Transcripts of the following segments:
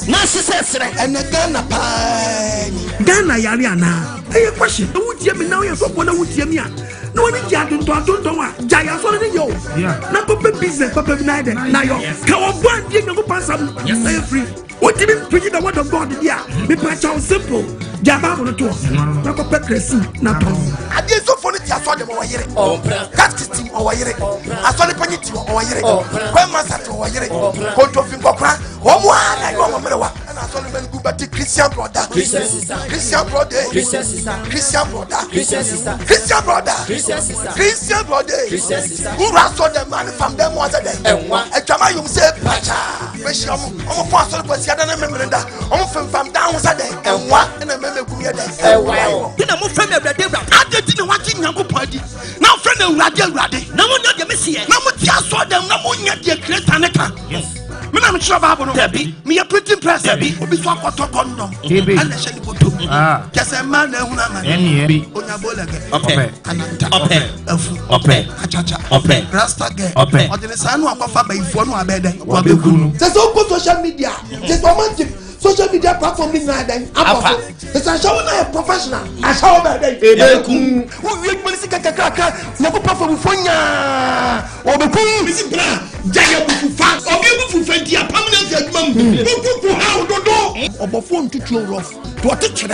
Narcissist and a Ghana pie. Ghana Yariana. Hey, question. Who tell me now? You're so one who tell me. No one is Jadon to Adon. Jaya, so yo. Yeah. Now, go business, Papa Nider. Now, you can't one year go pass up. Yes, I am free. What did you preach the word of God? Yeah, me patch out simple. Jabba on the tour. Now, go back crazy. Now, I did so funny. I saw them over here. Oh, casting over here. I saw the penny over here. Grandmaster over here. Control finger crack. One, I go on. And I saw them go back to Christian brother. Christian brother. Christian brother. Christian brother. Christian brother. Who saw them man from them was a day. And Jama, you say, Pacha. I'm a pastor, but you don't remember that. I'm from down Saturday. And what? And I remember who you are. Wow. I'm a friend of the day. I didn't want to party. Now, friend of Raddy. No one got the Messiah. No one saw them. No one yet the Cretaneka. Yes. I'm sure about Debbie. Me a pretty press. Debbie will be so hot to condom. Debbie and the shell go to. Ah, just a man. Any okay. Okay. Rasta gay. Okay. Or the son of a baby for no bed. There's no social media. Just romantic. Social media platform in Nada. It's a show a professional. I saw that day. We political cracker. No platform for ya. Or the cool is Jaya fast. Or beautiful Fentia, permanent mum. How do do? Or phone to kill rough. To a teacher.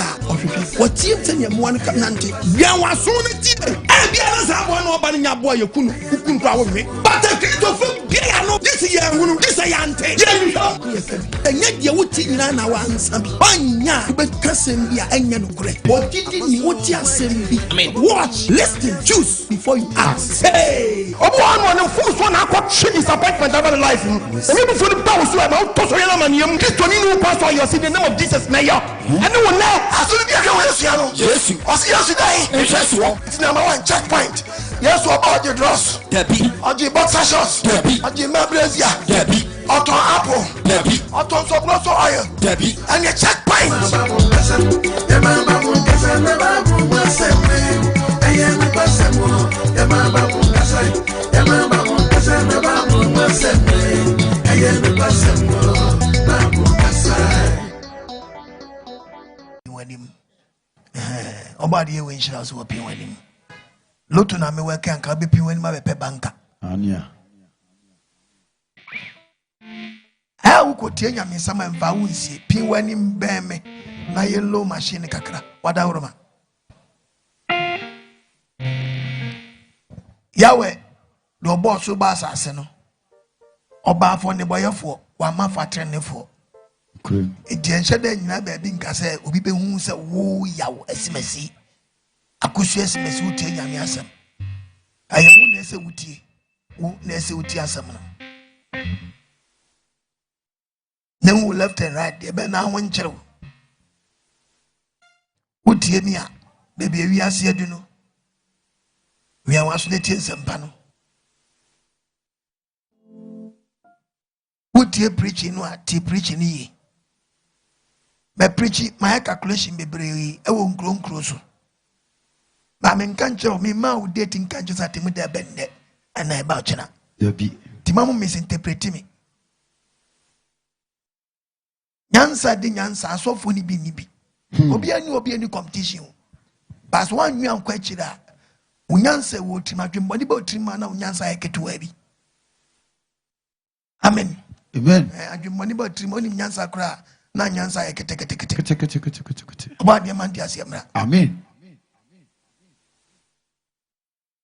What team tell you one canante? Biaa soon a tea. And Biaa has one over in your boy, you couldn't power me. But a kid of Biaa, this year, this I ante. Yes, and yet you would see now once. Banya, but cousin Biaa and Yanukre. What did you want to say? I mean, watch, listen, choose before you ask. Hey, one of the first one I got shit disappointment over life. Maybe for the power, so I'm out to Soyaman, this Tonino pastor, you see the name of Jesus Mayor. And no one now, as soon as you go, yes, or see us today. It's number one checkpoint. Yes, what about your dross? Debbie, or the boxer shots, Debbie, or the Mabrazia, Debbie, or to Apple, Debbie, or to Sobroso oil, Debbie, and your checkpoint. Obadi ye wenshi na so pin wanim lotu na me weka anka be pin wanim abepe banka ania ha ukotie nyame sama mfa wonsie pin wanim beme na yellow machine kakra wada woroma yawe do boss so ba asase no oba afo ne boyefo wa mafa trenefo edi enhede nyina ba bi nka se obi be hu se wo yawo asimasi akosu asimasi utie nyame asem ayewu na ese utie wo na ese utie asem no then we left and right there be na ho nkyere utie mi a be be wi ase adu no wi a waso na tie nsempa no utie preaching no a tie preaching yi me preaching my calculation be brave e wo nkro so ba me nka nkyere me ma wo dating kan just atemu da bende ana e ba chena yabi ti mamu misinterpret me nyansa de nyansa asofo ni bi obi ani competition pass one new an kwachira unyansa wo timadwembo ni ba otima na unyansa yeketuwa bi amen adwembo ni ba otima ni nyansa kra na nyansa yekete oba de man dia siamra amen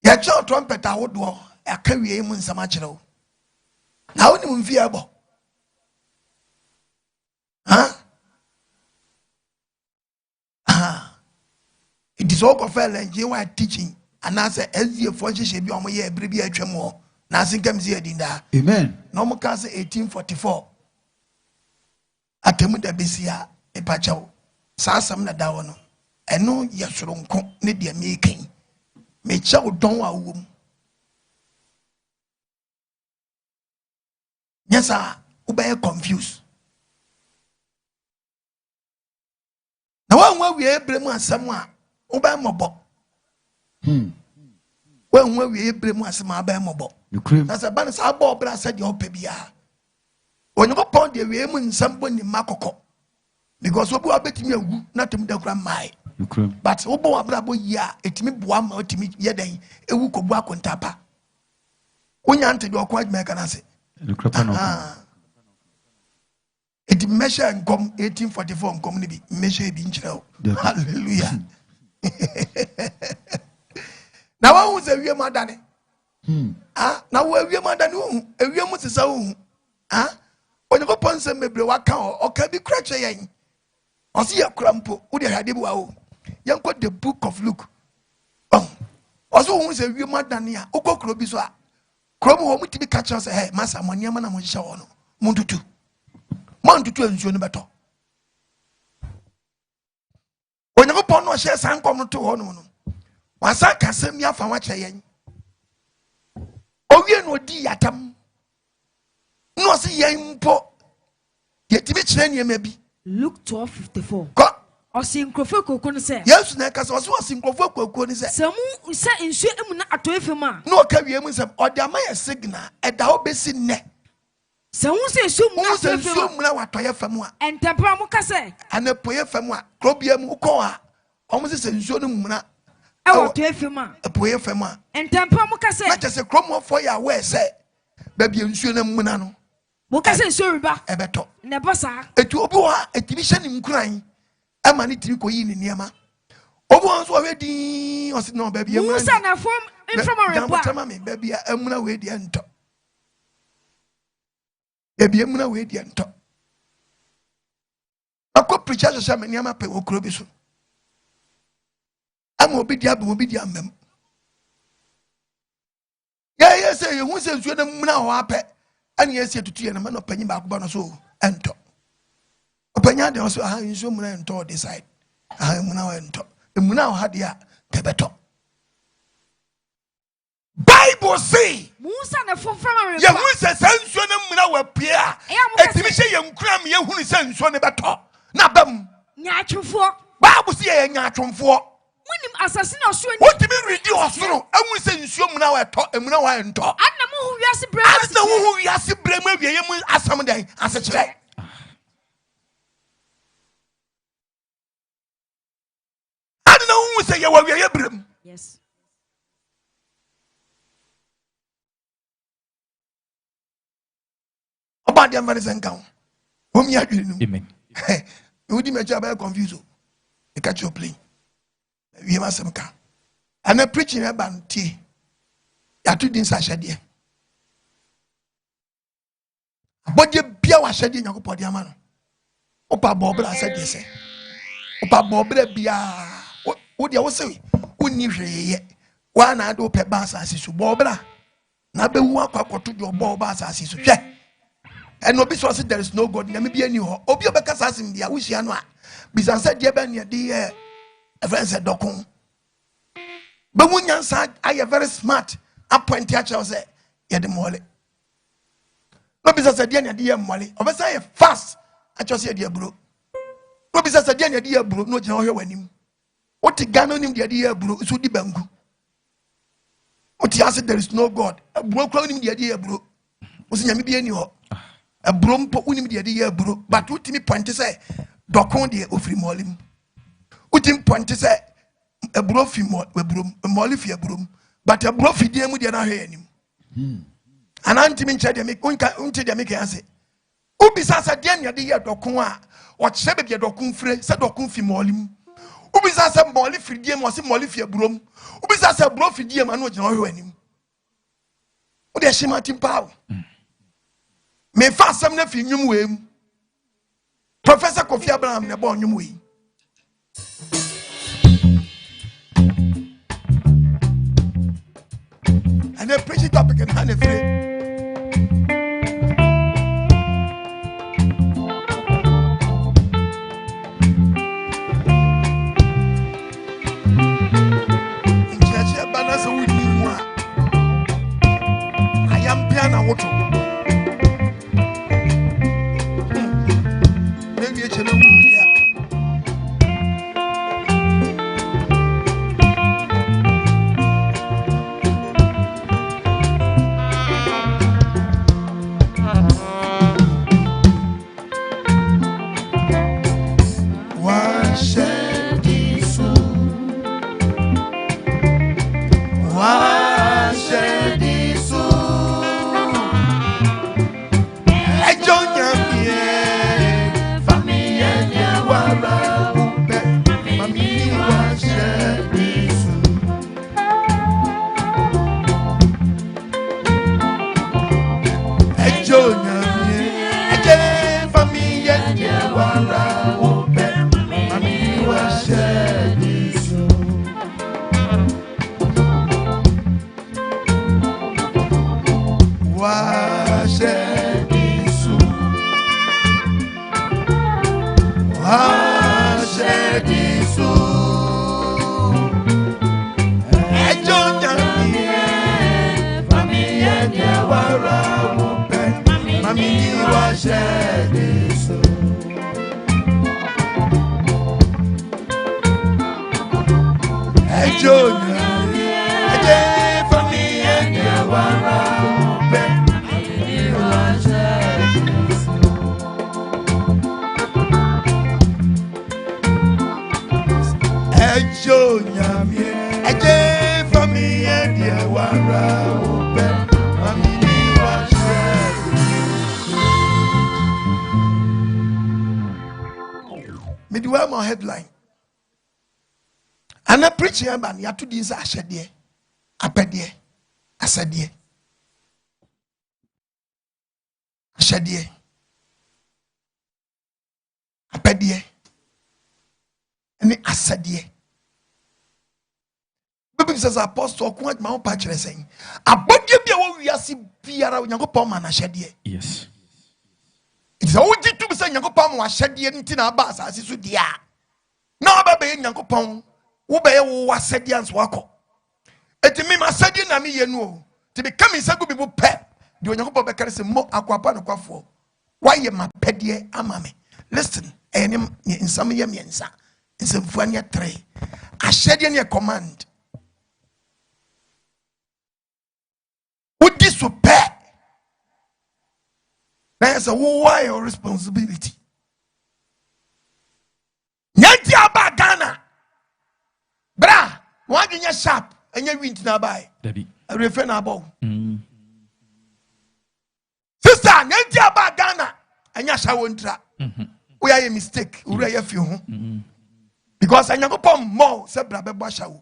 ya cho trumpet awodo akawie mu nsama kire na woni mu mfie abo it is all of a teaching and as a for should be on my year bribi atwemo na sinkam zi edinda amen no mo ka say 1844 atemu da besia e pachawo sasam na dawo no eno ye soronko ne de mekan me chawo don wa wo nyasa ubay confused na wa wie ebremu asem a ubay mobo wa wie ebremu asem a ubay mobo na se ban sa bo bra se de opebia When you go pound the way in somebody makoko. Because we are betting you not to the grandma. But Obo Abrabo ya, it me boam or to me yeday, a wook of work on tapa. When you enter your quite mechanism. It measure and come 1844 community measure being child. Hallelujah. Now I was a real madani. Now we're madanu, a real Mrs. When you go upon some maybe what count or can be cratching. I see a crumple, would you have young got the book of Luke. Also, who's a real madania, Oko Crobiswa. Crom home to be catchers ahead, Massa Moniaman and Shawano, Montutu. Montutu and June Bato. When you go upon no shares, I'm coming to one. Was I can send me up from what I am. Oh, you know, Diatam. No, see, young po. Yet to be training, maybe. Luke 12:54. God. Or seeing Crofo couldn't say. Yes, Necas was in Crofo couldn't say. Some said in Shemuna at Twefema. No carry or there may a signal at the obesin neck. Some say so much what I have from one. And Tapamuka say. And a poet from one. Crobia Mukoa. Almost a Zonumuna. Our Twefema. A poet from one. And Tapamuka say. Not just a chromo for your way, say. Baby, and Sunum Munano. Mukase Suriba. A beto. Nebasa. A tuoboa, a division in crying. A manitiko in Yama. Obo's already, or no, baby. You son of form infirmary. Baby, I'm gonna wait the end. Baby, I'm gonna wait the end. I could preach as a man, Yama Pe Okrobiso. I'm obedient, mem. Yes, you won't say you now are pet. And yes, to tea and a man of penny back bonoso and talk. Opinion also, I in so many and talk decide. I am now and talk. The Munao had ya, Tebeto. Bible say, Musa and a form from ya who says, Sanson Muna Pia, a division young cram, you who is Sanson Beto. Nabam, natural for Bible say, natural for. When him assassin or showing What do you mean, reduce? I will send you now at talk and now and talk. I know who you are, Brother. I know who you are, Brother. As some day, as a child. I don't know who say you were your Yes. About the American count. Whom you are doing? Amen. You would make your confused. You catch your plane. We must have come. And I'm preaching about tea. You two didn't say dear. But you be our shedding your podium. Opa Bobra said yes. Opa Bobra Biaa. What you say? Who knew ye? One I do pay bass as is Bobra. Now be walk up to your bobas as is. And no business there is no God. Maybe any Obio Becas in the wish Yanwa. Because I said, Yeben, dear. A friend said, Dokun. But when you said, I am very smart, I point to you, say, you're the molly. No business said, dear molly. Of us, I fast. I just said, dear bro. No business said, dear bro, no general when him. What the gun on him, dear bro, is with the bangu. What he said, there is no God. A bro clown him, dear bro. Was in maybe any a brom put him, dear bro. But what me point to say, Dokun, dear, of free molly. Utim point to say a brofi broom, a molifia broom, but a brofi dear with your him. An antimin chad make until they make answer. Ubisasa denia dear dokuma, or chebet your dokun free, said dokun fi molim. Ubisasa molifia dear was a molifia broom. Ubisasa brofi dear man with no him. What is she martin pow? May fast some nephew you way. Professor Kofi Abraham, the born you way. And then preach it up again, hand it free. In church, balance with you. I am piano water. Maybe a channel. wara ope mami wa shediso wa shediso wa shediso ejo nyami mami ya wara ope mami wa shediso ejo nyami eje fami ya wara ope mami wa shediso ejo nyami eje fami ya wara ope mami wa midway my headline and I preach here man ya to this Ahyede Abode Ahyede Ahyede Abode and Ahyede Bible says apostle ko adma wo pa kire sen Abode bia wo wiase biara Onyankopɔn ma na Ahyede yes it's a would to be saying Yankopɔn wa Ahyede nti na ba asase so dia na ba be Yankopɔn wo be wo asɛde anso akɔ etimi ma asɛde na me yenu o to become isagu people pep the Yankopɔn be kare se mo akwapa no kwafo why ma pɛdeɛ ama me listen enim nsam ye miensa nsemfu anya 3 Ahyede ne command wodi so pɛ. That's a why your responsibility. Nyanti aba Ghana. Bra, why you sharp and you win na buy. Debbie. I refer na bow. Sister, nyanti aba Ghana and you shall won't. We are a mistake. We are a few. Because I never pom more se bra be bashawo.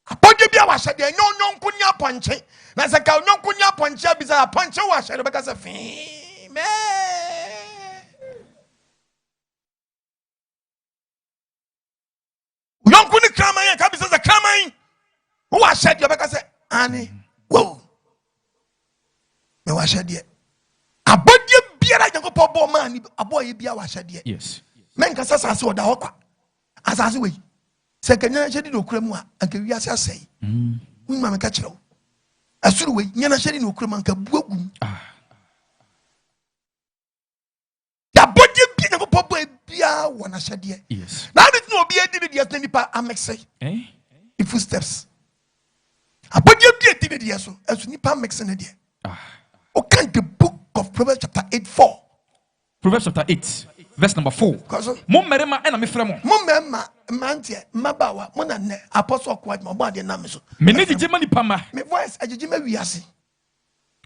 Abode bia wa Ahyede nyon kunya ponche na se ka nyon kunya ponche bisa ponche wa Ahyede be ka se fi me nyon kuni kraman ka bisa se kraman wa Ahyede be ka se ani wo me wa Ahyede Abode biara Yankopɔn bo man aboye bia wa Ahyede yes men ka sase oda hɔ kwa asase we se kanya Ahyede no kura mu a anka wiase asɛe ma me ka kyerɛw asuru we nyana Ahyede no kura mu anka buagum ya Abode bi na popo bia wona Ahyede yes na bi no obi edi bi na nipa amexe the footsteps Abode bi edi bi so asu nipa amexe na de o kan the book of Proverbs chapter 8:4 Proverbs chapter 8 verse number 4 mo merema ena me frɛ mo mo mema mantie mabawa mo na ne apostle kwad mo ba de na me so me ne gije mani pama me voice agije ma wiase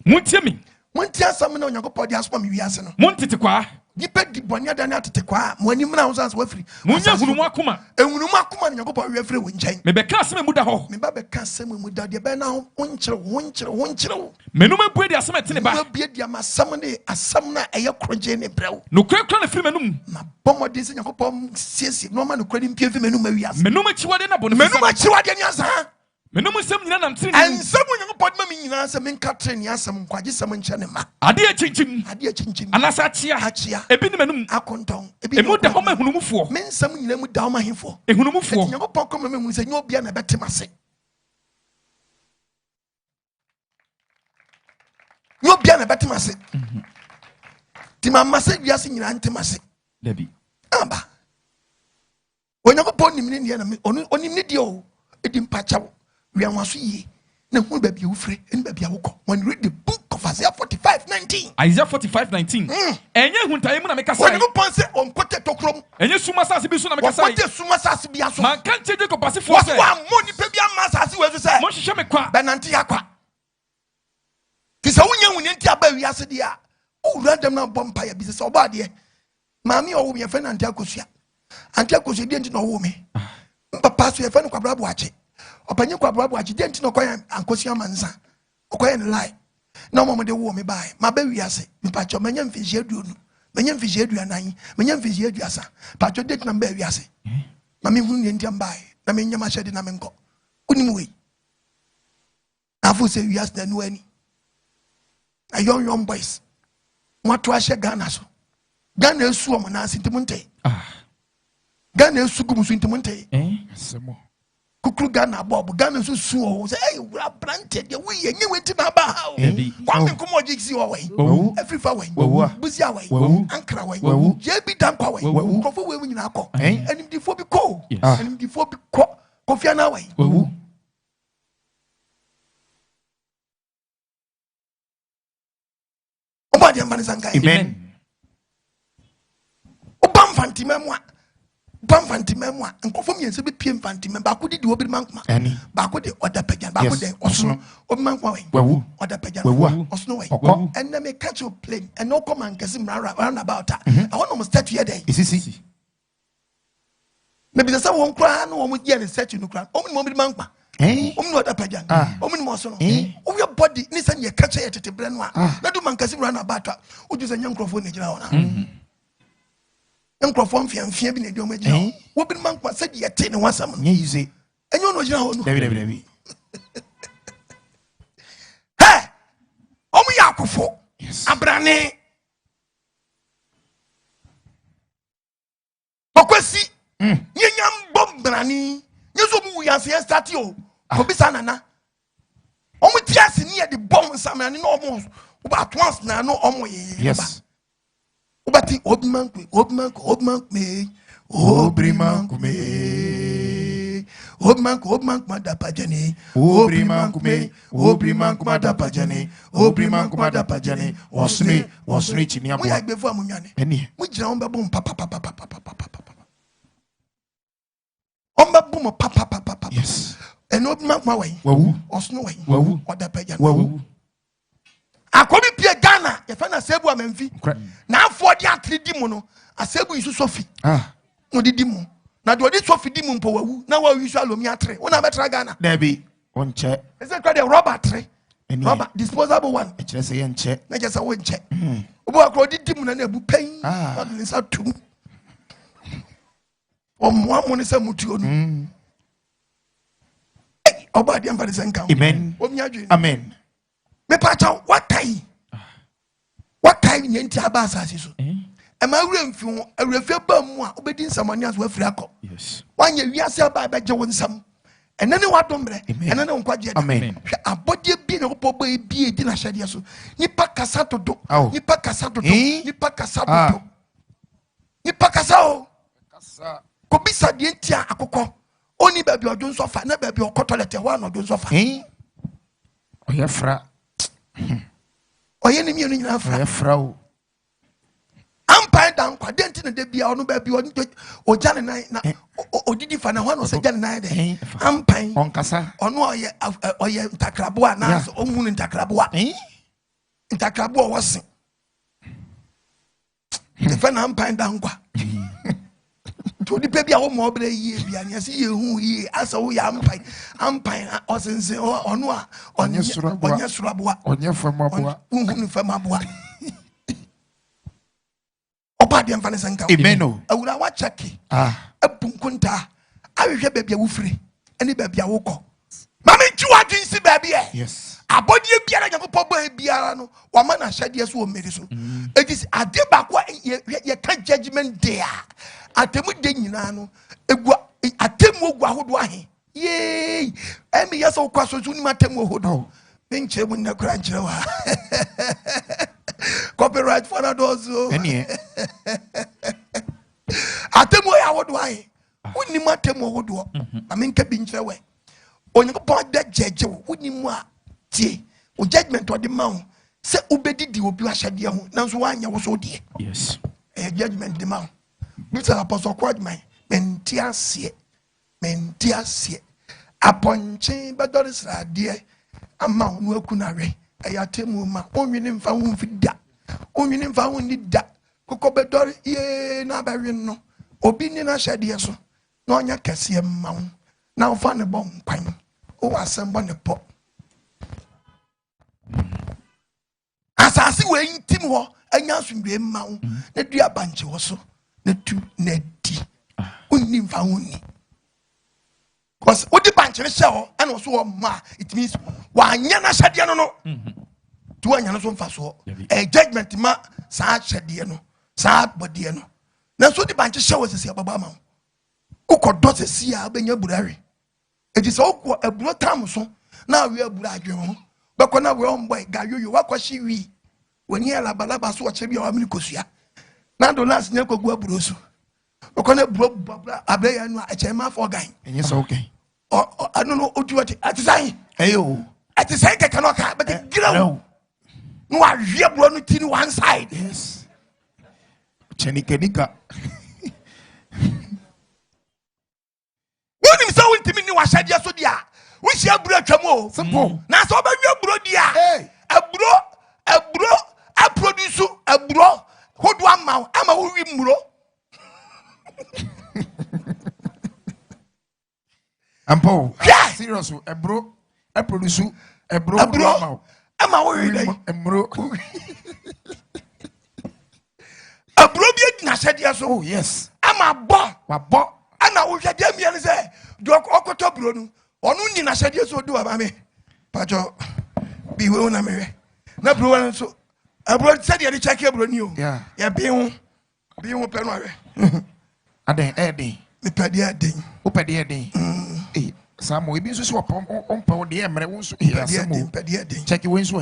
muntie mi montie asam na Onyankopɔn de asoma me wiase no montete kwa nipa di bonya da na atete kwa mo ani mna wo sanse wafiri munya hunu mu akoma ehunu mu akoma na Onyankopɔn we afiri wo nkyɛn me bɛka asɛm mu da hɔ me ba bɛka asɛm mu da de bɛ na ho nkyere menum abue de asɛm ɛtene ba na bie de amasam ne asam na ɛyɛ kroje ne brɛw no krakra na firi menum na bomode se Onyankopɔn siesie no ma no kradi mpie fi menum awiase menum akyiwade na bɔne menum akyiwade ne asa menum nsɛm nyina nam tiri and some Onyankopɔn ma me nyina asɛm nka tre ne asɛm nkwaje sɛm nkyɛ ne ma ade akyinkyim anasa akyia ebi ne menum akontɔn ebi emu da hɔ ma hunumufoɔ me nsɛm nyina mu da hɔ ma hemfoɔ ehunumufoɔ Onyankopɔn kɔma me hu sɛ nyɛ obia na bɛte mase nyɛ obia na bɛte mase ti ma mase wiase nyina nte mase dabi aba Onyankopɔn nim ne ne na me onim ne die o edi mpachawo wianwaso yie na hu ba bia wo fire eni ba bia wo kɔ when you read the book of Isaiah 45:19 Isaiah 45:19 enye huntaye mu na meka sai Onyankopɔn sɛ onkote tokrom enye suma sase bi so na meka sai onkote suma sase bi aso man kan cheje ko pase fo sɛ wa mo ni pe bia ma sase we so sɛ mo hwehwɛ me kwa benante yakwa kisa wonya wuni nti aba wiase de a o random na bompa ya bi sɛ oba de maami o wo me fe na nti akosua anti akosua de nti na wo me papa so ye fe no kwabra bo ache opanyi kwabra bo ache de nti na koyan ankosua mansa okoyan lie na mo de wo me bai ma ba wiase me pa cho manya mfihie aduonu Menya mfisi aduanan, menya mfisi aduasa. Pacho date number wiase. Mami hu ne ntiam bae. Na menya ma hyede na menko. Unim we. Afu se wiase na nu ani. A young boys. What was your Ghana so? Ghana is so man as intimunte. Ghana is so good intimunte. Kukru Ghana Bob, Ghana so so say, hey, we are planted. We and you went to Naba. One come on, Jixi away. Every far way, Buzia way, Ankara way, JB Dampa way, Coffee way in our call, and before be cold, and before be coffee an away. Amen. Obam fantimemwa. Bam fantimemwa. Nkofo mi ense be piem fantimem. Ba ko di obi mankma. Ba ko de oda pajan. Ba ko de osno. Obi mankma we. Oda pajan. Osno we. And na me catch your plane. And no come and kesi round about her. I want to start here there. Isi. Maybe the some one cry no one here and set you no cry. Omi mo bi mankma. No other pajan. Omi mo so no. O your body ni san ye catch here tete bre no a. Na do man kesi round about her. O ju say nyankrofo na gina ona. Nyankrofo mfia bi na di o ma gina. Wo bi mankma said ye te ne wasam no. You say. Enyo no gina ho no. David. Hey! Omi yakofo. Abrane. Okwesi. Nyam bom brani. Nyeso mu ya se start yo. Obisa nana. Omo tiase ni e de bom samani no omo. About once na no omo ye. Yes. Obati obimanku me. Obrimanku madapajani. Obrimanku madapajani. Osme chini abo. Mo ya gbefu amunyane. Eni. Mo jira on be bom papa. Omba boom papa. Yes. And obimanku ma we. Wawu. Osno we. Wawu. Madapajani. Wawu. Akobi pie Ghana ye fa na sebu amemfi na afọ di atredi mu no asebu isu sofi no didi mu na do di sofi di mu mpo wawu na wa isu alomi atre wona betra Ghana Debbie on check is it called a rubber tray rubber disposable one e kire say en check na just won check obo akro didi mu na na ebu pen na do nsa tum o mo amoni se mutuo no oba di amfa de senka amen o mi adwe amen me pacha what time nyanti abasasi so e ma wuremfi ho awurefia ba mu a obedi nsamani aso afiri akọ yes wanye wiase aba beje wo nsam enene wadombre enene nkwaje da amen abode bi ne opo ba bi edi na hyade so nipa kasa todo nipa kasa o ko bisa de ntia akokọ oni ba bi odun sofa na ba bi okotolete wa na odun sofa oya fra oye ni mi oni nyina fra oya fra o ampa dan kwa denti na de bia onu ba bi o jane na odidi fa na ho no se jane na de ampa on kasa onu oye ntakrabo na so ohunu ntakrabo ntakrabo wose de fa na ampa dan kwa to di pe bia wo mo bra yie bia ne se ye hu yie asa wo ya ampa osense onu a onye suraboa onye famaboa uhunu famaboa oba de mfa ne sanka amen awura wa cheki abunkunta ahwehwe bebia wo firi ene bebia wo kọ mama nti wa dwinsi bebia yes abodie biara nyakopo ba biara no wa ma na hyade so o meri so edis ade ba kwa ye ka judgment day atemu de nyina no egua atemu ogua hodo ahe ye emi yeso kwa so ni matemu hodo nche mu na kra nchire wa copyright for adozo eni atemu ya hodo ahe uni matemu hodo amenka bi nchire we onyakopo da jeje uni mu a tie o judgment o de ma ho se obedidi obi ahyade ho nanso wanya wo so die yes judgment de ma ho Mr. Apostle Kwadman, mentiasie, aponche badoris radie, ama onu akunare, ayatemu ma, onwini mfa hu mfida, onwini mfa hu ni da, koko bedori ye na bari no, obi ni na hyade so, na onya kese ma hu, na ofa ne bom kwan, o asembo ne po. Asasi we intim ho anya asundwe ma wo na dua banche wo so na tu na di onni mfa wonni because what the banche ne hye and also wo ma it means wa anya na hyade no tu anya no so mfa so judgment ma sa hyade no sa body no na so the banche hye wo sesi ababa ma ukodo sesi a benya burare edi so ukọ aburo tam so na we aburo adwe ho beko na we on boy gayoyo wakwashi wi woni ala balaba so oche bia wa mini kosua na do last nya kogu aburo so beko na bro abeya no a chema for gan enye so okay I don't know what atisan ayo atisan ke kanoka but gira no ahwe bro no ti ni one side yes chenika woni so wintimi ni wahade so dia wo hia bro atwam o simple na so ba wi bro dia abro a produce abro hodo ama wo wi muro Ampo serious abro a produce abro ama wo wi dai abro bi na hade so oh yes ama bo ana wo hwade mian se do okoto bro nu onu ni na hade so do aba me pacho bi we na me na bro wan so abro said ye check bro ni o ya bi ho pe no awe aden me pede aden o pede aden eh samo ebi so so on pa de emre won so pede aden check we so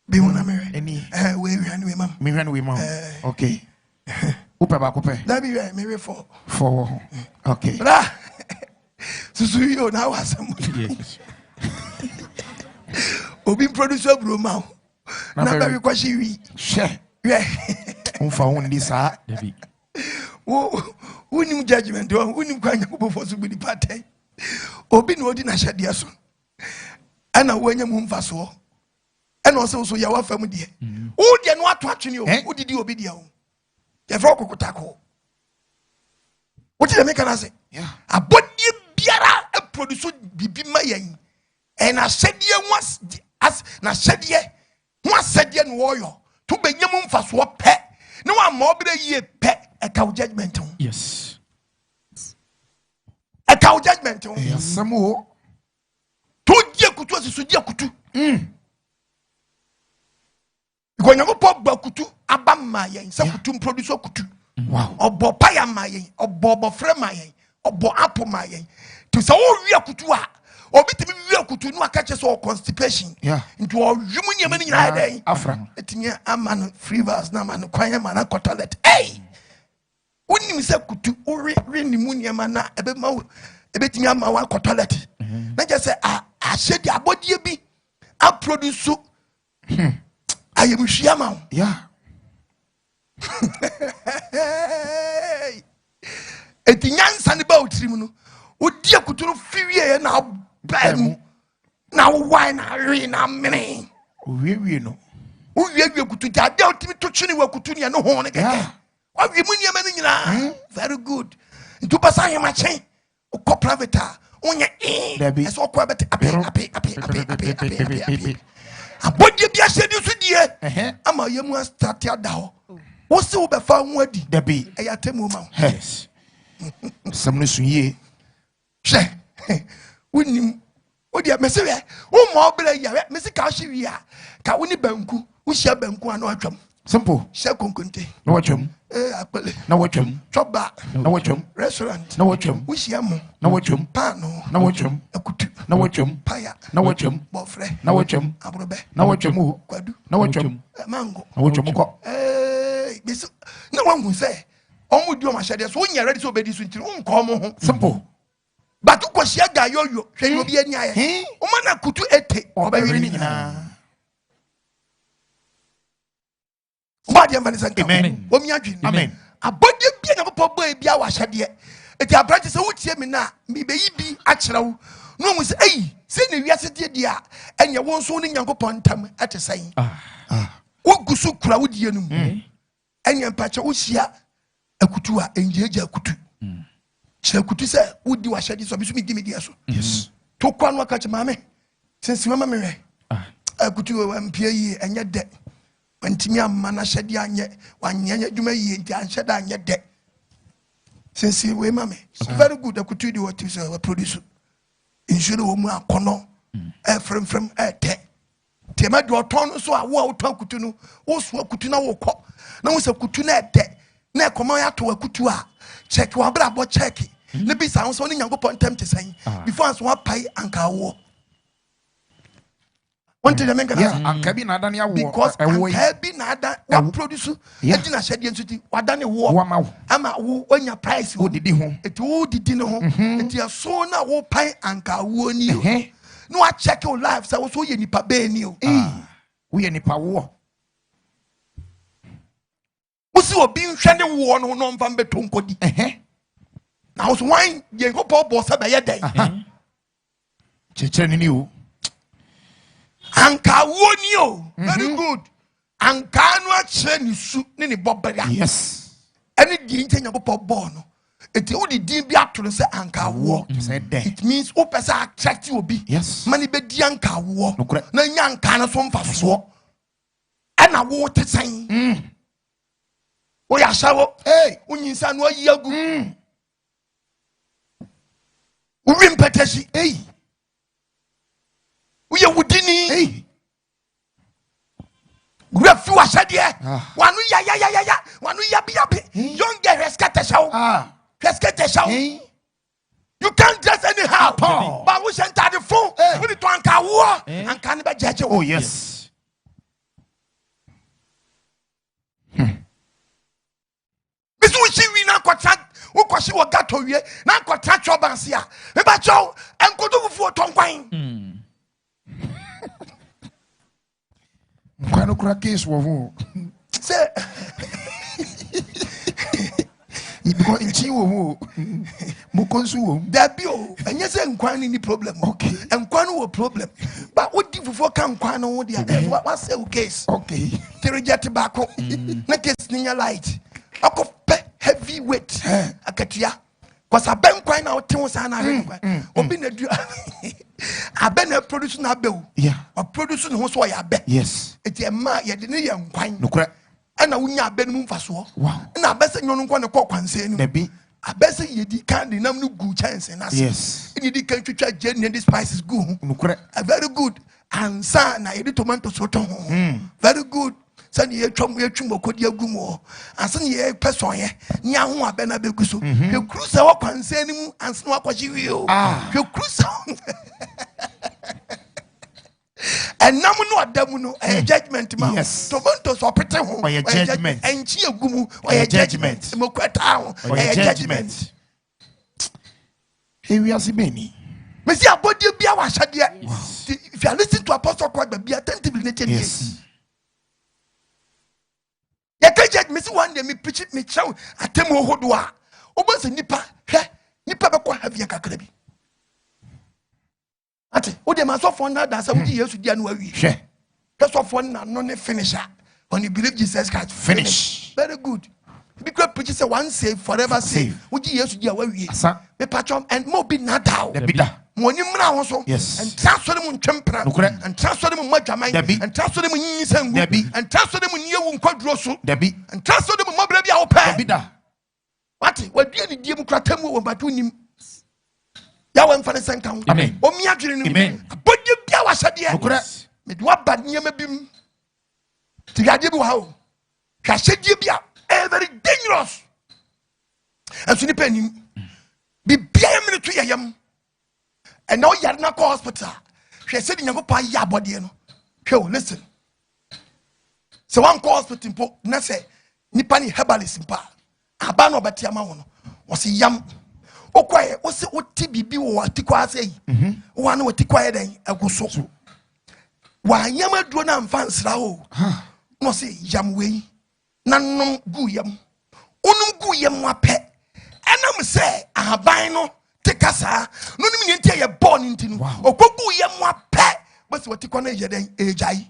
bi ho na me eni we hwan we mam okay Upe ba kupe. That be right, maybe four. Okay. Susu yo na wasam. Obi producer bro ma. Na ba we kwashi wi. She. Yeah. Unfa undi sa. David. Unim judgment, unim kwanya ko for so bi party. Obi no odi na hyade so. Ana wanya mu mfa so. Ana so ya wa fam de. Wo de no ato atwene o. Wo didi obi de o. Yefro kokotako. What did I make an answer? Yeah. Abode biara a produce bibi mayen. And I said ye once as na said ye once said ye warrior to be yamum for swap pet. No one more be ye pet a cow judgment. Yes. A cow judgment. Yes, some more. To ye kutu as you kutu. When you go pop kutu abama yen se kutu produce kutu wow obo paya mayen obo frɛ mayen obo apple mayen to say o wi kutu a obi timi wi kutu no aka che so constipation into o wimu nyama ni nyina den afra etinye amano free verse na man kwanya man na toilet hey unim se kutu o ri ni mu nyama na ebe ma ebetimi ama wa toilet na je say Ahyede Abode bi a produce I am Shiama. Yeah. Et Yansan about Trimuno. Would dear Kuturu Fury now bad now why not arena many? We know. Who you could doubt me to Chini Kutunia no horn again. What you mean, you very good. To pass I am a chain or co privata on your air. That's all quite a Abode bia hyede so die ama yemu start ya da wo se wo be fa nwadi da bi ayatemu ma yes samne sunye hwe wonim wo dia mese we wo mo bra ya mese ka hwe wi a ka woni banku wo hia banku ana atwam simple hye konkonte na watwam akpele na watwam choba na watwam restaurant na watwam wo hia mo na watwam pano na watwam akutu na watwam paya na watwam bofre na watwam abrobe na watwam kwadu na watwam mango na watwam ko biso na wangu say omu di o ma hyade so nya ready so obedi so ntiri unko omo ho simple but ko hia ga yoyo hwe obi ani aye o ma na kutu ete obawiri ni nyina Body and Vanessa. Amen. Amen. Abode bi na popo boy bia wa hyade eti abranche se wutie me na me be yi a kyerɛw no mu se ei se ne wiase de dia enye won so ne Nyankopɔn ntam atesɛn wo gusu kura wo die no mu enye mpache wo hia akutu a enjeje akutu kyerɛ akutu se wo di wa hyade so bisu mi di me dia so yes to kwa no aka che mame sensi mama me akutu wa mpia yi enye de Antimia mana shedi anye wanyanya dwuma yi nti anhyeda anye de. Since we mame. Very good akutu di what is produce. Insure wo mu akono. From te. Tema do ton so a wo ton kutu no. Wo so akutu na wo kọ. Na wo se kutu na de. Na ekoma ya to akutu a. Check wa bra bo check. Ne bi sa so ni Nyankopon tem te san. Before as wa pai anka wo. Because anka bi na ada wa produce enti na hyede nsuti wada ne wo ama wo onya price wo didi ho eti wo didi ne ho enti so na wo pai anka wo ni o no wa check your life so so ye nipa be ni o wo ye nipa wo si obi nhwe ne wo no no mfa mbeto nkodi na wo so wan ye go bo se be ye den chechere ni o anka woni o very good anka no a ni su ne ne bobera yes any di nte Nyankopon bo no eti wo di din bi atoro se anka wo it means o pesa attract obi yes mani be di anka wo na nya anka no so mfa so e na wo te san o ya shawo unyinsa no ayi agu uwi mpatashi uye wudini Refu ashadie wanu ya wanu yabi young girl reskete show you can't dress anyhow but we sent at the phone we need to anka wo anka ne be jeje oh yes bisu chi wi na kwata wo kwashi wo gato wie na kwata chobanse a e ba chow enkodo fufu tonkwan Kwano kura case wo ho. Say Ibo inchi wo ho. Mo konsu wo. Dabi o, enye se nkwan ni problem. Okay. Nkwan wo problem. But what di fufu kan nkwan no wo dia. What say o case? Okay. Te reject back. Na case ni light. Ako pe heavy weight. Akatua. Cause aben kwan na o te wo sa na hwe kwan. Obi na du aben produce na be o. Yeah. O produce no so ya be. Yes. Eti ema ye de ne ye nkwan. Nokra. Ana wunya aben mu mfaso. Wow. Na abese nyono nkwan ne kọ kwanse ni. Debi. Abese ye di kan de nam no gu chance na se. Yes. Ni di kan twitwa je ne the spices gu. Nokra. Very good. And sa na ye di tomato so ton. Very good. Sani ye twom okodi agumo ansani ye person ye nya ho abena beguso hwe cruise wa kwanse ni mu ansani wa kwaji wi o hwe cruise enam no adamu no judgment ma tomato so pete ho judgment enchi agumu judgment mo kwata ho judgment we are sibeni mesi Abode Biaa wa hyade if you are listening to Apostle Kwagba Biaa attentively ne tell yes ya kaje mesi one day me preach me chow atemu hodo a obanse nipa be kwa havia kakra bi ate o de masofo na da sa wudi Yesu dia no awie hwe pesofo na no ne finisher when you believe Jesus Christ finish very good because preach say one save forever save wudi Yesu dia wawie me patchom and mo bi na daw the bida mo ni mra ho so yes and transfer mu ntwempra and transfer mu madwaman and transfer mu nyisangu and transfer mu nyewu nkwaduro so debi and transfer mu mabra bia wo pa bida what wadie ni die mu kratam wo batu nim ya wa mfa ne senkan amen o mi adwene no Abode Biaa wa hyade nokra me do abad nyema bim ti gade bi wa ho hwa hyade bia very dangerous and so ni panim bi bia me to yayam and now you're not hospital. She said, "You go pay your body." No, listen. So one hospital po na say nipa ni herbalist pa. Aba no beti ama wono. Was yam. Okwaye, o se o ti bibi wo atikwa ase yi. Wo na o tikwa ye den aguso. Wa yam aduro na mfa nsra o. No say yam wei. Nanom gu yam. Onum gu yam ape. Enam say ahaban no tekasa no nim nti ye born intinu okogu ye mo apɛ but what you na ye den ejai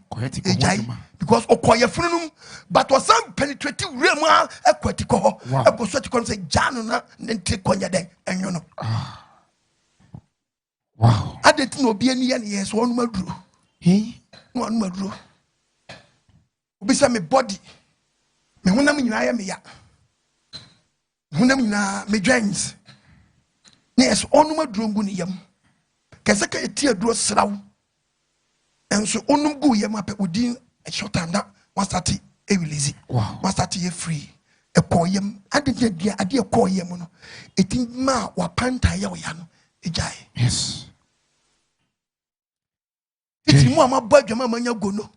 because okoye fununum but was some penetrative realm ekwati ko ekoso ti kon say janu na nti konya den enyo no wow adeti no obi ani ye ne yes wonu maduro no wonu maduro obi say me body me honam nyina ya me ya honam nyina me joints yes onum adrongu ne yam kese ka eti aduro sraw enso onum gu yam apɛ odin a short time that one start e release one start e free e koyam ade koyam no eti ma wa panta ya ya no ejai yes iti mu ama ba dwama manya go no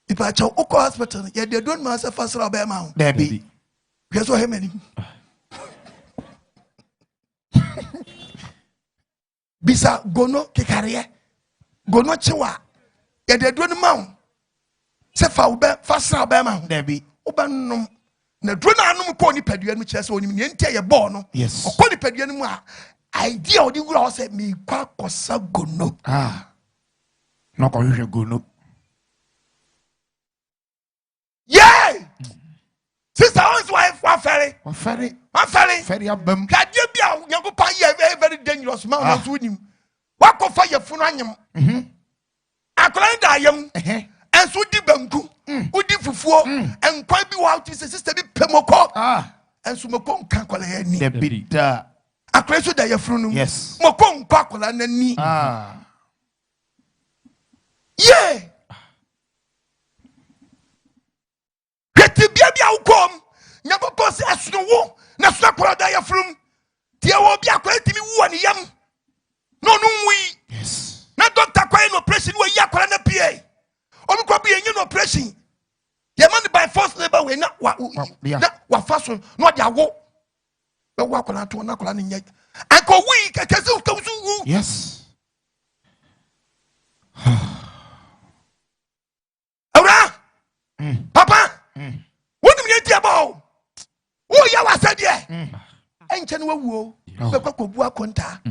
ipa cha ukọ hospital ya de don ma se fasra ba ma ho baby yeso he mani bisa gono kekare gono chewa ya de don ma ho se fa ube fasra ba ma ho baby ubanum na drone anum ko ni padua no kire se onim ne ntia ye ball no yes ko ni padua no mu a idea odi wura o se me kwa kosa gono no ko hwe gono yeah sister one's wife wa ferry abam kadie bia nyankopon ye very dangerous man no so nim wa ko fa ye funu anyem akolan da yam enso di banku udi fufuo enkwan bi wa uti sister bi pemoko enso moko nka kola ya ni the bida akolan so da ye funu yes moko nka kola na ni yeah heti bia ukom nyankopon se asono wo na so kola da ye funu tie wo bia kola timi wo ni yam no nwi yes na doctor kwai no operation wo ya kola na pie obi kwa bi enye no operation ye man by force labor we na wa faso no dia wo we wa kola to na kola nya anko wi kekeze ukawu yes ora papa wonu mi dia ba wo ya wa sadie enche no wawu o be kwa kobu akonta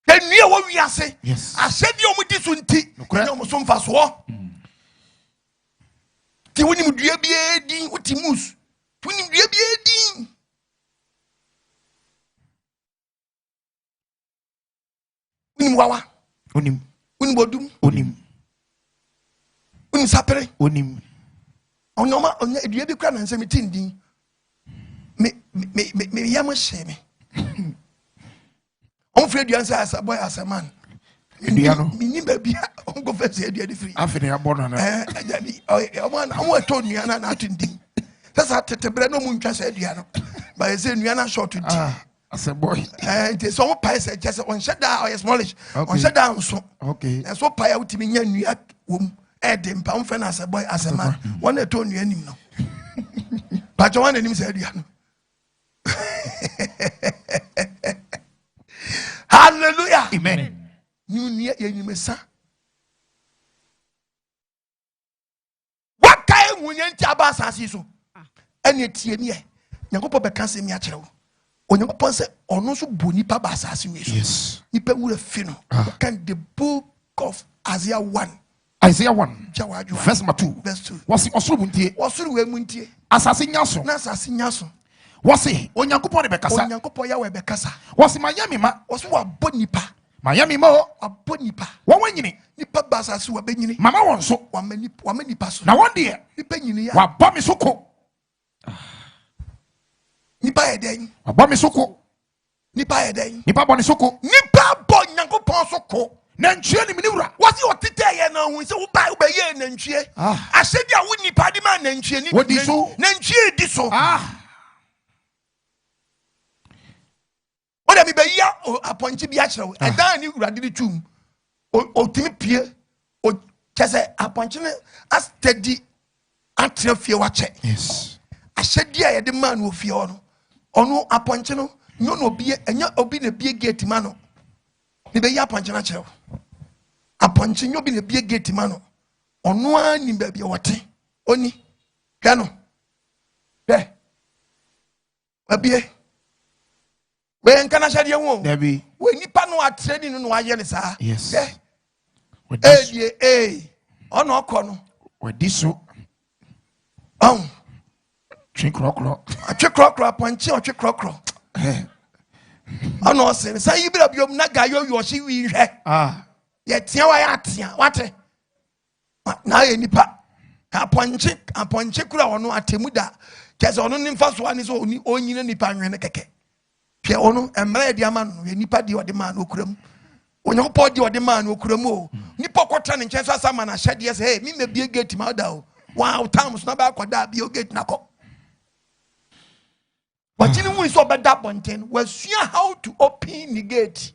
eni e wo wiase asedi o mudi so nti na o so mfa so ti woni mudua bi edin uti mus ti woni mudua bi edin woni wawa onim woni bodum onim sapere onim onyoma onya edua bi kra na nsem ti ndin me yam hye me on free edua nsa as boy as a man edua no mini ba bia on go face edua di free afene abona na ajabi o to nua na atundin sasa tetebre no mu ntwa sa edua no ba ese nua na short ndi as a boy it so pie say just on shut down or smallish on shut down so okay and so pie utimi nya nua wom edem pa on fe na as a boy as a man one to nua nim no ba jo one nim sa edua no hallelujah amen nua yenimesa wakai munye nti aba asase so ene tie ne nyankopɔ bɛka se mi akyerɛ wo onyankopɔ sɛ ɔno so bo nipa ba asase we so yes nipa wura fi no can the book of Isaiah 1 verse 2 wasi osoro buntie osoro we muntie asase nyaso na asase nyaso wasi onyankopɔ de bɛkasa onyankopɔ ya we bɛkasa wasi mayami ma wasi wa bo nipa mayami ma o abo nipa wɔn wanyini nipa ba asase wa benyini mama wɔn so wa nipa so na wɔn deɛ nipa nyini ya wa bɔ mi so ko nipa yɛden wa bɔ mi so ko nipa yɛden nipa bɔ ni so ko nipa bɔ nyankopɔn so ko na ntwie ni mi ni wura wasi otite ye na hu se wo ba ye na ntwie asedi a wo nipa di ma na ntwie ni wodi so na ntwie di so oda mi be ya aponchi bi a kyerɛ wo ɛdan ni wura di tum otimi pie o kese aponchi ne astedi atre fie wa kyɛ yes asedi a ye de man wo fie no ɔno aponchi no nyo no obi enya obi na bie gate ma no ni be ya aponchi na kyerɛ wo aponchi nyo bi na bie gate ma no ɔno ani ba bia wote oni hwɛ no hwɛ abie we nkana hyade ho dabi we nipa no atreni no ayɛ ne saa yes ɔno ɔkɔ no wadi so twi krokro atwe krokro aponchi ɔtwe krokro ɔno ɔse sa yibira biom na ga yo hye wi hwɛ ye tia wa ya tia wate na ye nipa aponche kura ono atemuda kese ono nimfa so ani so oni onyina nipa nwene keke hwe ono emra de ama no nipa de ode ma no okuram onyankopɔ de ode ma no okuram o nipa kwota ne nkyɛn so asama na hyɛde sɛ hey me mebie gate ma da o wow times na ba kwada bi o gate na kɔ but you know so beda bonten was how to open the gate.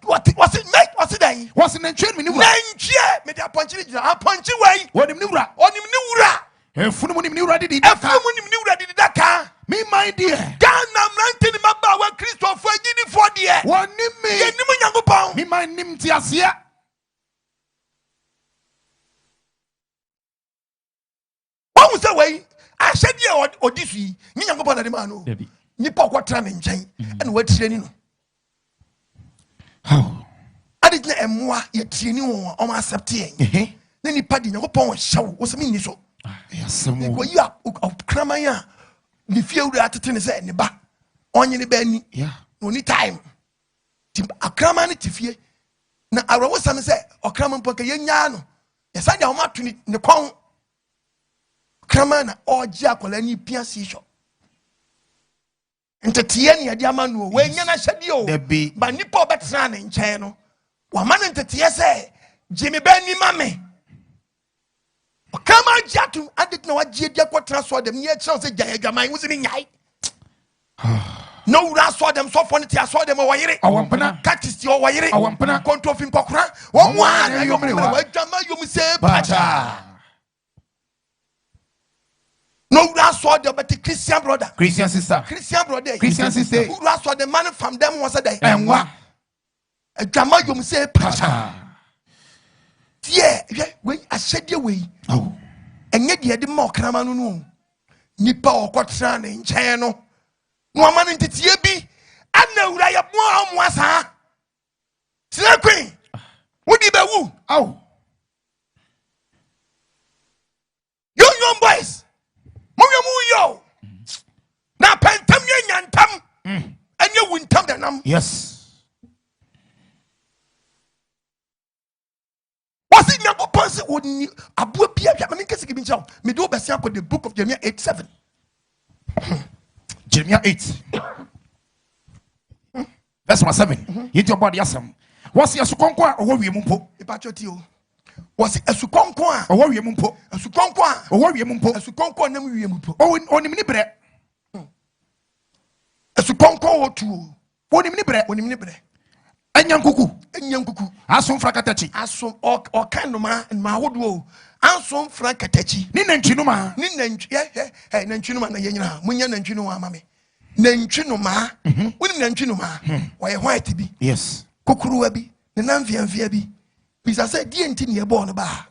What's it then? What's in the chain? Me the punch way. What him nura? On him nura. And Funim nura did that car. Me, my dear. Ghana mountain maba where Christopher did for dear. One me, me, my name Tiasia. What was the way? I said, yeah, or this week, you young about the man. You pop what time in chain and what training. How? I didn't let moi yet training on my septième. Then he padded your upon show was mean so. Yes, some way up of Cramaya. The field at the tennis and the back on your benny. Yeah, only time. A cramanity fear. Now I was some say, or craman poke yano. Yes, I don't want to in the con. Kramana or jackal any piasi shop. And the Tiania Diamanu, when Yana Shadio, there be by Nippo Batsan in Channel. One man in the TSA, Jimmy Benny Mammy. Come on, Jatu, I didn't know what Jaco transferred them yet. So said Jagamai was in night. No, I saw them so funny. I saw them away. I want to cut is your way. I want to control him. One, you say, Pacha. No, I saw the but the Christian brother, Christian sister, Christian sister. Who saw the man from them was a day. And what? A drama you say, Pacha. Yeah, when I said your way. Oh, and yet you had the more Kramanu. Nipa or Quatran in Channel. No man in the TB. I know I have more was her. Slaping. What did you woo? Oh, young boys. Yo, now pentam yantam, and you wouldn't tell them. Yes. Was it your person wouldn't you? Abu Biaa, I mean, because give me job. Me do best with the book of Jeremiah 8:7. Jeremiah 8. That's my 7. You your body awesome. What's your sukonko or what we mumpo? Ipachotio. Was it a sukonko or what we mumpo? A sukonko or what we mumpo? A sukonko and we mumpo. Oh, on him nibre. A sukonko or two. On him nibre. And young cuckoo. Asum fracatachi. Asum or canoma and my wood woe. Asum fracatachi. Ninenchunuma. Yeah, Nanchinuma, Munyan and Chinua, mammy. Nanchinuma, wouldn't Nanchinuma. Why a white be? Yes. Kukuruabi, the Namfian Fiabi. Because I said, dear Tin, you're born a bar.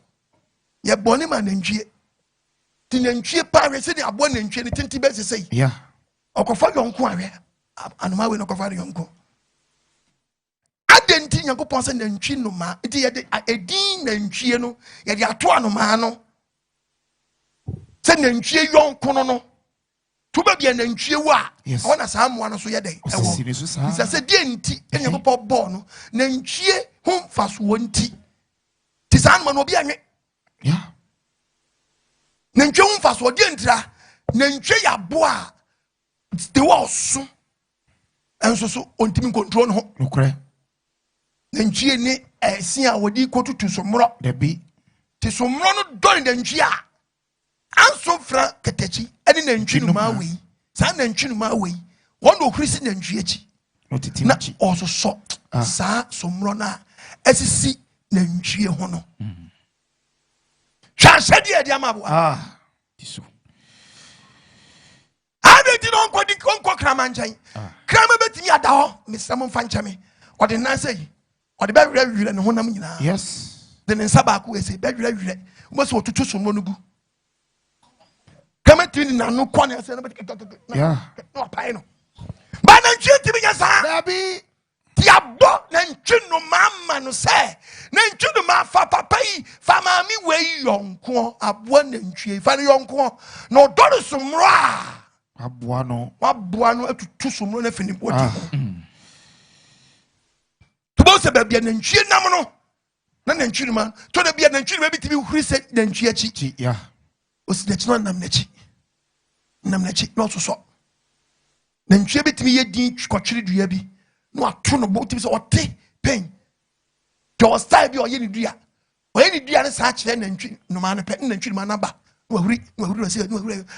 You're born a man and cheer. Tin and cheer Paris, I born and cheer the tinty best to say. Yeah. Or coffee on quarry. And my way no coffee uncle. I didn't think you go pass and chino ma. It is a dean and chino, yet you are tuano mano. Send and cheer young conono. To be an and cheer wa. Yes. On a someone so yet. I said, dear tea, and you go pop bono, then cheer home fast one tea. Tisan man will be a yeah. Nenchum fast or dintra, Nenche ya boa. The was so. And so on team control home. Look, Nenchie ne see our D go to some more. There be. Tis some run during the Njia. And so frank Katechi, and in Enchin my way. San Enchin my way. One no Christian and Giachi. Not also so. Sa some runner. As you see, Nenchie Hono. Shall said the Yamabo. Ah, so. I didn't know what the Conco Cramanjay. Crammer betting at all, Miss Salmon Fanchame. Or the Nancy. Or the very and Honamina. Yes. Then in Sabaku is a very must want to choose some monubu. Come at no corner. Yeah. No pino. But then she to me, yes, Abby. Diabo, then chino mamma no say. Then chino ma fa papa, fama me way young corn, a one and tree, funny young corn. No dollar some ra. Abuano. Abuano to two some run if anybody. To both a baby and she namano. na nantwi man to na bia nantwi ma bitimi huri se nantwi achi yeah osi de chino nam nachi no so nantwi bitimi ye din kwatwere dua bi no ato no bo timi se ote pen to style bi oye ni dua ne sa kire nantwi no ma no pe nantwi ma na ba wahuri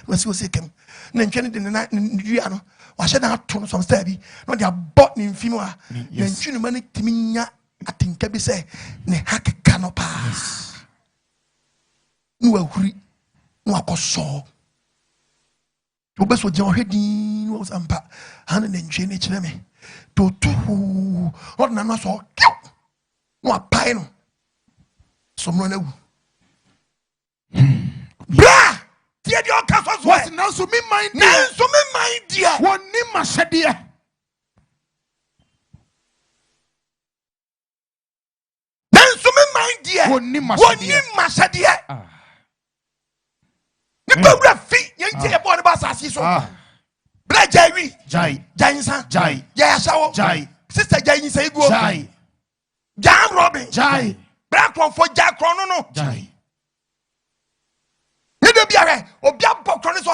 wasi ose kem nantwi ne de na dua no wa hye na ato no some style bi no de abot ni mfim a nantwi no ma ne timi nya atinka bi se ne hakeka no pa no wahuri no akoso to beso je ohedi no sampa han ne ntwe ne kire me to tu or na no so no apai no so no na wu bra tie di okaso so was now so me mind dia won ni mahede woni mashade ni bawra fi yenti e bo ne ba sasi so bla jai nsa jai ashawo jai sister jai nsa iguo jai jam robin jai bra kronfo jai krono no jai ne do biare obi abọ krono so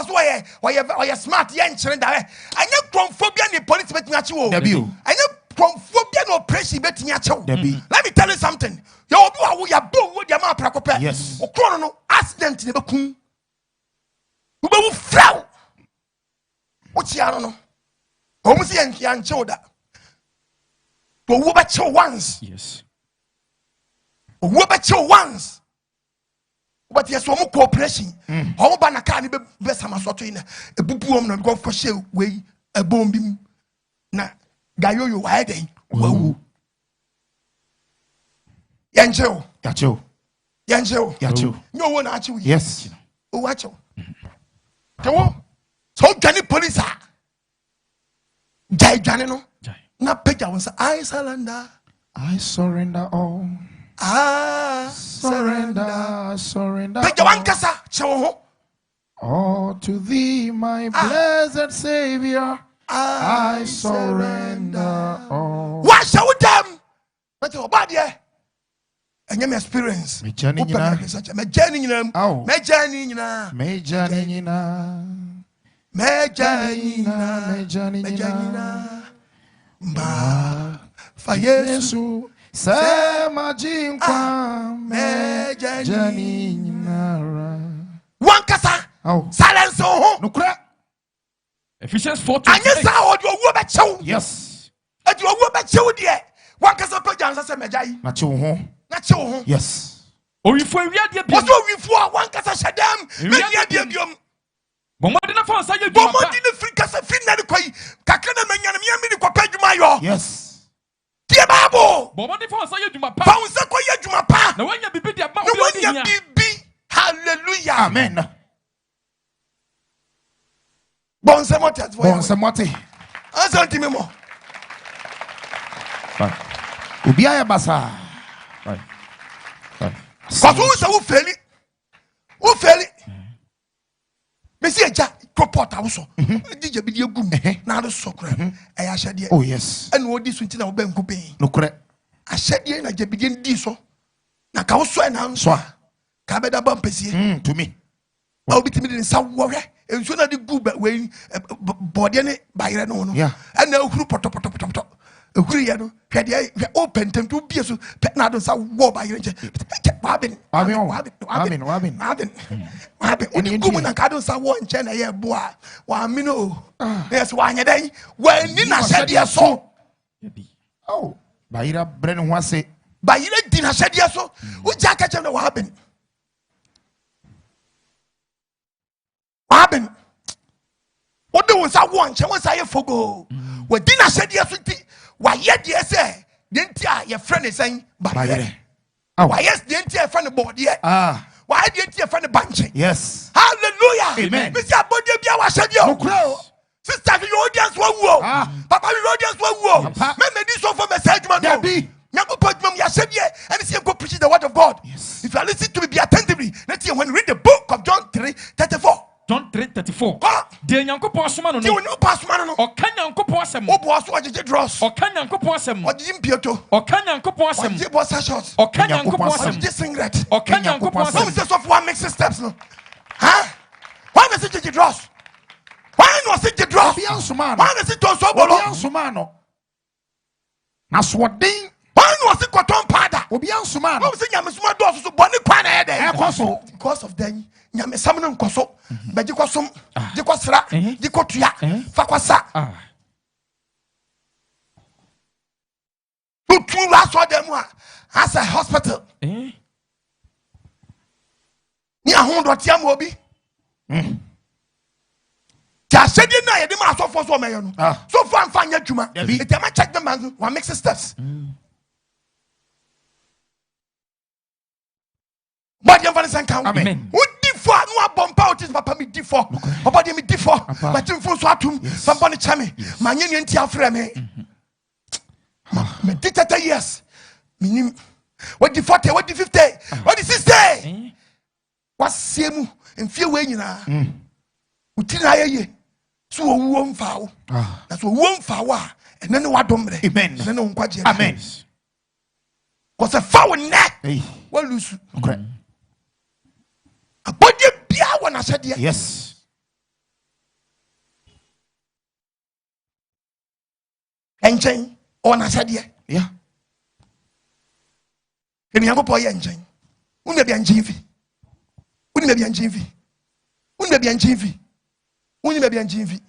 oye smart ye nkyere dare anya kronfo bia ne police betimi achi wo anya kronfo bia no operation betimi achi wo let me tell you something. You obi ya boom wo dia ma prakope yes o krono no accident ne bekun wo be wo fraw o tia no o mu se yan chewda to wo be chew once yes o wo be chew once but yes wo mu cooperation o mo ba na car ne be sama soto ina ebubuom no go for share we ebom bim na gayoyo wa eden wawu Yancho. No one actually. Yes. Oh, watch you. So, Johnny police. Jai Janino. Na peja was I surrender all. I surrender. Peja wan kasa chawo. All to thee, my blessed Savior. I surrender all. What shall we them? But your body. And your experience. Me journey nyina. Ma fa Yesu se majinkwa me journey nyina. One kasa. Silence ho. Nukra. Ephesians 4:28. Anya sa odo owo be chew. Yes. Adu owo be chew de. One kasa pa jansa se mejai. Na chew ho. Yes. Oh, if we are the What's what we for one cassa shadam? Medium. Bomardina for say you Bomardina free cassa finna the koi. Kakana menyan mi ko pejumayo. Yes. Dear Babo. Bomardina for say you ma pa. Bounce ko ye juma pa. Na when you bibi dia ba. No when you bibi. Hallelujah. Amen. Bounce mote. Azanti memo. Biaa ya basa. Right. Because who say who fail? Me see eja report also. DJ bi die gum na do sokra. E Ahyede. Oh yes. And wo di so nti na wo ben ko ben. No kore. Ahyede na je bi die ndi so. Na ka wo so na nso. Ka be da ba mpesi. To me. Wa obi timi de sa wo hwe. Enso na de gu we body ne bayire no no. And na huru poto. Ehuri ya no hwe de open tem to bie so na do sa wo bayire nche. Wabin. Oni gumu na ka do sa wo nche na ye boa. Wa mi no. Yes wa anya den. Wa ni na Ahyede so. Oh, bayira bre no ho ase. Bayire di na Ahyede so. Wo ja ka chem na wabin. What do was I want? I was I fogo. What did I say? Yes, why yet, yes, sir. Didn't your friend is saying, why, yes, didn't your friend about yet? Why didn't your friend a bunch? Yes. Hallelujah. Amen. Mr. Abode, Biaa said, you. Sister, your audience will woo. Papa, your audience will woo. Maybe this one for message, man. Yango put mum ya said yeah, and see go preaching the word of God. Yes. If you listen to me, be attentively. Let's see when you read the book of John 3:34. John 3:34. de nyankopon asoma no no no pasma no o ka nyankopon asem o bo so agege dross o ka nyankopon asem o gege mpieto o ka nyankopon asem o gege bossa shots o ka nyankopon o asem gege singlet o ka nyankopon no asem say so for mix steps no huh why me say gege dross why no say gege dross Obi ansoma no why me say to so bolo Obi ansoma no na so den why no say cotton powder Obi ansoma no why me say nyamesuma do so boni kwa na e dey ekoso because of them nyamesam no nkoso be gye kosom gye kosra gye kotua fa kwasa tu last one dem as a hospital ni ahodo tia mo obi ja sedi na ye de ma so for so meyo no so for amfa nya dwuma it am check them man one mix steps but you understand count amen who differ no abompa otis papa me differ papa de me differ but you so atum papa ne chame manye ne ntia frɛ me me 30 years minim what the 40 what the 50 what the 60 wasiemu mfie we nyina uti na ye so owuo mfa wo na so owuo mfa wo a ene ne wadomre amen ene ne nkwaje amen ko se fa wo ne wa lusu okay abode bia wo na sede yes enchen o na sede yeah eni yankopɔ yɛ nchen unna bia nchen fi unna bia nchen fi unna bia nchen fi unna bia nchen fi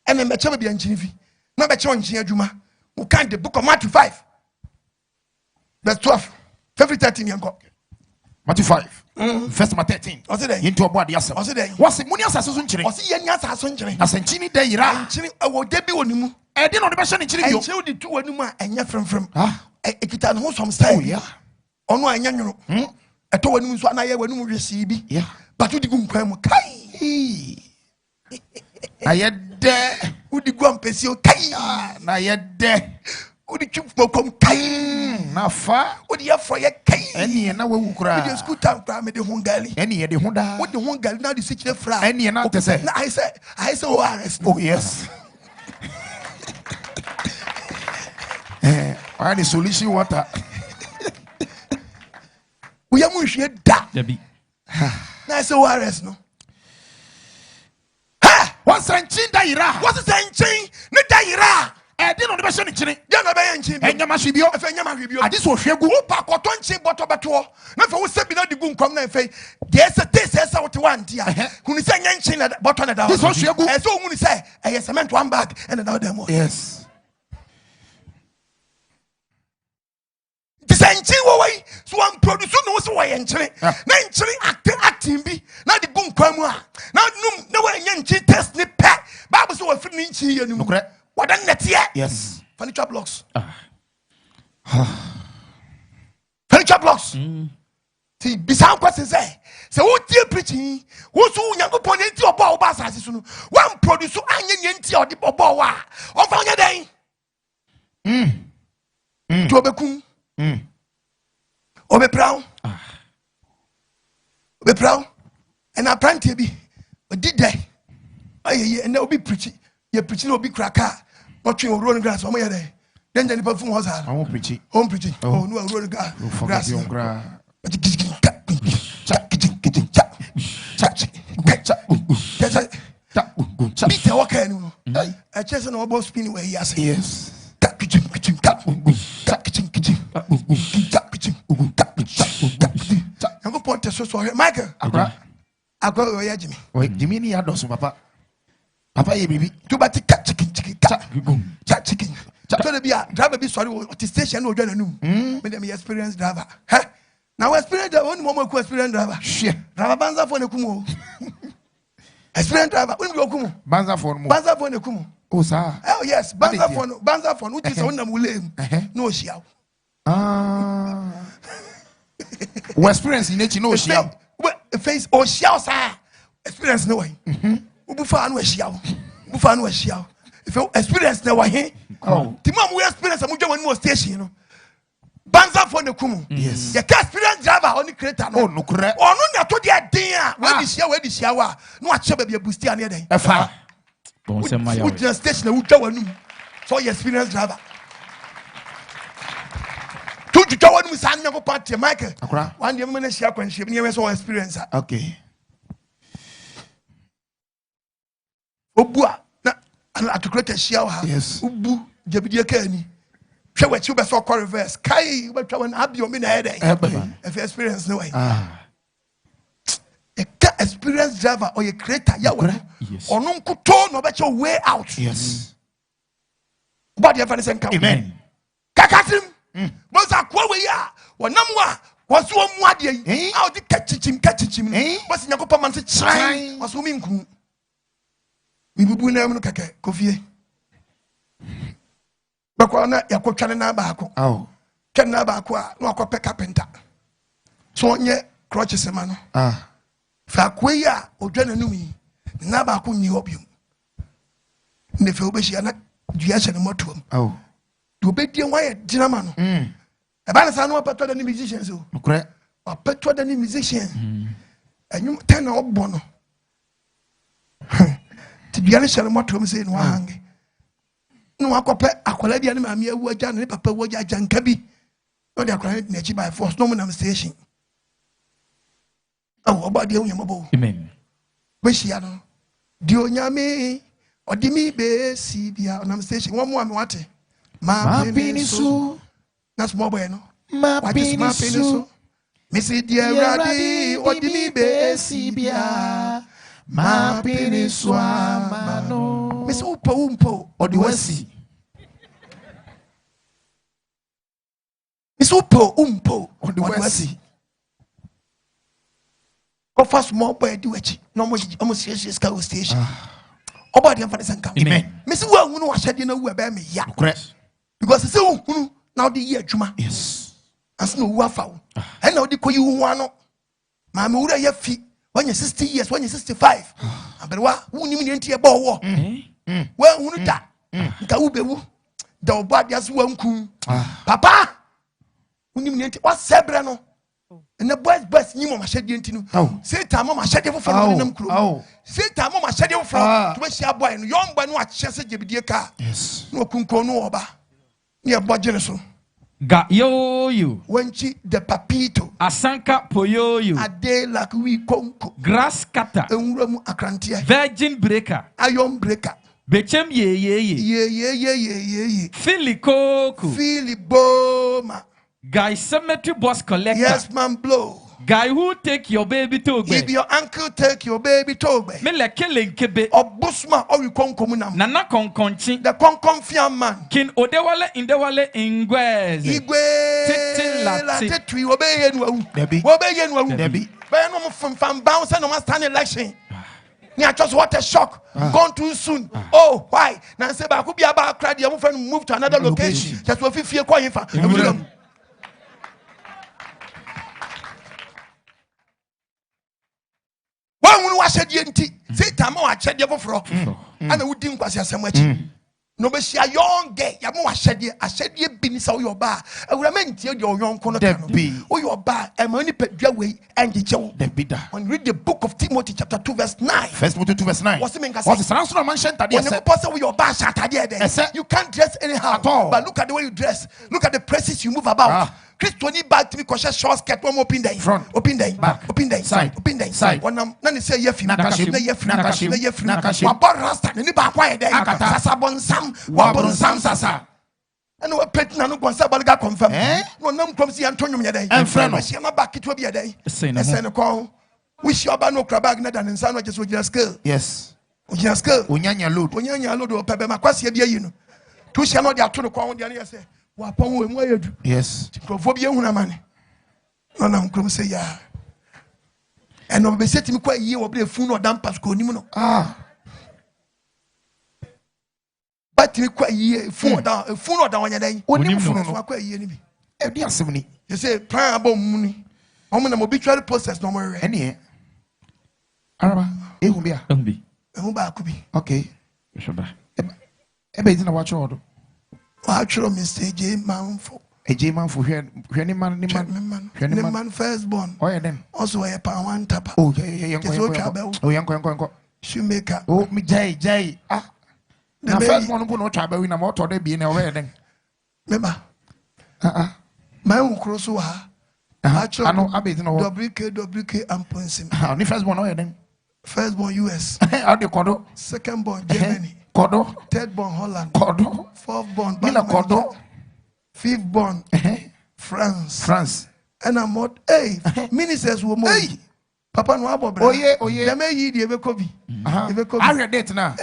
ene meche bia nchen fi na beche nchen adwuma we can the book of Matthew 5 verse 12 every 13 yanko Matthew 5 verse 13 o se dey yinto obode asem o se dey wase muni asase so nkyere o se ye nya asaso nkyere na sanchini da yira nkyere wo de bi wonimu e de no de be hye nkyere bio nkyere wo di tu wonimu a enya fremfrem ah ekita no some style oh yeah ono anya nworo eto wonimu so anaye wonimu hwesi bi yeah but wo di gu nkwan mu kai Ahyede udi gu ampesi o kai na Ahyede udi twufokom kai na fa udi afro ye kai eni na wawu kura udi school time kura me de hongali eni ye de hoda udi hongali na di sikire fra eni na te say na I say ORS oh yes why the solution water we am hwe da Debbie na I say ORS no wasanchin da yira what is sanchin ne da yira e de no de be hye nkyere ya na be ye nchin enyama hwebio efe nyama hwebio ade so hwegu wo pa koto nchin boto beto na fa wo sebi na di gu nkom na efe de ese te se wote wan dia hunu se nya nchin na boto na da this so hwegu e so hunu se e cement one bag and na dem yes this nchin wo wai so am produce no so wo ye nchin na nchin acting bi na di gu nkom mu a na num na wo nya nchin test ni pe bible so wo firi ni nchin ye num wadan netie yes furniture blocks furniture blocks ti bisan kwese se wo tie preaching wo so nyankopon enti obo a wo ba asase so no wan produce anye enti odi obo wa o fa nya den to bekum obepraw and apprentice bi odi dey ayeye na obi preaching ye preaching obi kraka watching road grass o mo ye dey then the people from house home preaching oh no road grass Peter walker no I just no about spinning where he has yes I'm go point so Michael akwa ya Jimmy o Jimmy ni adoso papa ye bibi to bati chicken so the Biaa driver be sorry at the station no join anum me dem experienced driver now experienced driver only more experienced driver driver banza for nekumo experienced driver when we okumo banza for nekumo oh sir oh yes banza for which is on na mulem no shia we experience in nature no shia face o shia sir experience no way ubufa no shia if you experience na wahe ti mam we experience am dwa wani station no banza for nekumo yes ye ka experience driver oni creator no no kure onu na to dia den a we di shia wa no a che ba bia boost ane den efa Would just station would go and so you experience driver. To go on with San Party, Michael. One year, when she when she never saw experience. Okay. Obua, to create a shower. Yes. Ubu, Jabidia Kenny. Show what you best saw reverse. Kai, what you want to have your minute. If you experience no way. A experienced driver or a creator, yes. Or no could turn about your way out. Yes. But you have any amen. Kakatim, was a quaway, or no more. Was one more day out the catch him, was in a couple months, shine, was swimming. We will never kake, coffee. Bakwana, Yakocana Baco. Oh, Canabaqua, no copper carpenter. So, yeah, crutches a man. Faquia or Jananumi, Nabaku ni obium. Nefobesiana, Dias and Motum. Oh, to bet your way, Jinamano. A balasano better than the musicians, or better than the musician. And you turn up bono. To be honest, I'm not saying one. No, I compare Aqualadi and Mamma were Jan, Papa Waja Jankabi. No, they are crying nature by force, no one station. Oh, about the Yamabo. Amen. Wishiano. Dionyame or Dimi Be Sibia on station. One more water. Ma Penisu. That's more bueno. Ma Penisu. Missy dear Radi or Dimi Be Sibia. Ma Penisu. Mano. Miss Umpo or the Wessi. Miss Umpo or the Wessi. First more boy do it. No more almost serious cow station. About the emphasis and come. Amen. Miss Well, who was shedding no way by me. Yeah, correct. Because it's so now the year Juma. Yes. As no waffle. I know the co you want. Mamma would have feet when you're 60 years, when you're 65. But what who knew me into a ball war? Well, who knew that? Kaubewu. The body as one coon. Papa. Who knew me into what's Sebrano? And the boys best knew my shed into. Oh, say time my shed from them crew. Oh, say time my shed from to wish your boy and young boy what chess a car. Yes, no kunko no oba near Bogeneso. Got you when she the papito Asanka poyo you a day like we conco grass cutter and acrantia virgin breaker iron breaker. Bechem ye Philly Coco Philly Boma. Guy cemetery boss collector. Yes, man, blow. Guy who take your baby to be. If your uncle take your baby to be. Me like killing kebe. Or busma or you con comunam. Nana con conchi. The con confiant man. Kin odewale indewale ingwez. Igwe. Tete latte. Tete obey and Debbie. Obey and Debbie. But no from bounce and no must stand election. Yeah, just what a shock. Gone too soon. Oh, why? Now say I could be about crowd. Your friend move to another location. Just what you feel quite for. One was a DNT. Say, Tamo, I said, you for and I would think was a sandwich. No, but she a young gay. Yamu, I said, you been so your bar. I will remain till your young corner be. Or your bar, and only pet your way and the joe. The bitter. When read the book of Timothy, chapter 2, verse 9. First, 2 verse 9. What's the main? What's the answer? Mentioned that you pass with your bar shattered. You can't dress anyhow at all. But look at the way you dress. Look at the presses you move about. Christoni back to me because short skirt one open day front open day back open day side open day side when I'm none say yefi wabon rasta ni ba kwa ede sasa bon sam wabon sam sasa and we pet na no konsa balga confirm no nam kom si antonyo me dey en friend no she na back to be dey say no ko wish your ba no krabag na dan nsa no just ojina skill yes ojina skill onyanya load o pebe makwase bia yi no tu she no dey ato no kwa dey na say yes. Phobia man. No, I'm going to say, yeah. And I'll be setting me quite a year or be a phone or damp Pasco. But me quite a year, phone or down your day. What do you phone? Quite a year. You say, plan about money. I'm an obituary process no more. Any Araba, it will be okay. Everything I watch all. Actually, Mr. J. Manfo. A J. Manfo here, any man firstborn. Oh, yeah, then. Also, a pound one tapper. Oh, yeah, young shoemaker. Oh, me J. na first one no try be na motor dey be na we den remember my ukro so ha ano abeti no WK and Ponsim ni first one no den first born US how dey kodo second born Germany kodo third born Holland kodo fourth born Mila kodo fifth born France and I'm not ministers wo mo papa no abobra oye dem yi die be kobi Ahyede na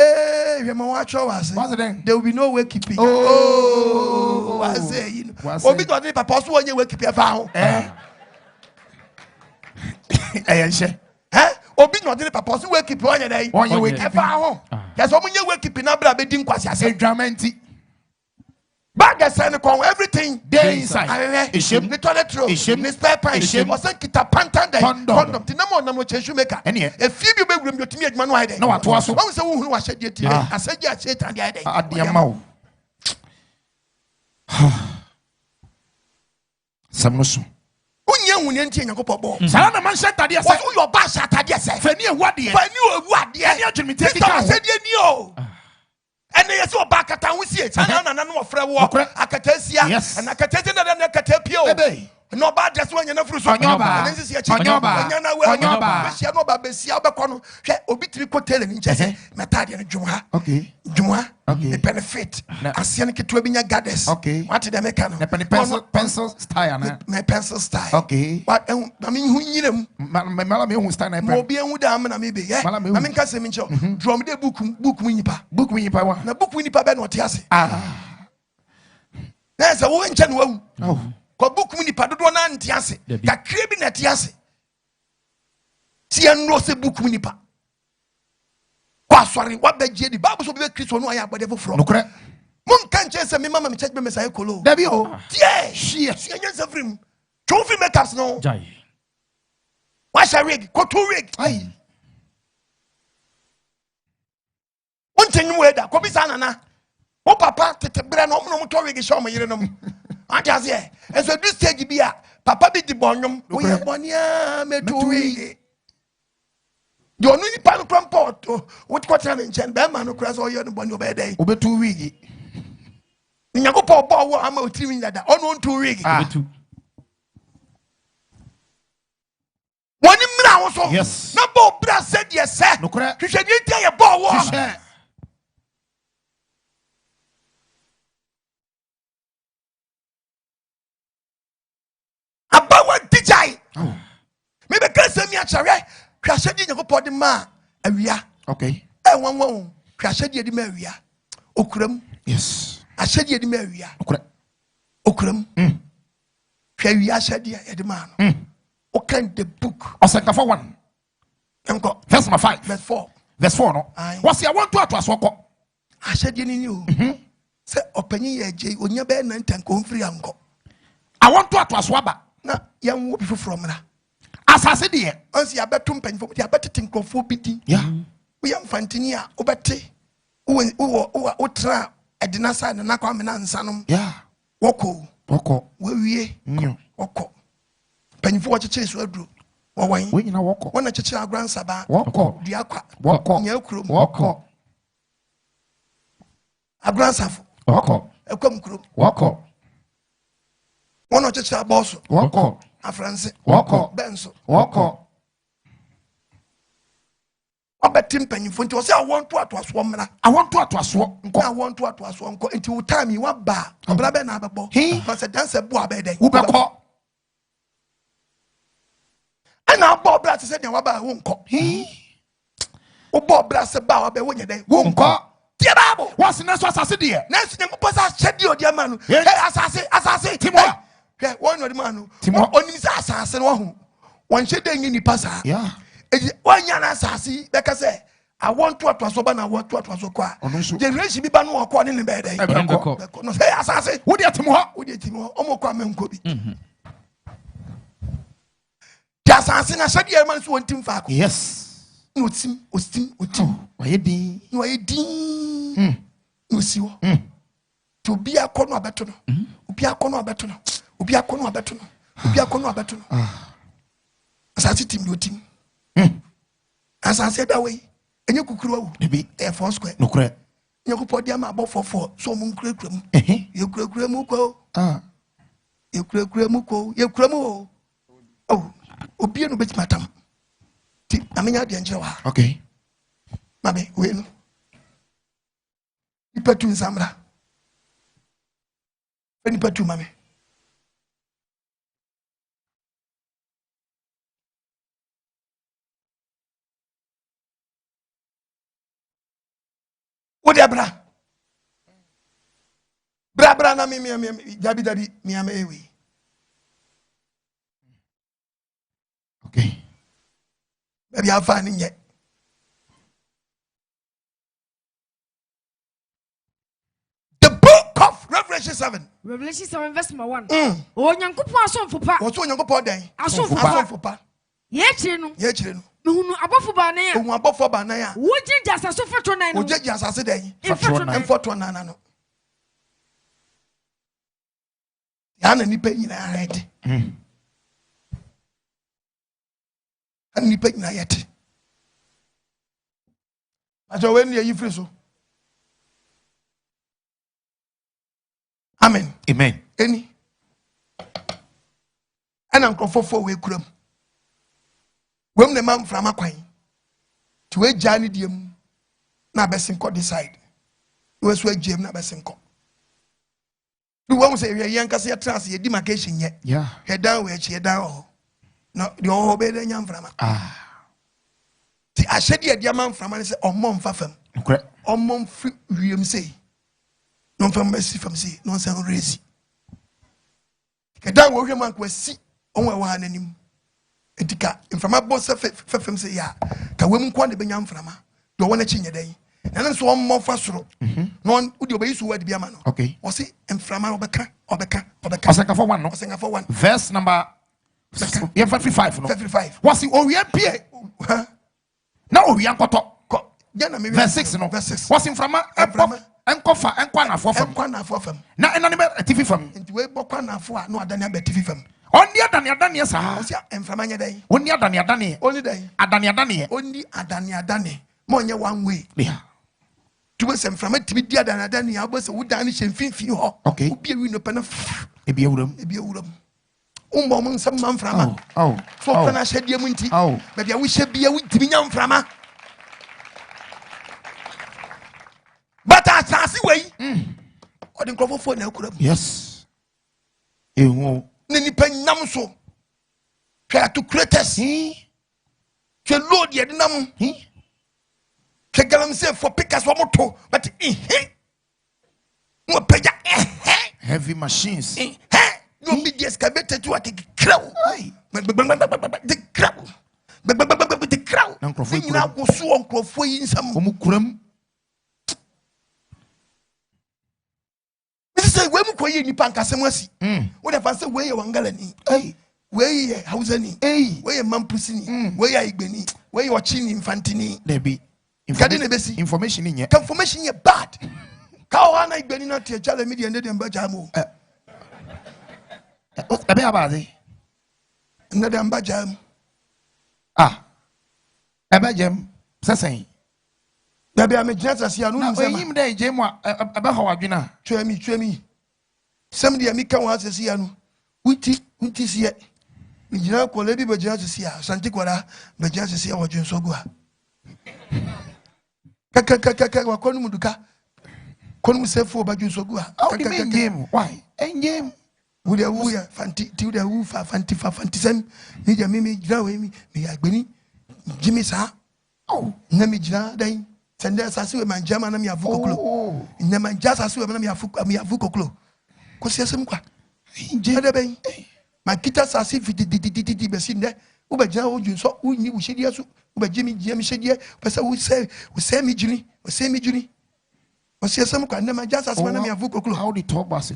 we ma wa cho was what's then there will be no way keeping I say you know obi do dey papa so onye way keeping fa ho enche obi no dey papa so way keeping onye dey onye way keeping fa ho yes o munye way keeping na bra be di nkwasi ase dramenti bag the send con everything dey inside ishim the toilet roll the spare part ishim o say kita pantan dey condom ti na mo na mo chesu maker e fi bi be wurem yotimi adwuma no ayde na wato aso won say wo hunu wa hyede tie asaji a chetan dey ayde adiama o samnoso unye hunye ntie yakopɔ bɔ sala na man shatade ase wo yo ba shatade ase fani ewade fani ewade ani adwumi te ti ka ase die ni o ene yesi oba akata wusie sana na no ofre wo akata sia na akata na na akata pio no ba dress wanya na furu so onyoba nsi sia chi anya na we onyoba sia no ba besia obekɔ no hwe obi tiri ko tele ni nchese metade no dwuma dwuma the benefit asia no keto bi nya goddess what the meka no pencil style na my pencil style what na me hu nyinam mala me hu style na mo bi hu da am na me be na me nka se me ncho drum de book nyipa wa na book nyipa be no te ase na se wo nche no wawu ko book nyipa dodo na nte ase ka kire bi na te ase ti enro se book nyipa kwa sorry what be je di bible so be Kristo no aya abode foforo nokre mun kan che se me mama me church be mesa ekolo dabi o tie she anya safrim trophy makers no jai wa sha rig ko to rig ai on tenyu weda ko bi sana na o papa tete bre no mo to rig show mo yire no anja se e so this stage bi a papa bi di bonyum wo ye bonia me to rig the only pan port what quarter in chen be man no cross all your body obey day obetu wigi nyakopo bo wo ama otiri nyada ono ntu wigi obetu woni mra wo so yes na bo bra said yes sir no kra hwehwe ni tie ye bo wo abawa dijai me be kan se mi achare hwashedi nyakopo de ma awia okay won hwashedi de ma awia okuram yes ashedi de ma awia okuram hwa awia ashedi de ma no o kan the book osakafa 1 enko verse 5 verse 4 no what's I want to asoko ashedi ni o se opanyi ye je onya be na ntanko mfiri anko I want to aswaba na yan wo bi foforo mra asase de onsi abetum panfo ti abetete nkrofo bidi we am fantini a obete wo tra edina sa na kwa me na nsanom woko wawie woko panfo wo cheche so aduro wo wan we nyina woko wona cheche agransaba woko di akwa woko nya kurom woko agransafo woko ekwam kurom woko wona cheche aboso woko afranse woko benso woko obetim panfo nti wo say I want to aso mra I want to aso nko I want to aso nko nti wo time yi wa ba obra be na abebo because dance bo abede wo beko ana bo obra se de wa ba wo nko wo bo obra se ba wa be wo nyede wo nko tie babo what's na so asase de na so nko sa hyedi odi ama no hey asase timo hwe won no de ma no onim sa asase no ho won hyede nyi nipa sa wanya na asase be ka se I want to aso ba na want to aso kwa generation bi ba no ko ne be dey no say asase wo de timo omo kwa menko bi asase na hyede ma so wontim fa ko yes no tim wayedi no siwo to bi akono abeto no obi akono abeto no asase tim do tim asase da we enye kukuru awu bi air force square no kure Yakupodia ma bo for so mun kurekram. You kurekramu ko. You kurekramu ko. You kurekramu. Oh, obi no bet matam. Ti amenya de njewa. Okay. Mabe, we no. Ipatu nsamra. Eni patu mame. What abra? Bra na mi jabi dadi mi am ewi. Okay. Baby I find in yet. The book of Revelation 7. Revelation 7 verse 1. Oh nyankopon asom fopa. What's on your den? Asom fopa. Ye chire no. Ye chire no. Mehunu abofo ba na ya. Ohun abofo ba na ya. Wo jinja asaso fetro nan no. Wo jinja asase den. Fetro nan no. Ya na nipa nyina ready. Nipa nyina yet. Ajo when you free so. Amen. Amen. Any. And uncle for we kuram. When the man from Aquine to a journey diem na besinko decide. Was where Jim na besinko. You won't say you're young because you're trans, your demarcation yet. Yeah. Head down where she down. No, the old baby and young from. See, I said, yeah, man from and say, oh, mom, fafem. Okay. Oh, mom, William say. No from mercy from sea, no sound racy. Down where your man was see on one anymore. Etika from my boss fafem say, yeah, can women quite be young from her. Don't want to change your day. And then so one more fast road. No one would obey you word be a man. Okay. Was it and from our beka. Osaka for one, no? Osaka for one. Verse number 55. No? 55. Was it Orient now we are verse 6. No? Verse 6. Was in from and cover and quana for them. Now, an animal a TV from. And we bokana for no Adania TV from. On the Adania Dania, sir. And from any day. Only Adania Dani. Only day. Adania Dani. Only Adania Dani. Monya one way. Yeah. To us and from it to be dear than Adania, I was a wood danish and fin for. Okay. Be a window pen of a beodum. Moment some man from. Oh. So when I said your winty. Oh. Maybe I wish be a wit to be young from her. But I see way. Or the crop for no could. Yes. You won't. Nenny pen namso. Try to create us. To load your num. Kegalam say for pickers one more, but heavy machines. You be the excavator to a crow. The crow. The crow. Uncle Freddy now go so uncle for in some mukurum. This is when we call you Pancasamasi. What if I say where you wangalani? Where you Hausani? Where you Mampusini? Where you Igbeni? Where you watching Infantini? There be information in here. Information here bad. Kawana Igbeni not your child media and then Bajamo. What's about it? Another Bajam. Abajam, Sassay. Baby, I'm a jazz as you know. Him day, Jim, about how I dinner. Try me. Somebody, I make come out to see you. Witty is yet. You know, call lady, but just to see her. Santiquara, but just to see our Jim Sogua. Kaka, Wakonuka. Konu say for Bajun Sogua. Why? And Jim. Would you fanti to the woof, fantism? Media Mimi, Jaway, me, I believe. Jimmy, sir. Oh, Namija, then. Send us as my German and Yavuko. Never just as well, Yavuko. Cosiasimqua. Jadabay. My guitars as if it did be seen there. Uber Joe, you saw who knew Shidia, Uber Jimmy Shadia, but so we say me, Julie, or say me, Julie. Cosiasimqua, never just as well, Yavuko. How the top was.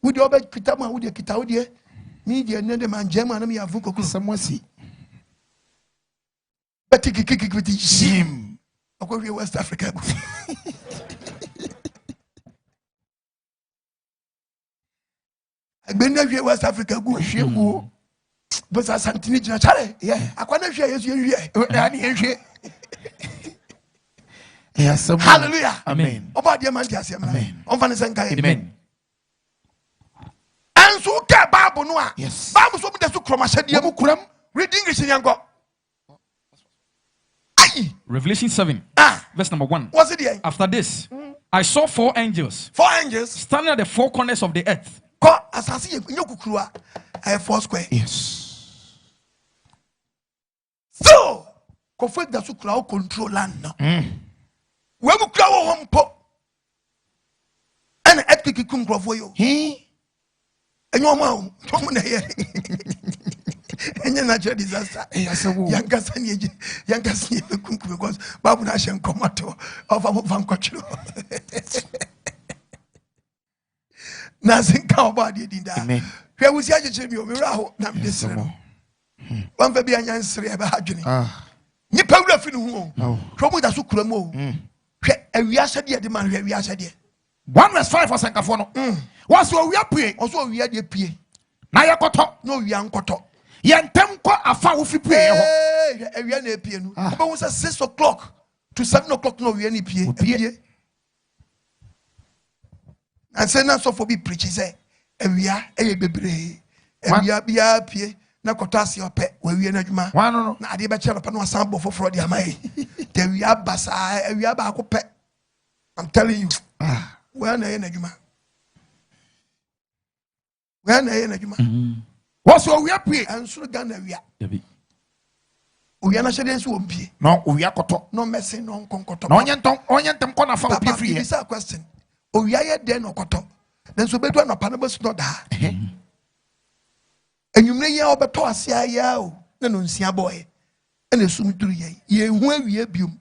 Would you obey Kitama with your Kitaudia? Media and then my German and Yavuko, somewhere see. But take a kick with the Jim. I go to West Africa. I've been there West Africa. Go, but I sent Charlie. Yeah, I can't share you. Hallelujah. Amen. About the man, yes, amen. Amen. And so, Bible Noah. Yes. Bible so the Sukroma read English in Yango. Revelation 7, verse number 1. What's it here? After this, I saw 4 angels standing at the 4 corners of the earth. Four square. Yes. So, Kofek da Sukra control land now. We will grow home po. And earthquake come grow for you. And your mom, and your natural disaster. Youngest because Babu Nation Comato of our Vancocho. Nothing come about it in that. Here was Yaji Miraho, not this. One baby and answer about Hajuni. Nipa fin who, trouble that Sukramo. And we are said yet the man we are said yet. 1 verse 5 for Sankafono. What's what we are praying? Also, we are the P. Nayakoto. No, young Koto. Yantemko afa ufi pray. We are near piano. But was at 6 o'clock to 7 o'clock. No, we are near piano. And say not so for be preachers. And we are a baby. And we are Biaa na kotasi ope we wie na adwuma na ade be chere pa no asan bofo for de amai te we abasa we aba ko pe. I'm telling you we na ye na adwuma what's what we are pray ansuru Ghana we Dabi o ya na hede nso wo mpie no o ya koto no messing no nkonkoto no onyentem ko na fa o free this a question o ya ye de no koto then so bedu na pa na basu no da enyumre ya obeto ase aya o na no nsia boy na sum duru ye hu awie biom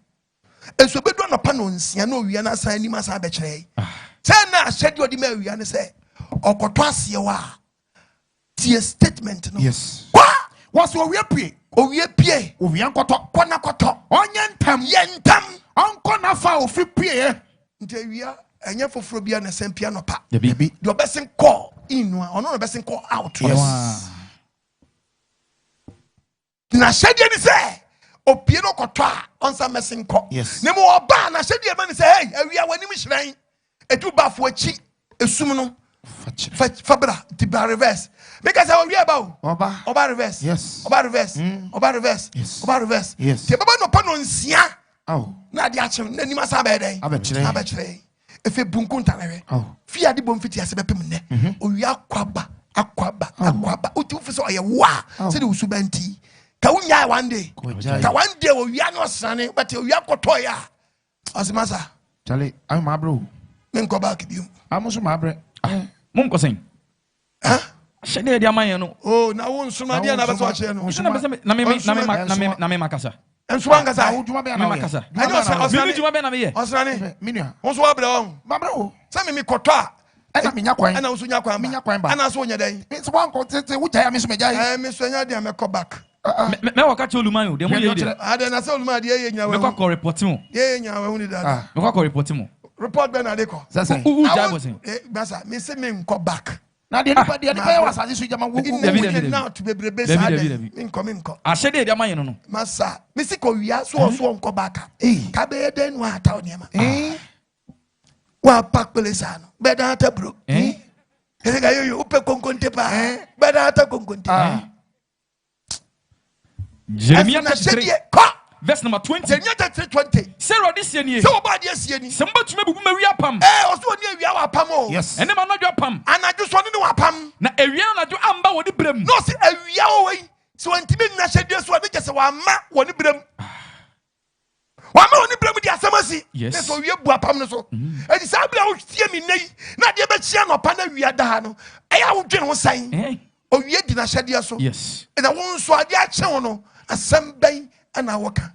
enso bedu na pa no nsia na owie na asan ni masa be kire say na ahede odi ma awie na say okoto ase wa tie statement no yes what's what we are pray owie pie owie nkoto kona koto onyentam yentam onko na fa ofi pie nti awia enye foforo bia na sempia no pa Dabi do besin call in ono no besin call out yes na shede ni say opie no koto a onsa mesin call yes ne mo oba na shede ma ni say hey awia wani mi hyiran edu bafo achi esum no fabra ti ba reverse because I will hear about oba reverse yes oba reverse oba reverse yes oba reverse yes ti baba no pa no nsia oh na dia chem na nima sa ba den abechire efe bunku ntanere fi ade bom fiti ase bepem ne owi akwaba o ti fu so ye wa se de usubanti ka unya one day owi no sane but owi akoto ya osimasa chale I'm my bro men go back bi amuso my bro Mum kosen. Shede dia man no. Oh, na won suma dia na beso a che no. Na me makasa. Enso angasa. Uduma be Me na makasa. Osrani Juma be na me ye. Osrani. minua Onso wa bra won. my bro Sa me koto a. Ena minya kwan Ana onso nya kwan. minya kwan ba Ana so nya den. so wan ko tete wo jaya me so meja Me so nya dia me ko back. Me waka che oluman o, dem ye ye. Ade na se oluma de ye nya Me wa. ko report mo. Ye nya wa hu ni da. Me ko report mo. Report be na de ko. sasa Who jai was him? Basa me se me nko back. na de nipa wa sase so jama wo David. Now to be brebe sa David. me nko. Ashede dia man no. Masa, me si ko wia so nko back. Ka be den wa ata oniema. Wa pack pelesa no. Be da ata bro. Ese ga yo upe konkonte pa. Be da ata konkonte. Jeremiah 33 verse number 20. Jeremiah 33:20. Sarah this year. So ba dia sie ni. Samba tume bubu me wia pam. Oso ni awia wa pam o. yes Ene ma no dwa pam. Anaju so ni wa pam. Na ewia na dwo amba wodi brem. No se awia o we. So antimi na hyede so abi kese wa ma woni brem. Wa ma woni brem di asamasi. Yes. So wie bu apam no so. Edi sa bia o tie mi nei. Na de be chia no pa na wia da ha no. Eya wo dwen ho san. O wie di na hyede so. Yes. Na won so ade a che ho no. Asam ben ana woka.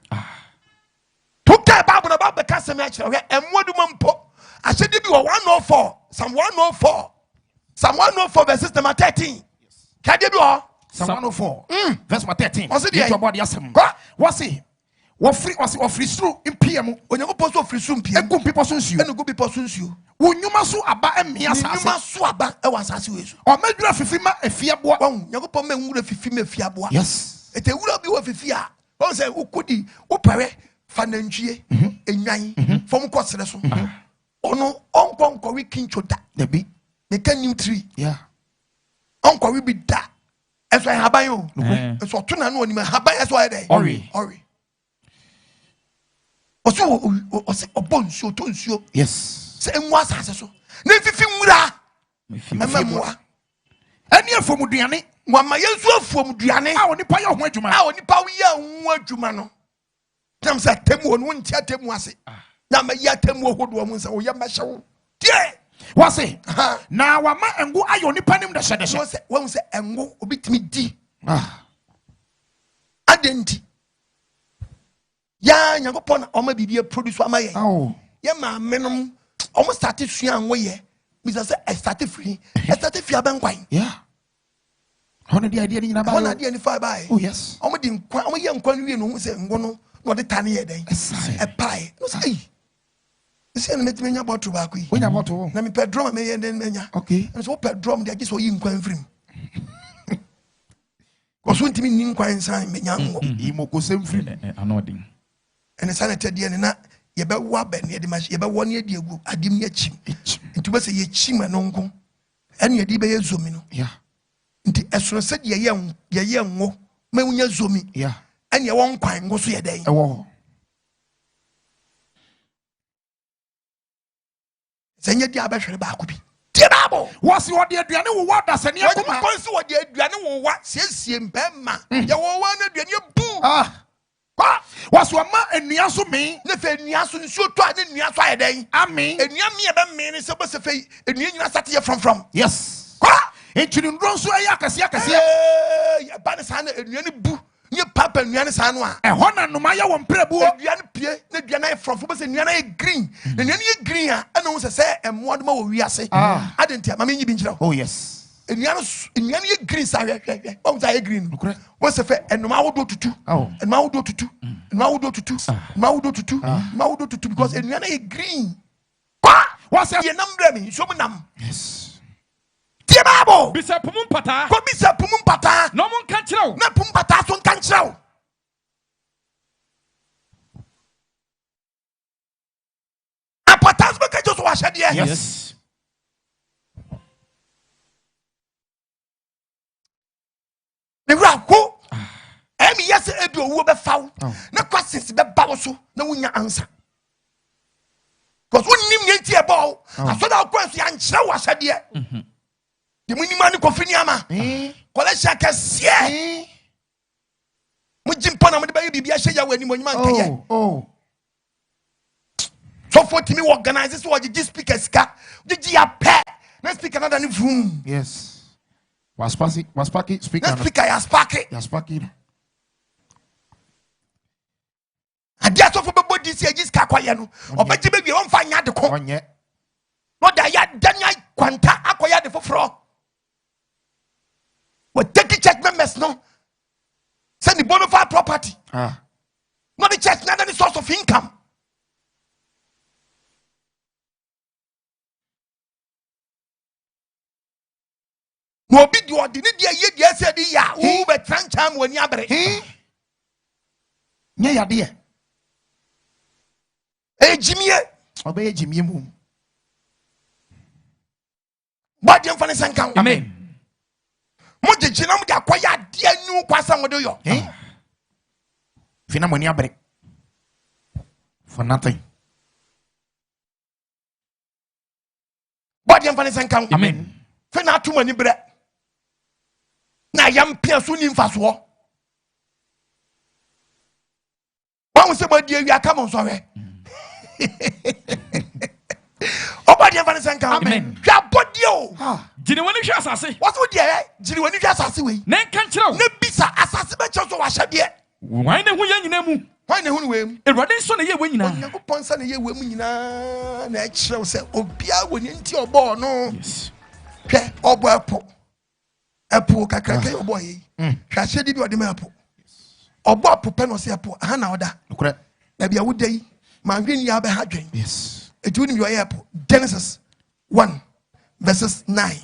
Toka Bible na Bible ka se me a kire we emwodu mampo. Ahyede bi 104. Psalm 104. Psalm 104 verse number 13. Kade bi o Psalm 104 verse 13 What's it there? your body asem what's it free suru impiem onyankopon so free suru impiem egum people so nsuo enu go people so nsuo wonyuma so aba emia asase wonyuma so aba e wasase we so o madura fifi ma afia boa onyankopon ma nwura fifi ma afia boa yes etewura bi wo fifi a on say ukudi upare fa nantwie enwan from Cossereso. Oh no, Uncle we king chota. The be they can new tree. yeah. Uncle we be that. As I have you. So tuna no ni have as why they. Ori. Also, bonso tonsio. Yes. Say moi ça so. Ne fifi mura. Memwa. Any from Mudiani. Wama yensu afuom duane. A oni pa ye ho adwuma. A oni pa ye ho adwuma no. Nam say temu no ntia temu ase. Na ma ya temu hodo mo nsa o ye mahye wo. Die. Wase. Na wama engu ayo ni pa nim de hye de hye. Wase won say engu obitimi di. Adenti. Ya nyakopon o ma bibia produce ama ye. Oh. Ye ma menom o mo start sua anwo ye. Mi say I start free. I start free abankwan. Yeah. Honor the idea in about idea in fire by. Oh yes. I'm a young quantity no say ngono no the tiny day. A pie. No say. You see me me about tobacco. When about to. Na me pet drum me and then menya. Okay. And so pet drum they just so yin kwan free. Cause when timi nin kwan san menya ngo. Imoko sem free. Anoding. And the sanitary dia na ye be wa be ne de ma ye be won ye de egu adim ye chim. Nti be say ye chim anonko. En ye di be ye zomi no. Yeah. Nti esono se de ye ngo ma wunya zomi. Yeah. En ye won kwan ngo so ye den. Ewo. Senya di abahwere ba ko bi. Tie babo. Wasi wode aduane wo wa da sene akoma. Ko nso wode aduane wo wa siesie mbema. Ye wo wa na aduane bu. Wasi wa ma enua so me. Ne fe enua so nsuo to a ne enua so ayeden. Amen. Enua me e be me ne se bo se fe enua nyina sate ye from. Yes. Entini ndron so ayi akase akase. Ya ba ne sa na enua ne bu. Nye papa enua ne sa no a. Ho na noma ya wo mprebu. Enua ne pie, ne enua na from bo se enua na green. Ne enua ne green a na wo se emmo de ma wo wiase. Adentia ma me nyi bi nkira. Oh yes. Enua ne green sa hwe. Wo say green. Wo se fe enoma wo do tutu. Enoma wo do tutu. Enoma wo do tutu. Enoma wo do tutu. Enoma wo do tutu because enua na green. Wo say ye nam bra mi so mu nam. Yes. Babo bisa pumum pata ko bisa pumum pata no mon kan kiraw na pum pata so kan kiraw apatas be kajo so Ahyede. Yes. Ne wura ko emi yes ebi owo be faw na questions be bawo so na wunya answer because wonnim nye tie bawo aso da question ya nkyerɛ wo Ahyede. The minimum coffee ama. Collection kasiye. Mujimpana mudi bayi bibi ashe ya weni monyima nkeye. Oh. So for me organize so waji speaker ska. Ji ya pe. Na speaker na dani vroom. Yes. Was paki speaker. Na speaker ya sparky. Ya sparky. Adia so for body si ji ska kwaye no. Obaji be wi on fa nya de ko. Onye. No da ya danya kwanta akoya de foforo. What take church members no? Send the bona fide property. Not the church, not any source of income. No be the ordinary ye said ya who be trancham when yabre. Nya yade. Jimmy. Obey Jimmy mu. What you find san kan. Amen. Mo jejina mo de akoya de anu kwasa mo de yo. Fina money abre. For nothing. What you find san kan. Amen. Fina atu mani bre. Na yam pia so ni mfaso. Wa se bodi wi aka mo so we. Obadi evan san kan. Amen. Hwa bodi o. Jini wani hwa asase. What would dey? Jini wani hwa asase we. Na kan kiraw. Na bisa asase be che so wa Ahyede. Wan na hu ya nyina mu. Wan na hu we mu. Erode so na ye we nyina. Onyankopon sa na ye we mu nyina na kiraw se obia woni nti obo no. Yes. Hwe obo epo kakra ke obo yi. Hwa Ahyede bi ode ma epo. Obo apo pe no se epo aha na oda. Okure. Na bia wo dai ma hwen ya be ha dwen. Yes. It wouldn't be your Genesis 1 verses 9.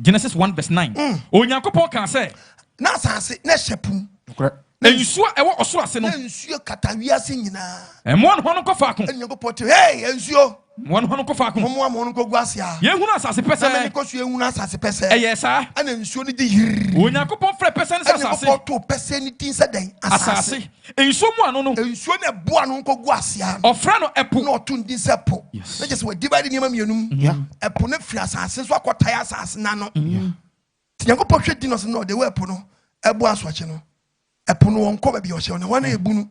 Genesis 1 verse 9. Onyankopon kan say na asase na hyepum Ensuo ewo osoro ase no. Ensuo katawiase nyina. Emo no ko faako. Enyankopɔn te hey ensuo. Mo no ko faako. Mo no ko guasia. Ye hunu asase pese. Na me ko so ehunu asase pese. Eye sa. Ana ensuo ni di yiri. Onyankopɔn frɛ pese ne asase. Enyankopɔn to pese ni tin sɛ den asase. Ensuo mu ano no. Ensuo na bo ano ko guasia. Ofra no epo. Na otu ndin sɛ po. Na just we divide ni ma mienum. Epo na firi asase so akɔtae asase na no. Nyankopɔn hwɛ di no so no de we epo no. Ebo asoakye no. Epo no won ko ba bi o hye no. Wana ebunu.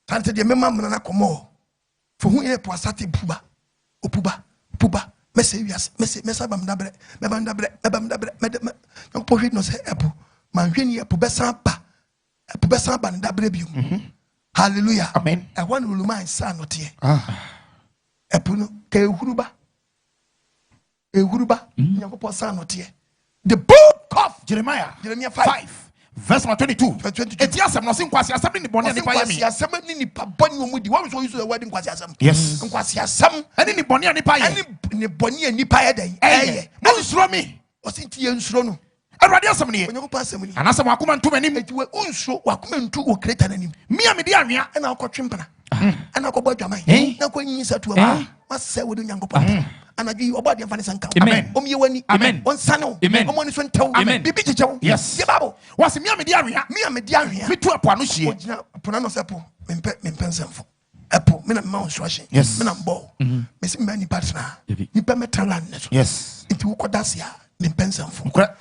Tante de mema mena na komo. For who ye po asate puba. Puba. Mese wiase. Mese bam dabre. Mebam dabre. Nyankopɔn hwɛ no sɛ epo. Man hwɛ ni epo besan ba. Epo besan ba dabre biom. Hallelujah. Amen. I want to remind son not here. Epo no ke ehuruba. Nyankopɔn son not here. The book of Jeremiah 5 verse 22. Etiasem no sin kwasi asem ni bone nipa yemi. Asem ni nipa bone omudi. What we use the word kwasi asem. Yes. Kwasi asem. Ani ni bone nipa ye. Ani ni bone nipa ye den. Eye. Mo nsuro mi. Osinti ye nsuro no. Awurade asem ni ye. Onyankopɔn asem ni. Anasem wakoma ntum anim. Eti we unsuro wakoma ntu wo creator nanim. Me a me di anwea. Ana akɔtwe mpana. Ana akɔbɔ dwaman. Na kɔ nyi satu aba. Masɛ wo do Nyankopɔn. Anadwi obadi amfani sanka. Amen. Omiye wani. Amen. Onsano. Amen. Omoni so ntew. Amen. Bibi chichew. Yes. Ye babo. Was me a me di anwea. Me a me di anwea. Fitu apo anu hye. Ogina pona no sepo. Mempe nsemfo. Epo me na ma onsoahye. Yes. Me na mbo. Me si me ni partner. Nipa metalan ne so. Yes. Nti wo kodasia mempe nsemfo. Nkra.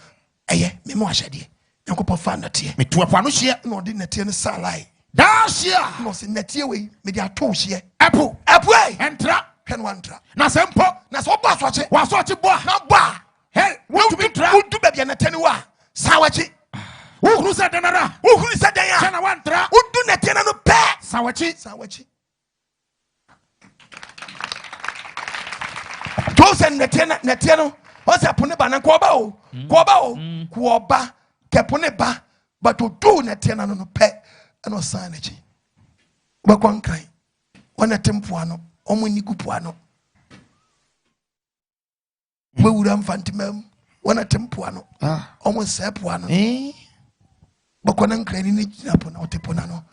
Eye me mo ahyede. Nyankopɔn fa natie. Me tu apo anu hye. Na odi natie no salai. Da hye. No se natie we me di ato hye. Epo. Epo Entra. Hwen wantra. Na sempo. Na so bo asoache. Wa asoache bo. Na bo. Hey, what to be tra? Udu bebia na tani wa. Sawachi. Uhuru sa denara. Uhuru sa den ya. Chana wantra. Udu na tena no pe. Sawachi. Tosen na tena no. O se apone ba na ko ba o. Ko ba. Kepone ba. But udu na tena no pe. Ano sa na chi. Ba kwankran. Wana tempo ano. Omo ni gupu ano. We would have fantimem one at tempuano, almost sepuano. But when I'm crying it upon our teponano.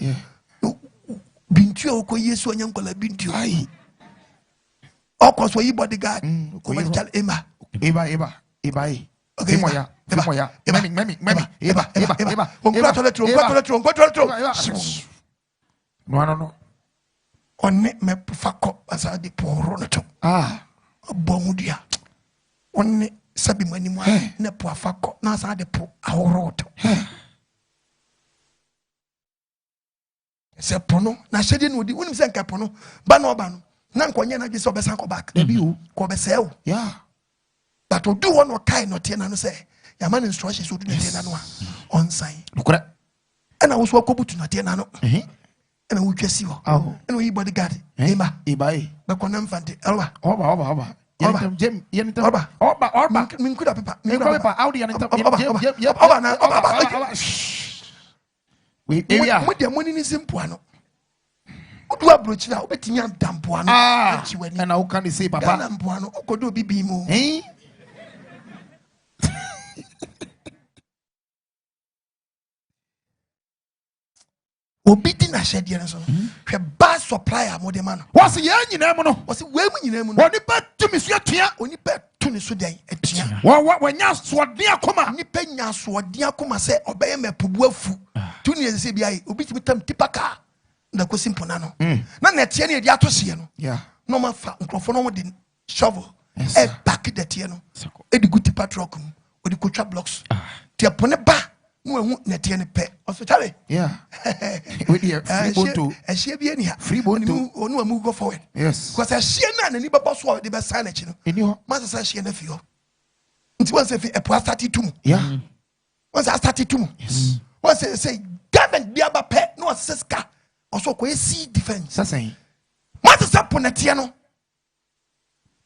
Bintio, Koyeso, and Yankola Bintio. Of course, were you bodyguard? Emma. Okay, no. On net me fako as I did poor Ronato. Bomudia. Only sabi mani mwa ne po afako na sa de po ahoroto se pono na hyede no di wonim se nka pono ba na oba no na nkonye na gbe se obesan ko back na bi o ko obese o but o do one kai no tie na no se ya man instructions o do na tie na no a on sign nokora ana wo so akobutu na tie na no ana wo twasi ho ana wo yi bodyguard ema ba ko na mfante oba Jim, Oba. Minkuda papa. Audi and we the money is simple. What do I broach now? Betting am dampuano. And how can you say papa? Dampuano, Okodo Bibimo. Obiti na shed yen so hwe ba supplier mo de man was ye nyina no was we nyina mu no oni pa tumi so atua oni pa tu ni so den atua wa nya so de akoma ni pa nya so de akoma se obeye mapubu afu tu ni se bia obiti bitam tipaka na ko simple na no na tie ne de atose no no ma fa nkrofo no mo de shovel e back de tie no e di guti patrol kum odi ko twa blocks tie pone ba no na tie ne pe oso chale we here free bonto ehie bi eni ha free bonto onu amu go forward yes because ehie na ni baba so de be sign echi no eni ho ma sa ehie na fi ho nti won say fi e po start tum won say start tum yes won say government bi aba pe no siska oso ko esi defense sasen ma sa po na tie no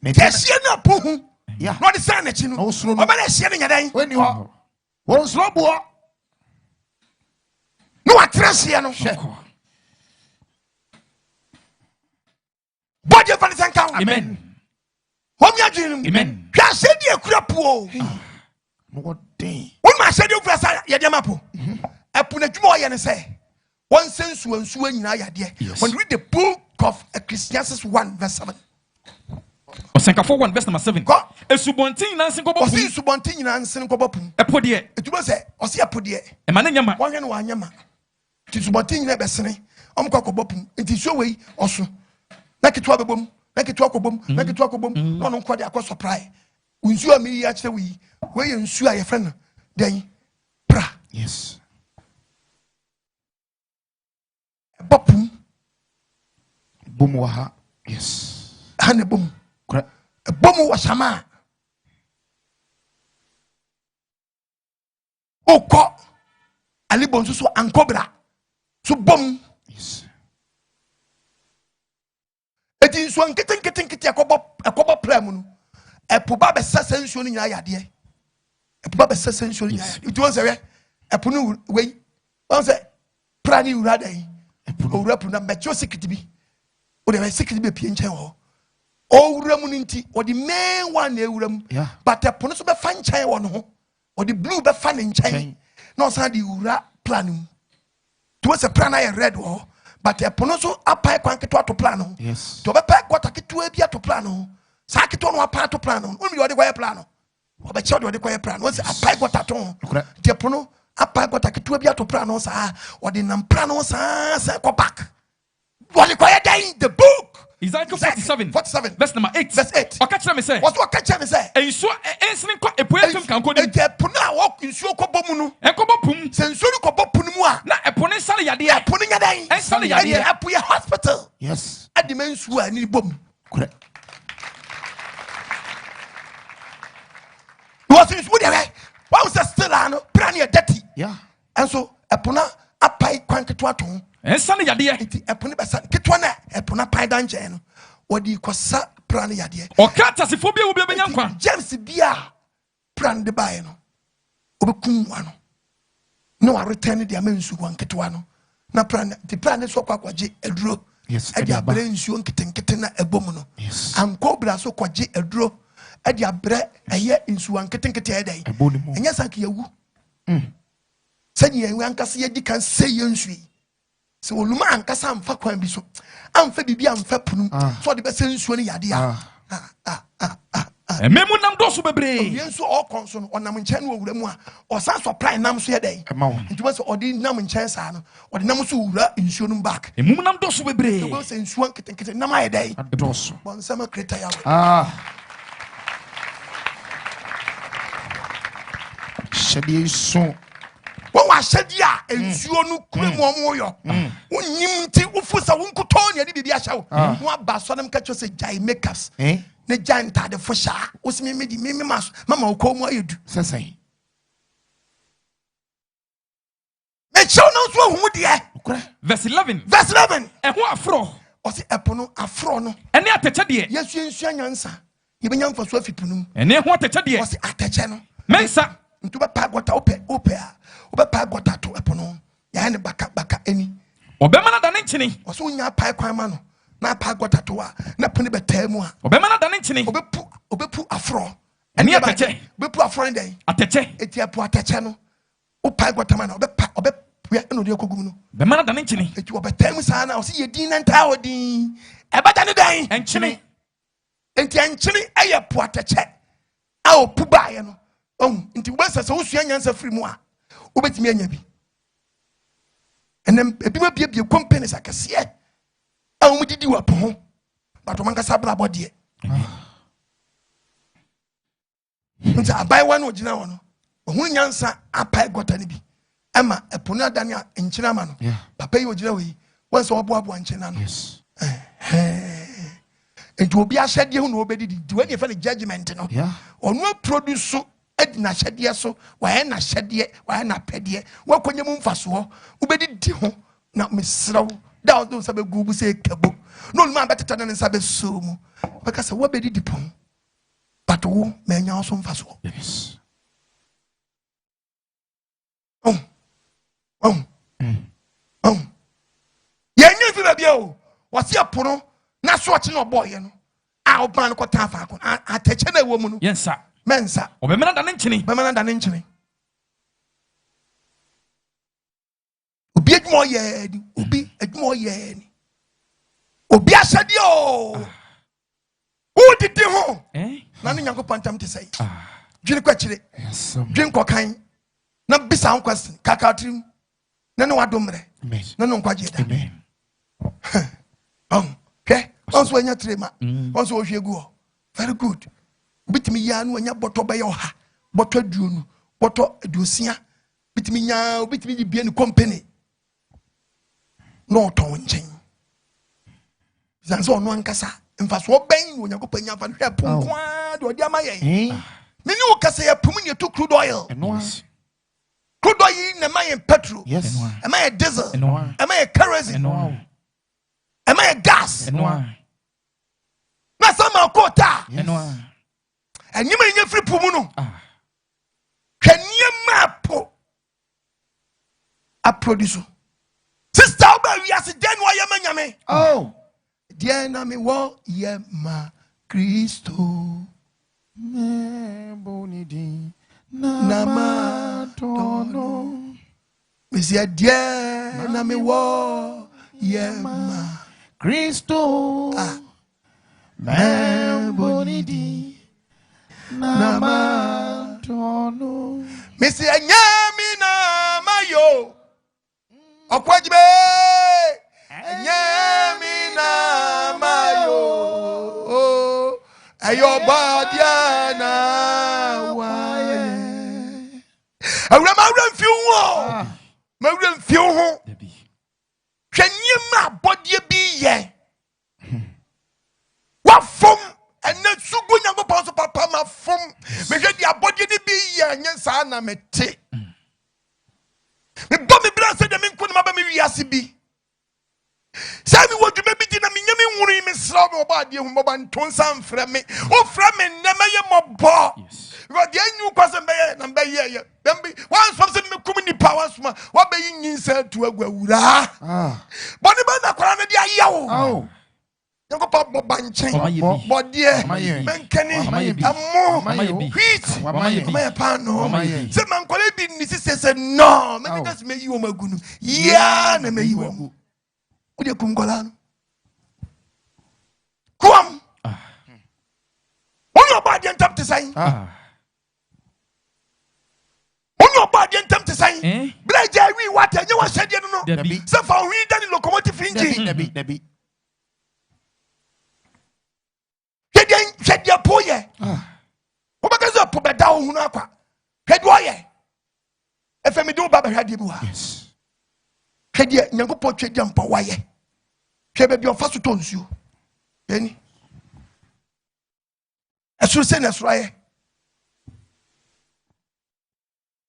ehie na po hu no de sign echi no oba na ehie na nyadan eni ho won slow bo no atrashia no body of the count amen hom ya dream amen hwa sedi akura po no den won ma sedi okura sa ye de mapo epu na dwuma o ye ne se one sense when when you read the book of Ecclesiastes 1 verse 7. Osenkafo 1 verse number 7. Esubontin nansen kobo. Osi subontin nansen kobo pum. Epodie. Etuma se osi epodie. E mane nyama. Wonhwe no wanyama. Ti subontin na besene. Omko kobo pum. Enti so wei oso. Na ketwa bebom. Na ketwa kobom. Na ketwa kobom. No no nkwa de akọ surprise. Unsu ami ya kire wi. We ye nsu a ye friend no. Den pra. Yes. Bopum. Bom waha. Yes. Hane bom. Bom wa shama. Oko. Ali bonsu so ankobra. So bom. Yes. Eti nso nkete akobo prem no. Epo ba be sasa nsuo no nyina yade. Epo ba be sasa nsuo no nyina. It was a epo no we. On say prani ura dai. Epo ura pu na mecho secret bi. O de secret bi pie nchen ho. O ura mu nti o the main one e ura mu. But epo no so be fa nchen wo no ho. O the blue be fa ne nchen. No say the ura plan mu. To was a plan I read wo. But epo no so apai kwan keto to plan no. Yes. To be pa kwata keto bia to plan no. Sa keto no apai to plan no. Unu yo de kwa plan no. Obe che de kwa plan. Won say apai kwata to. The epo no apai kwata keto bia to plan no sa. O de nam plan no sa go back. What the quiet day the book. Isaiah 47 verse number 8. Verse 8. Okachira me say. What okachira me say? Enso ensini ko epoetum kan ko ni. Epo na wo nsuo ko bomu no. Enkobo pum. Se nsuo ko bopum mu a. Na epo ne sale yade a. Epo ne nyade. Ensale yade a. Epo ye hospital. Yes. Adi men nsuo a ni bom. Correct. Was nsuo de we. Why was still ano? Plan ye dirty. Yeah. And so epo na apai kwan keto ato. Ensale yade a. Enti epo ne besa keto na epo na pai danje no. Odi kosa plan yade. Okata sifobia wo bia benya nkwa. James Biaa plan de bae no. Obekum wa no. No a return de amensu wan ketewa no. Na plan the plan so kwakwaje eduro. Yes. Edi abre nsuo nkete na ebom no. Yes. Anko bra so kwaje eduro. Edi abre eye nsuo nkete edan. Enya sanke yawu. Sanye enwe ankase ye di kan se ye nsui. Se oluma ankasa amfa kwan bi so. Amfa bibi amfa punum. So de be se nsuo ne yade a. Ememu nam dosu bebre. Yenso all konso onam nchen no wura mu a osan supply nam so yeden. Ntuma so odi nam nchen sa no. Odi nam so wura nsuo no back. Ememu nam dosu bebre. So go se nsuo nkete nam ayeden. Dosu. Bon sama kreta ya. Shedi so. Wọ́n wá ahyɛde a nsuo no kure mu ɔmo yɔ wonyim nti wofusa wonkotɔ ne de biribi ahyɛ wo no aba so nam ka kyerɛ sɛ gyae makeups ne gyae ntade fo hyɛ a wosi medi mama wo kɔn mu ayɛ du sɛsɛn mekyɛw no nso ahu deɛ verse 11 ɛho aforo ɔse ɛpo no aforo no ɛne atɛkyɛ deɛ yɛsua nsua nyansa yɛbɛnya mfa so afi po no mu ɛne ho atɛkyɛ deɛ ɔse atɛkyɛ no mensa nti wobɛpa gɔta wopɛ a wobɛpa gɔta to ɛpo no yɛayɛ ne baka ani ɔbɛma no da ne nkyene ɔsɛ wonya apae kwan ma no na apae gɔta to a na po ne bɛtaa mu a ɔbɛma no da ne nkyene obepu afro ɛne atɛkyɛ obepu afro ne dɛn atɛkyɛ eti ɛpo atɛkyɛ no wopae gɔta ma na ɔbɛpua ɛna ɔde akɔgu no bɛma no da ne nkyene eti ɔbɛtaa mu saa na ɔsɛ yɛdin na ntaa ɔdin ɛbɛda ne dɛn ɛnkyene enti ɛnkyene ɛyɛ po atɛkyɛ a ɔpu baeɛ no nti wobɛsɛ sɛ wosua nyansa firi mu a wobɛtumi anya bi ɛnam ebi ma biebie companies akɛseɛ a wɔn didi wɔ po ho but wɔn ankasa abrabɔ deɛ nti abaayewa no ogyina hɔ no ohun nyansa apae gɔta no bi ɛma ɛpo no adane a nkyɛn ama no papa yi ogyina hɔ yi wɔn sɛ ɔboaboa nkyɛn ano nti obi ahyɛdeɛ ho na ɔbɛdidi di wɔn yɛ fɛ no judgement no ɔno produce edi na hyɛdeɛ so wɔyɛ na hyɛdeɛ wɔyɛ na pɛdeɛ wɔkɔnyɛ mu mfasoɔ wobɛdi di ho na mesrɛw da ɔdo nsa bɛgu bu sɛ kabo na ɔnum abɛteta ne nsa bɛsoo mu bɛka sɛ wɔbɛdi di pɔn but wo manya wo so mfasoɔ yɛnyɛ fi baabi o wɔse ɛpono na soɔkye na ɔbɔɔyɛ no a ɔbaa no kɔtaa faako atɛkyɛ na ɛwɔ mu no yɛnsa mensa ɔbɛma no da ne nkyene bɛma no da ne nkyene Obi edmo ye ni. Obi edmo ye ni. Obi asadi o. Who did the home? Nani nyango pantam te say. Dwene kwachire. Dwene kokan. Na bisa question. Kakatrim. Na no wadomre. Na no nkwaje da. Okay. Also anya trema. Also ohwe gu. Very good. Bitimi ya no anya boto be yo ha. Boto aduonu. Boto aduosia. Bitimi nya, bitimi di bia ni company. No ton nchen. Zanzo no ankasa. Mfaso ben wo nyakopɔ nya fa hwɛ ponkwa de odi amaye me ni wo kasa ya pum ne to crude oil crude oil na maye petrol amaye diesel amaye kerosene amaye gas na sama kota anyima nya free pum no hwɛ niema po a produce sister oba wiase den wo ya manyame Dear Nami wo ye ma Christo me bonidi na ma tono. Monsieur dear Nami wo ye ma Christo me bonidi na ma tono. Monsieur nyami na mayo okwajibe nyami na mayo ayo badiana waye awura mfiu ho hwanyema bodie bi ye wa fom ene sugu nyankopon so papa ma fom me hwe dia bodie ni bi ye nyensa na mete me bo me bra se de me nko ma ba me wiase bi Sami wo dwuma bi na me nyame nwuru me sra me oba de hu boba nton san fra me o fra me nnema ye mobo go de anyu kwase be ye na be ye dem bi wan so se me kum ni power suma wa be yin nyinsa tu agwawura boni ba na kwara ne de aye wo yango pa boba nchen bodie menkani amo hit ma pa no se man kole bi ni se no me just me yi wo magunu ya na me yi wo Ude kumgolano. Kuam. Onyo badi entam te sai. Onyo badi entam te sai. Bleja wi wata nye wa shede no. Se fa wi dani locomotive engine. Debi. Shede poye. Obakazo po beda ohunu akwa. Hede oye. Efemi do baba hade bi wa. Yes. Kedia nyankopɔ twedia mpa waye hwebe bi ofa so tonsuo eni esuru se na esuraye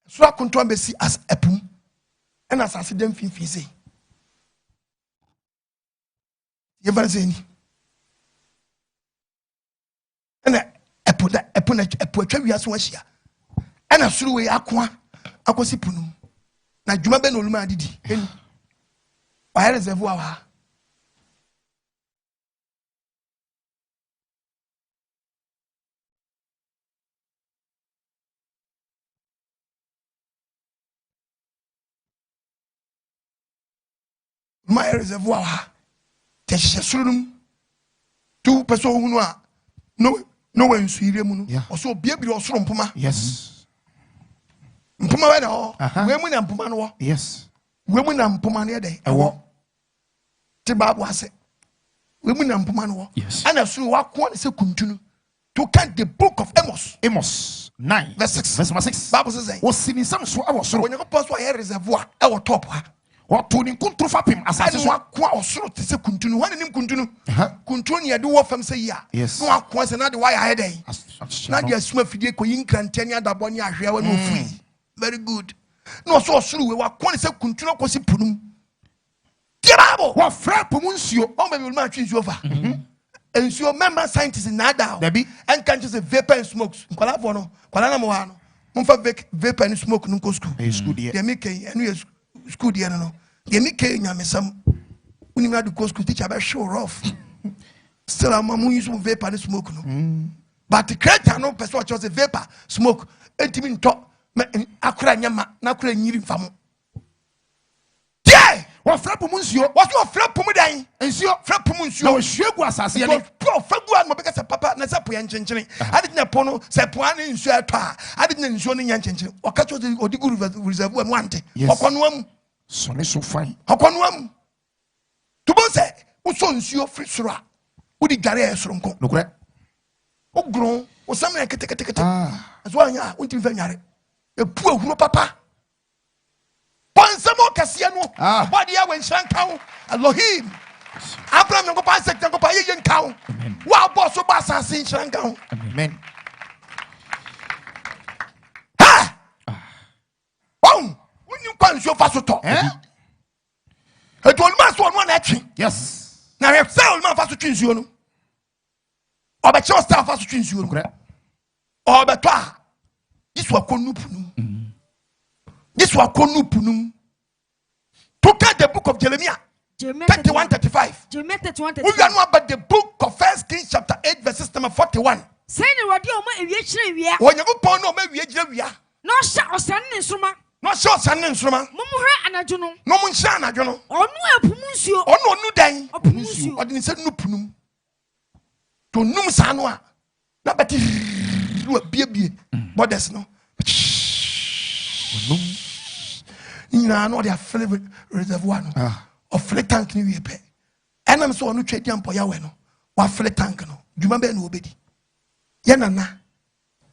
esura konton besi as epum ena asase dem finfin sei ye vanse ni ena epu atwa wiase ho ahia ena suru we akoa akosi punum na djuma be no luma adidi eni Why reservoir wa my reservoir wa te shesulum tu person hunu a no we nsuire mu no oso biabiri osoro mpoma yes mpoma we na ho we mu na mpoma no yes we mu na mpoma ne dey ewo ti Bible ase we mu na mpoma no yes ana suru wa ko ne se kuntunu to count the book of Amos 9 verse 6 Bible says wo sinisam so awo soro when you pass wa reservoir e wo top ha what to ni kuntru fapim asase so akwa osoro te se kuntunu wan ni kuntunu kuntunu ne de wo fam se ya no akwa se na de wa ya hedai na de asuma fidie ko yin krantani adabo ne ahwe wa no free very good no so osoro we wa kwa ne se kuntunu ko si punum Bible wa fra pomunsuo o be ma twi nsuo fa nsuo member scientists na da debi en kan just vapor and smoke kwala for no kwala na mo wa no mo fa vapor and smoke no ko school school de me kan enu school de no de me kan nyamesam uni ma do ko school teacher be show rough still am mo use vapor and smoke no but the creator no person just vapor smoke entimi nto akura nyama na akura nyiri famo Wa fra po mu nsuo. Wa so fra po mu dan. Nsuo fra po mu nsuo. Na ohwie gu asase ye ne. Pro fa gu an mo be ka se papa na se po ye nchenchere. Ade na po no se po an nsuo ato a. Ade na nsuo no nya nchenchere. O ka cho odi gu reservoir mu ante. Okono am. So ne so fine. Okono am. To bo se wo so nsuo firi soro a. Wo di gare e soro nko. Nokure. O gron, o samna kete. Aso anya, wonti mfa nyare. E pu ahuro papa. Pansamo kase no. Body ya wen hran kan. Elohim. Abraham ngo pa sekta ngo pa ye kan. Wa boss so ba sanse hran kan. Amen. Ha! Wow! Woni kwan so fa so to. E to olma so no na atwi. Yes. Na re sa olma fa so twi nsuo no. Obeche staff fa so twi nsuo no. Obeto a. This wa konupunu. This was Konupunum. To get the book of Jeremiah 31:35. We are not about the book of 1 Kings chapter 8 verses number 41. Say the radio ma when you go no maybe no sha osan nsuma. No sha osan nsuma. Mumuhra anajo no. No mun sha anajo no. Onu apumunsuo. Onu onu dan. Apumunsuo. Odin se nupunum. To num sa no a. Na beti no bie borders no. Ina no dia fill reservoir no o fill tank ni wie pe enam so no twedi ampo ya we no wa fill tank no djuma be na obedi ye nana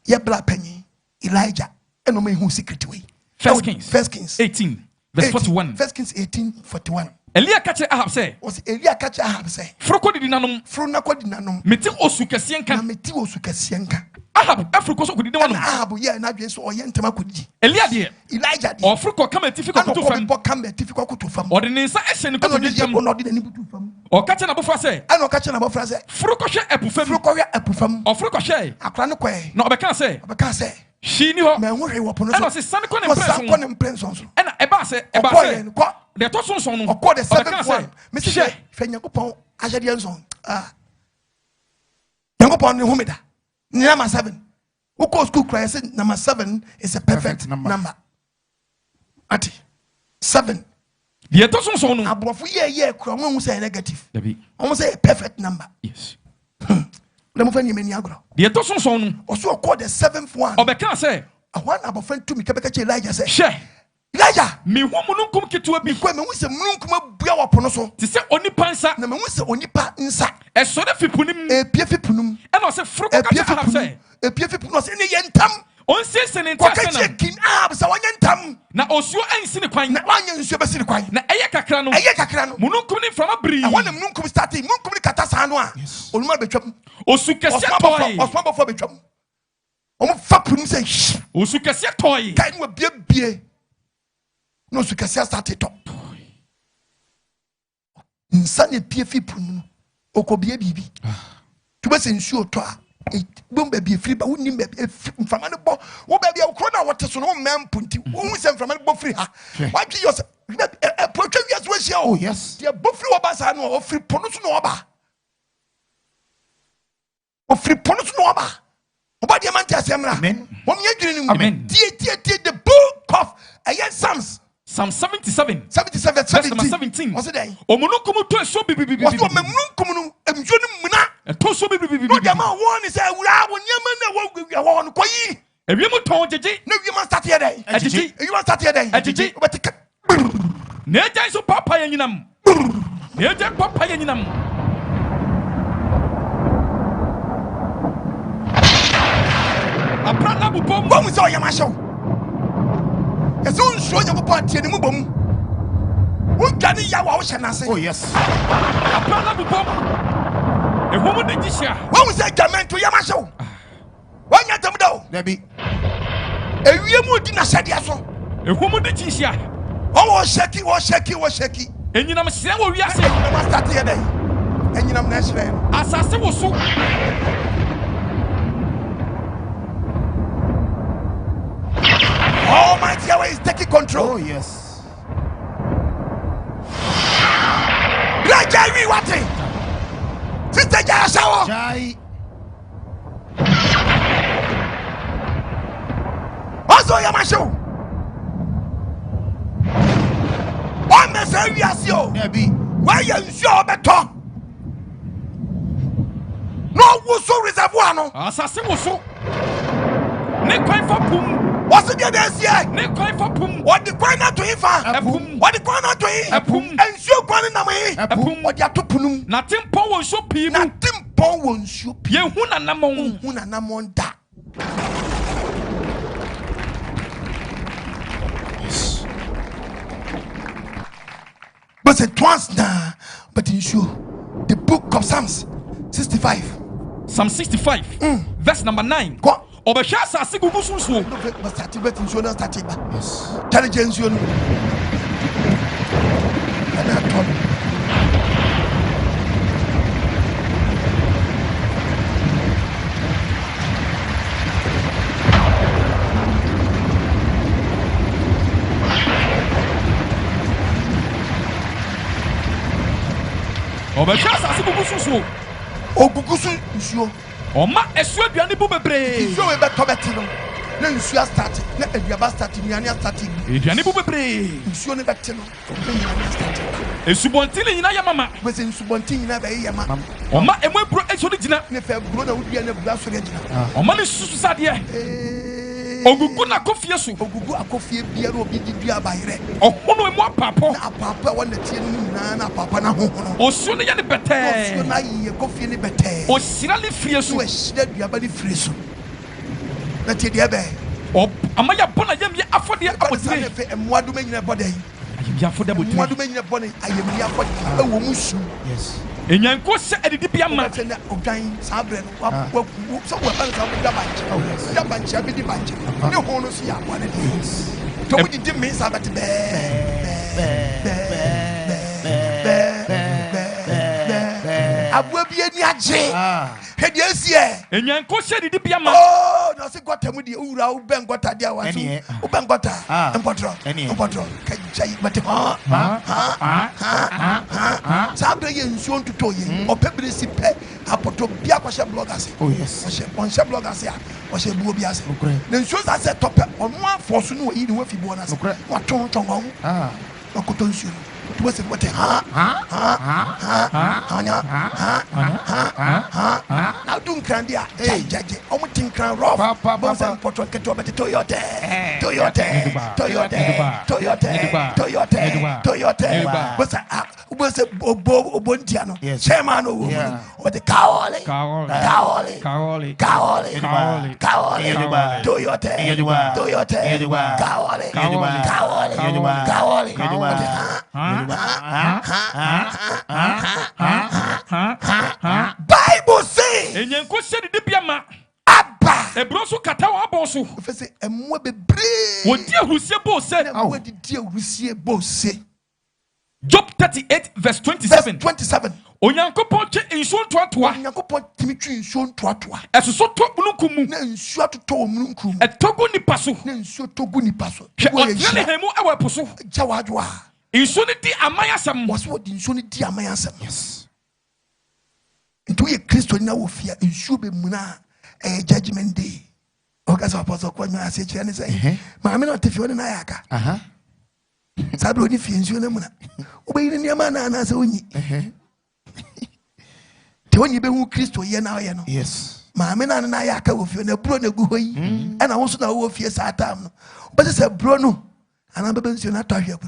ye bla panyi Elijah eno me hu secret way. First Kings 18 verse 41. First Kings 18:41. Elia catch Ahab say. Was Elia catch Ahab say. Froko di nanom. Frona ko di nanom. Meti osu kese nka. Na meti osu kese nka. Ahab Afriko so kudi wanom. Ahab ye na dwe so oye ntema kudi. Elia de. Elijah de. Afriko kama tifi ko kutu fam. Afriko kama tifi ko kutu fam. Ode ne nsa ehye ne ko kutu fam. Ono de ni kutu fam. O catch na bofra say. Ano catch na bofra say. Froko hwe epu fam. Froko hwe epu fam. Afriko hwe. Akra ne kwe. Na obeka say. Obeka say. She ni ho. Me ho hwe wo pono so. Eno se san ko ne impression so. Ena eba say. The tosun no. Of course, the 7th one. Mr. Fenyakupon, Ahyede nson. Yakupon ni humida. Number 7. Who calls school cry say number 7 is a perfect number. Ati 7. The tosun no. Abrofu ye kura won say negative. Dabi. Won say a perfect number. Yes. Le mo fani meni agro. The tosun no. Also call the 7th one. Obeka say. One abofan to me kebeka che Elijah say. She. Elijah, me hu mununkum ketewa bi kwa me hu se mununkum abua wapono so. Ti se onipa nsa. Na me hu se onipa nsa. E so de fipunim. E pie fipunum. E no se froko ka Ahab say. E pie fipunum se ne yentam. On se ne ntia kana. Kwa kin Ahab sa wanyentam. Na osuo ansi ne kwan. Na wanya nsuo besi ne kwan. Na eye kakra no. Eye kakra no. Mununkum ne frama bri. E wana mununkum starting, mununkum ne kata sa no a. Oluma betwam. Osu kese toy. Osma bofo betwam. Omo fapum se. Osu kese toy. Kai no bie. No su kase start to. Nsane pie fipunu. Okobie bibi. Tuba se nsuo to a. Bomba bi free ba woni mframa ne bo. Wo ba bia ukro na wote so no mempunti. Wo hu se mframa ne bo free ha. Wa gi yos. Protwa wias we hia o. Yes. Dia bo free oba sa no o free pono so no oba. O free pono so no oba. Oba dia man tia semra. Amen. Wo me adwene ni mu. Amen. Die the book of Psalms. Psalm 77. 17. What's it then? Omununkum to so bibi. What's what mununkum no emjo no muna. To so bibi. No jama won say wura wonyama na wo no koyi. Ewiem ton jeje. No ewiem start here then. Jeje. Ewiem start here then. Jeje. But na ejan so papa yanyinam. Na ejan papa yanyinam. Aprana bu bom. Bom so yama show. Eso nsuo nya popo atie ne mu bom. Wodwane ya wa wo hye nase. Oh yes. Aprana bu bom. Ehumu de gisia. Wo say jamento yama show. Wanya tamdo. Dabi. Ewie mu di na hye so. Ehumu de gisia. Wo shaki. Enyinam hye wo wiase. Na ma start here then. Enyinam na hye. Asase wo so. Almighty Yahweh is taking control. Oh yes. Gradually what? Sister Jaya shower. Jai. Also Yamasho. One message can we ask you? Why you sure better? No, was so reservoir. No, assassin was so. Nick Quine for Pum. What's the other year? Nick Quine for Pum. What the Quine to him? What the Quine to him? A Pum. And so Quine in the way. A Pum. What you have to Punum? Nothing power so people. Nothing power so Ye Huna Namon. Huna Namon da. But it's twice now. But in sure the book of Psalms 65. Psalm 65, verse number 9. Go. Obeshasa Sigubu Susu. But starting bet insurance starting. Yes. Intelligence you know. And I told you. Obeshasa Sigubu Susu. Ogugusu nsuo. Oma esu aduane bu bebre. Nsuo we beto betino. Na nsuo start. Na aduaba start nyane start. Aduane bu bebre. Nsuo ne betino. Na nyane start. Esubontile nyina ya mama. We se nsubontile nyina be ye ma. Oma emwebro esu ne gina. Ne fe bro na wudua na bua so re gina. Oma ne susu sade. Ogugu na kofie so. Ogugu akofie bia ro bi di dua bayire. Ohono emu apapo. Na apapa wona tie no nyina na apapa na hohono. Osu ne ya ne bete. Osu na ye kofie ne bete. Osira le frie so. We shida duaba ne frie so. Na tie de be. Amaya bona yam ye afode abotire. Na fe emwadu menyina bodai. Ayem afode abotire. Emwadu menyina bodai ayem ya afode. Ewo musu. Yes. Enyanko se edidi bia ma. Na odwan sabre no wa so wa ban sa da banche. Da banche abidi banche. Ne hono so ya bone de. To we di me sa bet be. Abua bi ani age. Hedi asie. Enyanko se edidi bia ma. Oh, no se gota mu di owura u ben gota dia wa so. U ben gota. Empotro. Ka jai but sabre ye nsuo ntuto ye. Opebere si pe apoto bia kwahye bloggers. Oh yes. Kwahye bloggers ya. Kwahye buo bia se. Na nsuo sa se tope onu afoso no yi ni wa fibo na se. Wa ton wo. Okoto nsuo. What is what? Now don't candia. Judge. Omutin can rough. Bones and portrait get over the Toyota. Was a Bontiano. Chairman or the Cowley. Bible say enyanko se de bia ma Abba ebroso kata wa boso ofese emwa bebre wodi ahusie bo se wodi di ahusie bo se Job 38 verse 27 onyankopon twe nsuo toatoa onyankopon timi twe nsuo toatoa esoso to mununkumu na nsuo atoto mununkumu etogo nipa so na nsuo togo nipa so odne hemu ewa poso jawadwa nsuo ni di amayasam waso di nsuo ni di amayasam yes nto ye Kristo na wo fia nsuo be muna judgment day okasa apostle kwa nwa ase kire ne sai maame na otefi woni na yaka sabe oni fie nsuo na muna obeyi ne ma na na se onyi te onyi be hu Kristo ye na ye no yes maame na yaka wo fie na bro na gu hoyi na wo so na wo fie sa atam no obese se bro no ana bebe nsuo na tahwe ku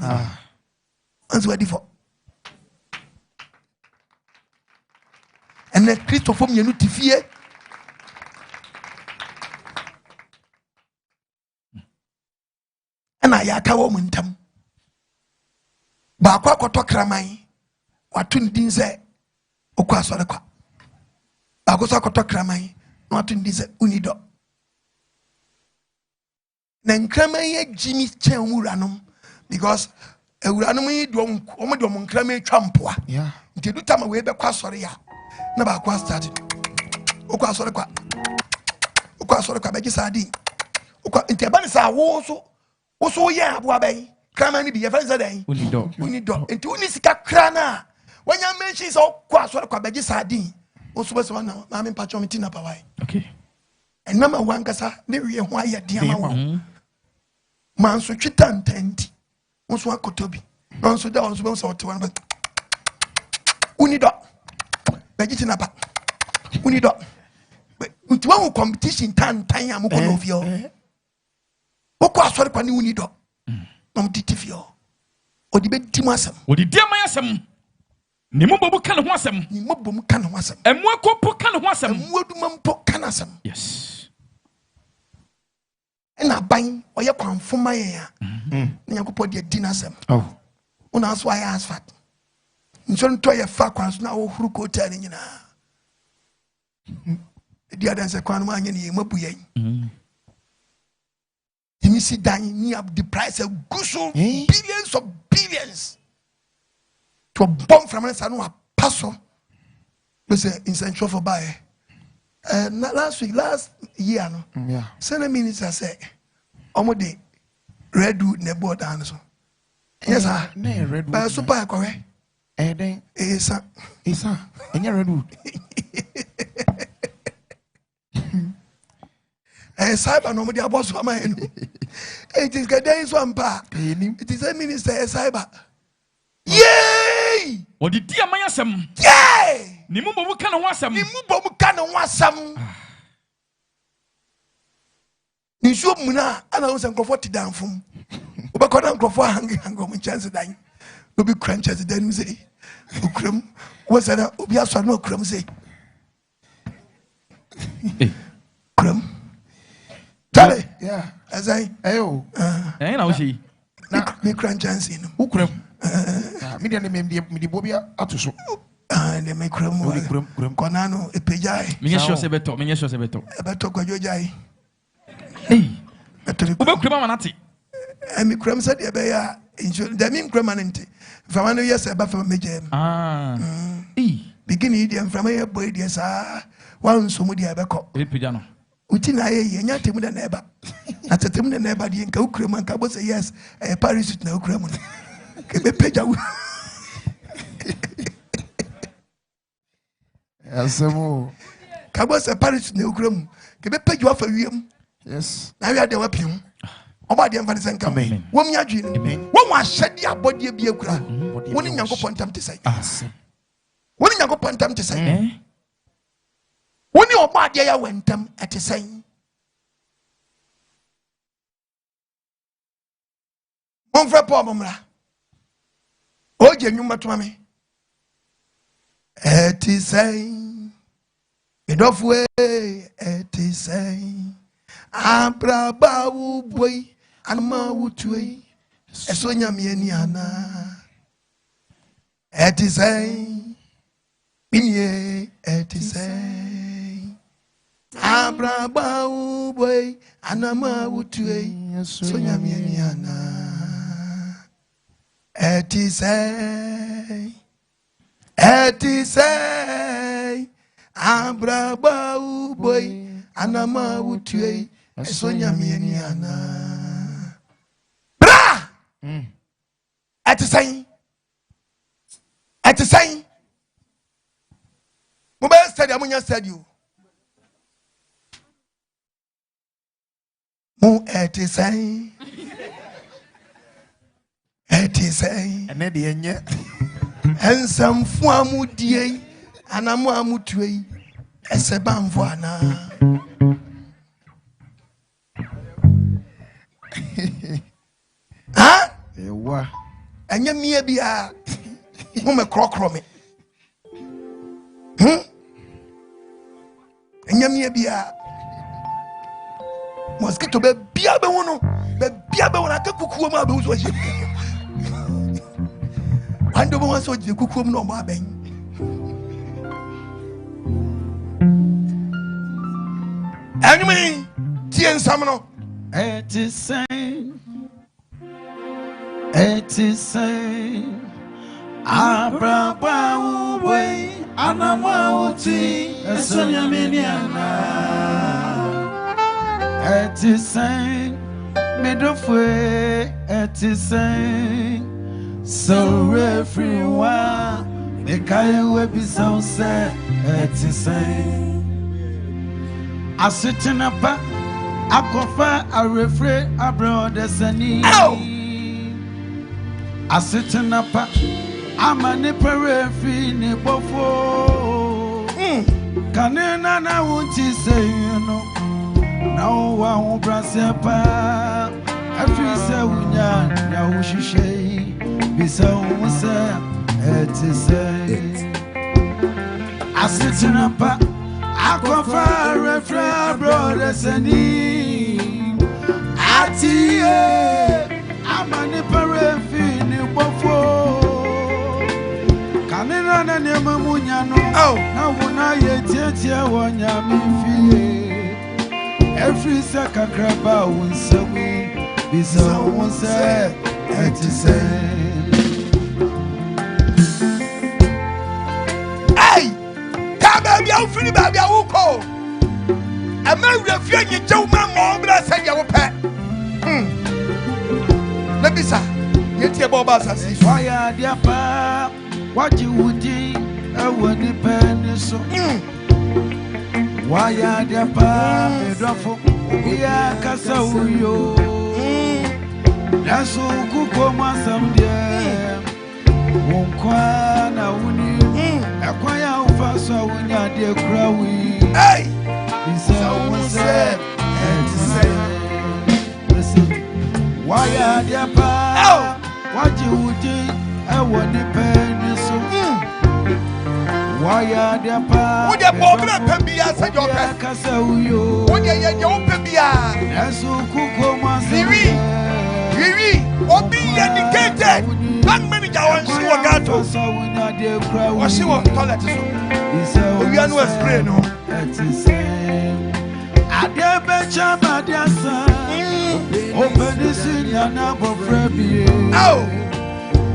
anso adi fo ene Kristo fo mienu tifie ana yaka wo muntam ba kwa koto kraman watu ndin se okwa sore kwa ba ko so koto kraman watu ndin se unido na nkraman ye jimi chen wuranom because ewuranom yi do nkraman twampoa nti du tama we be kwa sore ya na ba kwa start okwa sore kwa be gisadi okwa nti eba ni sa wo so ye aboa bai kraman ni bi ye fa nza dan unido nti uni sika krana wanya mention so kwa sore kwa be gisadi oso bese wana ma me pacho meti na pawai okay enama wankasa ne wie ho aye dia ma wo man so twita ntanti nso akotobi On so down, so one, but Unido, Vegetinapa, Unido. But one competition, time, I'm going of you. What was what when you need? No, Titifio. Or the bed Timasam. What did dear Mayasam? Nimubu can wasam, Nimobum can wasam, and Mwako can wasam, Wodumum pok canasam. yes. And I buy or you come for my ear. You could put your dinner some. Oh. One ask why I ask fat. You shouldn't try a fat ones now who go telling you now. The other is a crown man in Mobuye. You see, dying near the price of Gusso, billions of billions. To a bomb from us, I know a pastor. Listen, in Central for Biaa. Last year, no. Yeah. Senate minister say, "Omode redwood nebo dance." Yes, sir. Redwood. But super correct. Then, Sir. And you're redwood. Cyber nobody about to my end. It is Gaden's one part. It is a minister, cyber. Yay! What did dear Mayasam? Yay! Nimubu can wasam, Nimubo can want some. You show Muna, and I was uncomfortable down from. Obakoda uncomfortable hanging and go with chance dying. No be crunches, then say, Ukrum was an Obiasa no crumb say. Crumb. Charlie, Yeah. as I, Oh. and I see. me crunches in Ukram. Media name the Bobia Atuso. and they make crumb. Conano, a pejai, Minisho Sebeto, Minisho Sebeto. about Tokajai. Hey, Ubekramanati. And me crumb said, the mean cramanity. From 1 years above from me jam. Begin idiom from a boy, yes, one somebody ever caught. Pijano. Utina ye nyate mu da neba atetem ne neba de nka ukram nka bo say yes Paris na ukram no ke be peja wu Asemo. ka bo say Paris na ukram ke be peja wa fa wiem Yes. na wi de wa pim oba de mfa de senka wo mi adwi no wo wa hyede abode bi akura woni nyankopon tam te sai woni nyankopon tam te sai woni oba de ya wentam ate sai mon frère Paul momra o je nyuma to me ate sai medofwe ate sai abraba wo boy anma wutue eso nyame ani ana ate sai minye ate sai abraba wo boy anama wutue so nyame ani ana ate sai abraba wo boy anama wutue so nyame ani ana bra ate sai mo be stadium mo nya stadium mo ate sai Ene de enye. ensamfo amudie anamo amutue esebanfo ana ha Ewa. enye mie bia mo me krokro me enye mie bia mosquito be bia be wono akakukuo ma be wo so je ando bo so je kukuo no ma ben anime tie nsam no It is saying, Abraba way, Anamauti, Sonia Miniana. It is saying, Midway, it is saying, so everyone, the Kaya be so sad, it is saying, I sit in a back. I go far, I refrain, I brought the sunny. Asitinapa amani perefi ni bofo kanena na wunti say no na wa hu brasepa afisa wunya na wushishe bisa hu se etise asitinapa akofa refra brothers ani atie amani perefi ni bofo kanina na nema munyano na wona yetietie wonya mfie every sakakraba wonsawi bisa wonse etise hey ka bia ufiri bia wuko amawura fie nyejew ma mo bra sadia wo pe Nebisa, yeti eboba asasi. Waya dia pa, waji wudi, ewani peniso. Waya dia pa, medofo, iya kasa uyo. Nasu kuko masamdie, wonkwa na uni. Ekwaya ufasa unya de krawi. Hey, isa unse, etise. Waya dia pa waji uji ewoni peniso waya dia pa wo de problem pebia se jo pe kasa uyo wo de ye je wo pebia esu kuko mase wiwi obi dedicated bank manager won si wo gato wo si wo toilet so owi anu spray no adebe chama dia sa Openisinya na bofrebi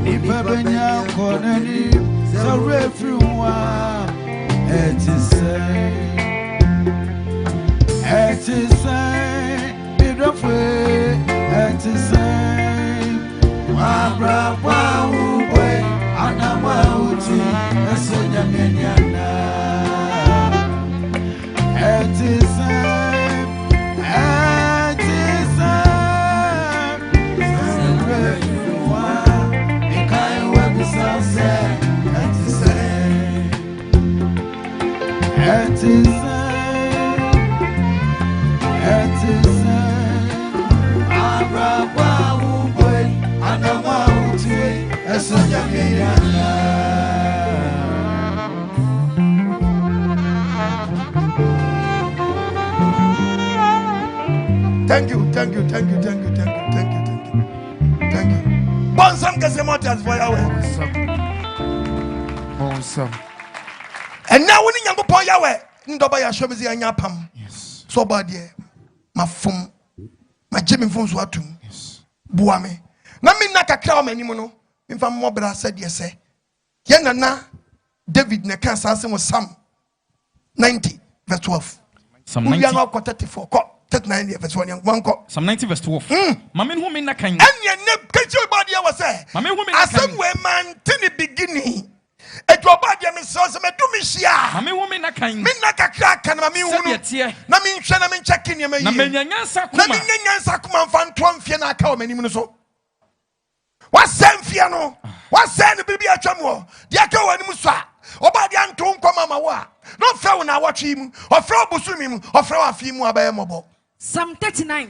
Ibebenya koneni Sa refriwa Etise Bidofwe Etise Wabra wa uwe Anama uti Esonya nenyana Etise Thank you. Bonsam Gasemotas for Yahweh. Bonsam. And now when you go Yahweh, Ndobaya show me the anyapam. Yes. So bad, my phone, my Jimmy phones were too. Yes. Buame. Na me na kakra ma nimuno. Mfa mobra said yes. Ye na David ne kan sase mo Psalm 90 verse 12. Psalm 90 34. 39 verse 1. Psalm 90 verse 12. Mame hu me na kan. Anya ne kacho body was say. Mame hu me na kan. Asem we man tini beginning. Ejo body me so se me do me hia. Mame hu me na kan. Me na kakra kan mame hu no. Na me nhwe na me check ni me yi. Na me nyansa kuma. Na me nyansa kuma mfa nto mfie na aka o manim no so. Wasem fie no. Wasem bibi atwam. Dia ka wanim so a. Obadi anto nkoma ma wo a. No fe wo na awotwe mu. Ofre obusumi mu. Ofre wa afi mu abaye mobo. Psalm 39.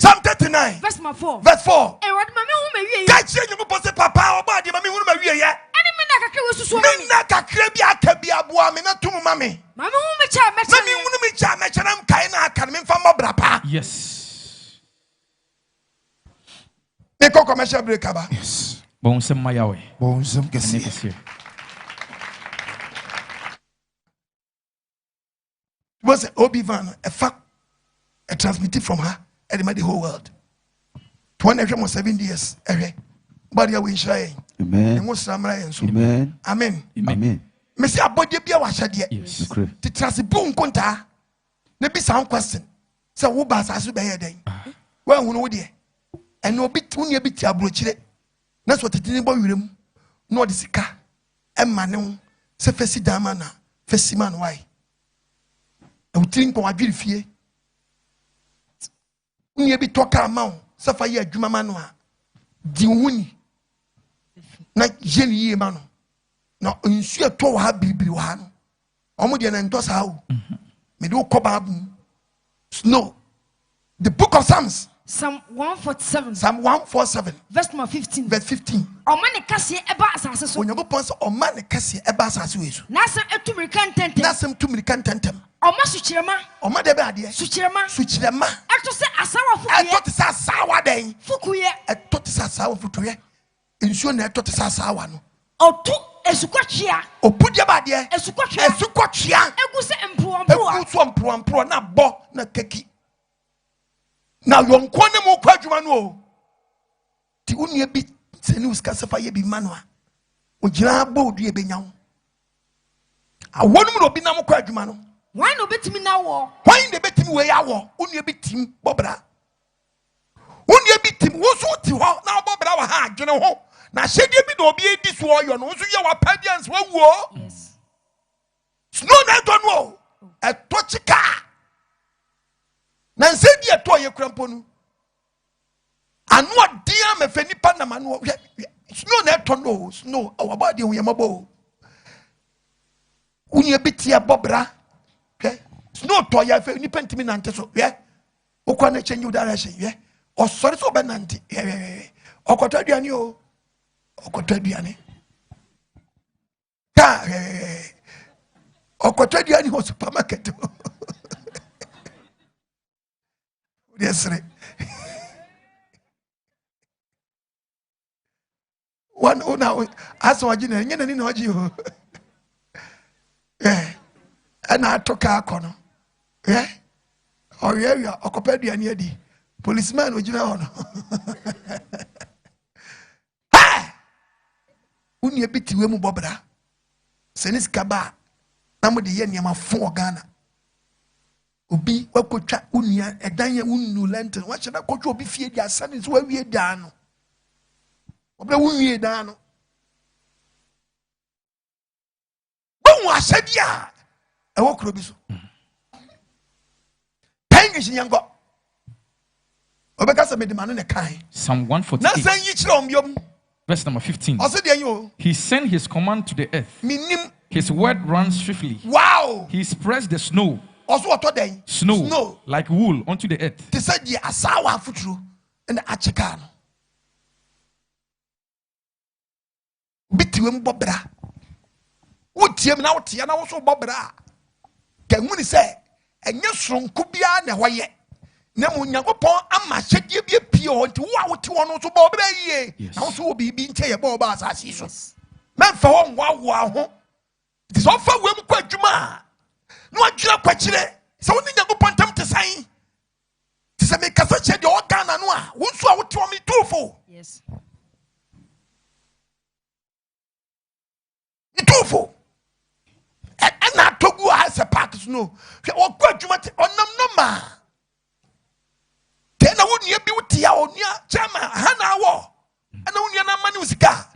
Verse 4. Verse 4. E wad mame hu me wie. Ka chie nyu pose papa obadi mame hu ma wie ye. Ene me na kakra wo susu. Me na kakra bi aka bi aboa me na tum mame. Mame hu me cha me cha. Mame hu me cha me cha nam kai na aka me mfa mobra pa. Yes. Me ko commercial break aba. Yes. Bonsam Yahweh. Bonsam kesi. Was Obi Van a fact transmitted from her and made the whole world. 7 years. Body we share. Amen. Amen. Amen. Amen. Messi Abode Biaa was said Yes. The Trasibun Conta. Maybe some question. So who bas as you bear day? Well, who know dear? And no bit only a bit abroachire. That's what the neighbor will no the sika. And manon, se fesi damana, fesiman why? I would think of a good fear. Only a bit talk amount, suffer ye, Jumamanoa. Diuni. na yen yie ma no na nsu eto wa bibiri wa no omo de na ndo sa o me do ko Bible snow. The book of Psalms, Psalm 147. Psalm 147. Verse number 15. Verse 15. Omane kase eba asase so. Onyago ponso omane kase eba asase we so. Nasem etumrika ntentem. Nasem tumrika ntentem. Oma suchirema. Oma de be ade. Suchirema. Suchirema. Eto se asawa fukuye. Eto te se asawa den. Fukuye. Eto te se asawa fukuye. Nsuo na eto te se asawa no. Otu esukwatia. Opudie ba de. Esukwatia. Esukwatia. Egu se mpuampua. Egu so mpuampua na bo na keki. Now you nkwane mo kwa adwuma no o ti unie bi seni uska sefa ye bi manwa ogina Abode e benya wo awonum no bi na mo kwa adwuma no why no betimi na wo why no betimi we ya wo unie bi tim bobra unie bi tim wo so ti ho na bobra wa ha adwene ho na hyedie bi na obi edi so oyo no so ye wa padians wa wuo yes snow na do no e tochika na nse di eto ye krampo nu anu adia me fe nipa na manu snow na eto no snow awabade hu ye mabo unye bitia bobra snow to ya fe nipa ntimi nante so okwa na change direction osori so be nante okoto aduane o okoto aduane ka okoto aduane ho supermarket yes re one ona aso wajina nyene ni na oji ho ana atoka akono oya okopedua ni adi policeman ojina ho no uni ebitiwe mu bobra senis kaba na mo de ye niam afo Ghana obi wakotwa unia edan ye unnu lenten wa chena kotwa obi fie dia sane so wawie dan no obla unwie dan no bon asadia e wo kro bi so pengish nyango obeka se medimano ne kan Psalm 148 na san yi kire ombiom verse number 15. ose de yo He sent his command to the earth. Minim. His word runs swiftly. Wow. He spreads the snow. Also what den? Snow like wool onto the earth. They said the asawa futuru and the achekano. Bitiwem bobra. Wotiem na wotia na wo so bobra. Kemuni say enye sonko bia na hoye. Na mo Nyankopon ama hyedie bia pie ho nti wo a wote wo no so bobra yie. Na wo so wo bibi nche ye boba asase so. Memfa wo nwa ho. It is offer we mu kwa adwuma. No adwira kwakire. Se wo ni Nyankopon tam te san. Ti se me kasa che de o Ghana no a, wo so a wote wo mi tufo. yes Tufo. Na togu a se park no. Hwe wo kwa adwuma te onam no ma. Tena wo nia bi wotia onia chama ha na wo. Ana wo nia na mani usika.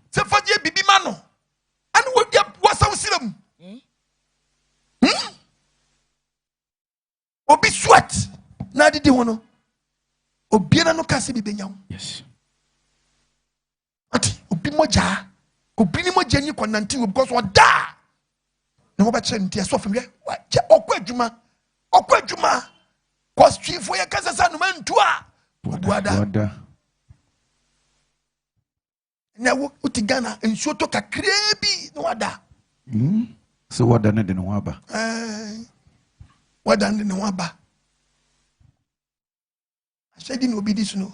Se faje bibi ma no. Ana wo dia wasaw siram. Obi sweat na didi ho no. Obiana no kase bi benyaw. Yes. Ati obi moja. Obi ni moja nyi kwananti because oda. Na wo ba che ntia so fam ye. Che okwa adwuma. Cause chiefo ye kasa sa no mantu a. Buada. Na wo uti Ghana nsuo to kakra bi no wada. So wada ne de no aba. Wada ne no aba. Ahyede no obi di so no.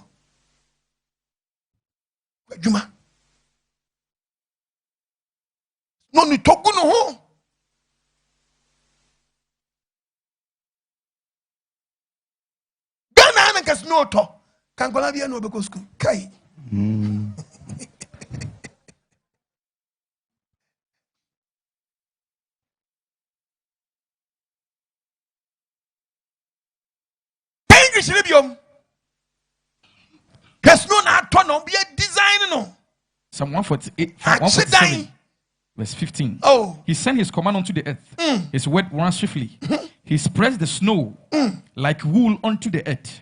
Adwuma. No ni togu no ho. Ghana na kas no to. Kan kola bia no be ko school. Kai. There's no na to no be a design no. Psalm 147 verse 15. Oh. He sent his command unto the earth. His word runs swiftly. He spreads the snow like wool onto the earth.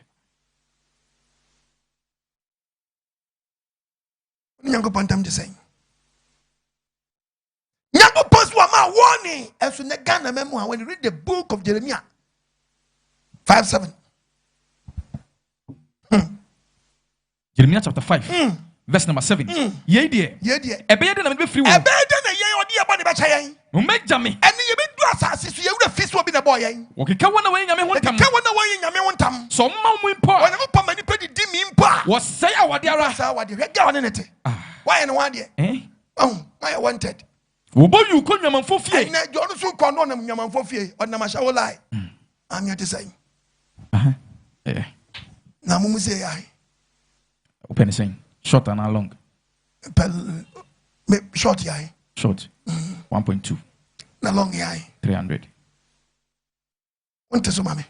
Nyankopon tam de say. warning. As soon as Ghana memoir, when you read the book of Jeremiah 5:7. Jeremiah chapter 5, verse number 7. Ye dear. Ebede na me free wo. Ebede na ye odi aba ne ba cha yen. Mo meja me. Ene ye be du asase so ye wura fi so bi na boy yen. Okeka wona we nyame ho tam. Okeka wona we nyame ho tam. So ma mu impa. Wona mo pa mani pe di mi impa. Wo say awade ara. Say awade. Hwe ga wona nete. Why no one there? Oh, I wanted. Wo bo yu ko nyamanfo fie. Na jo no so ko no na nyamanfo fie. O na ma sha wo lie. Am you to say? Na mu say ai. Open saying short and long. Short yai. Short. 1.2. Na long yai. 300. Unte so mame.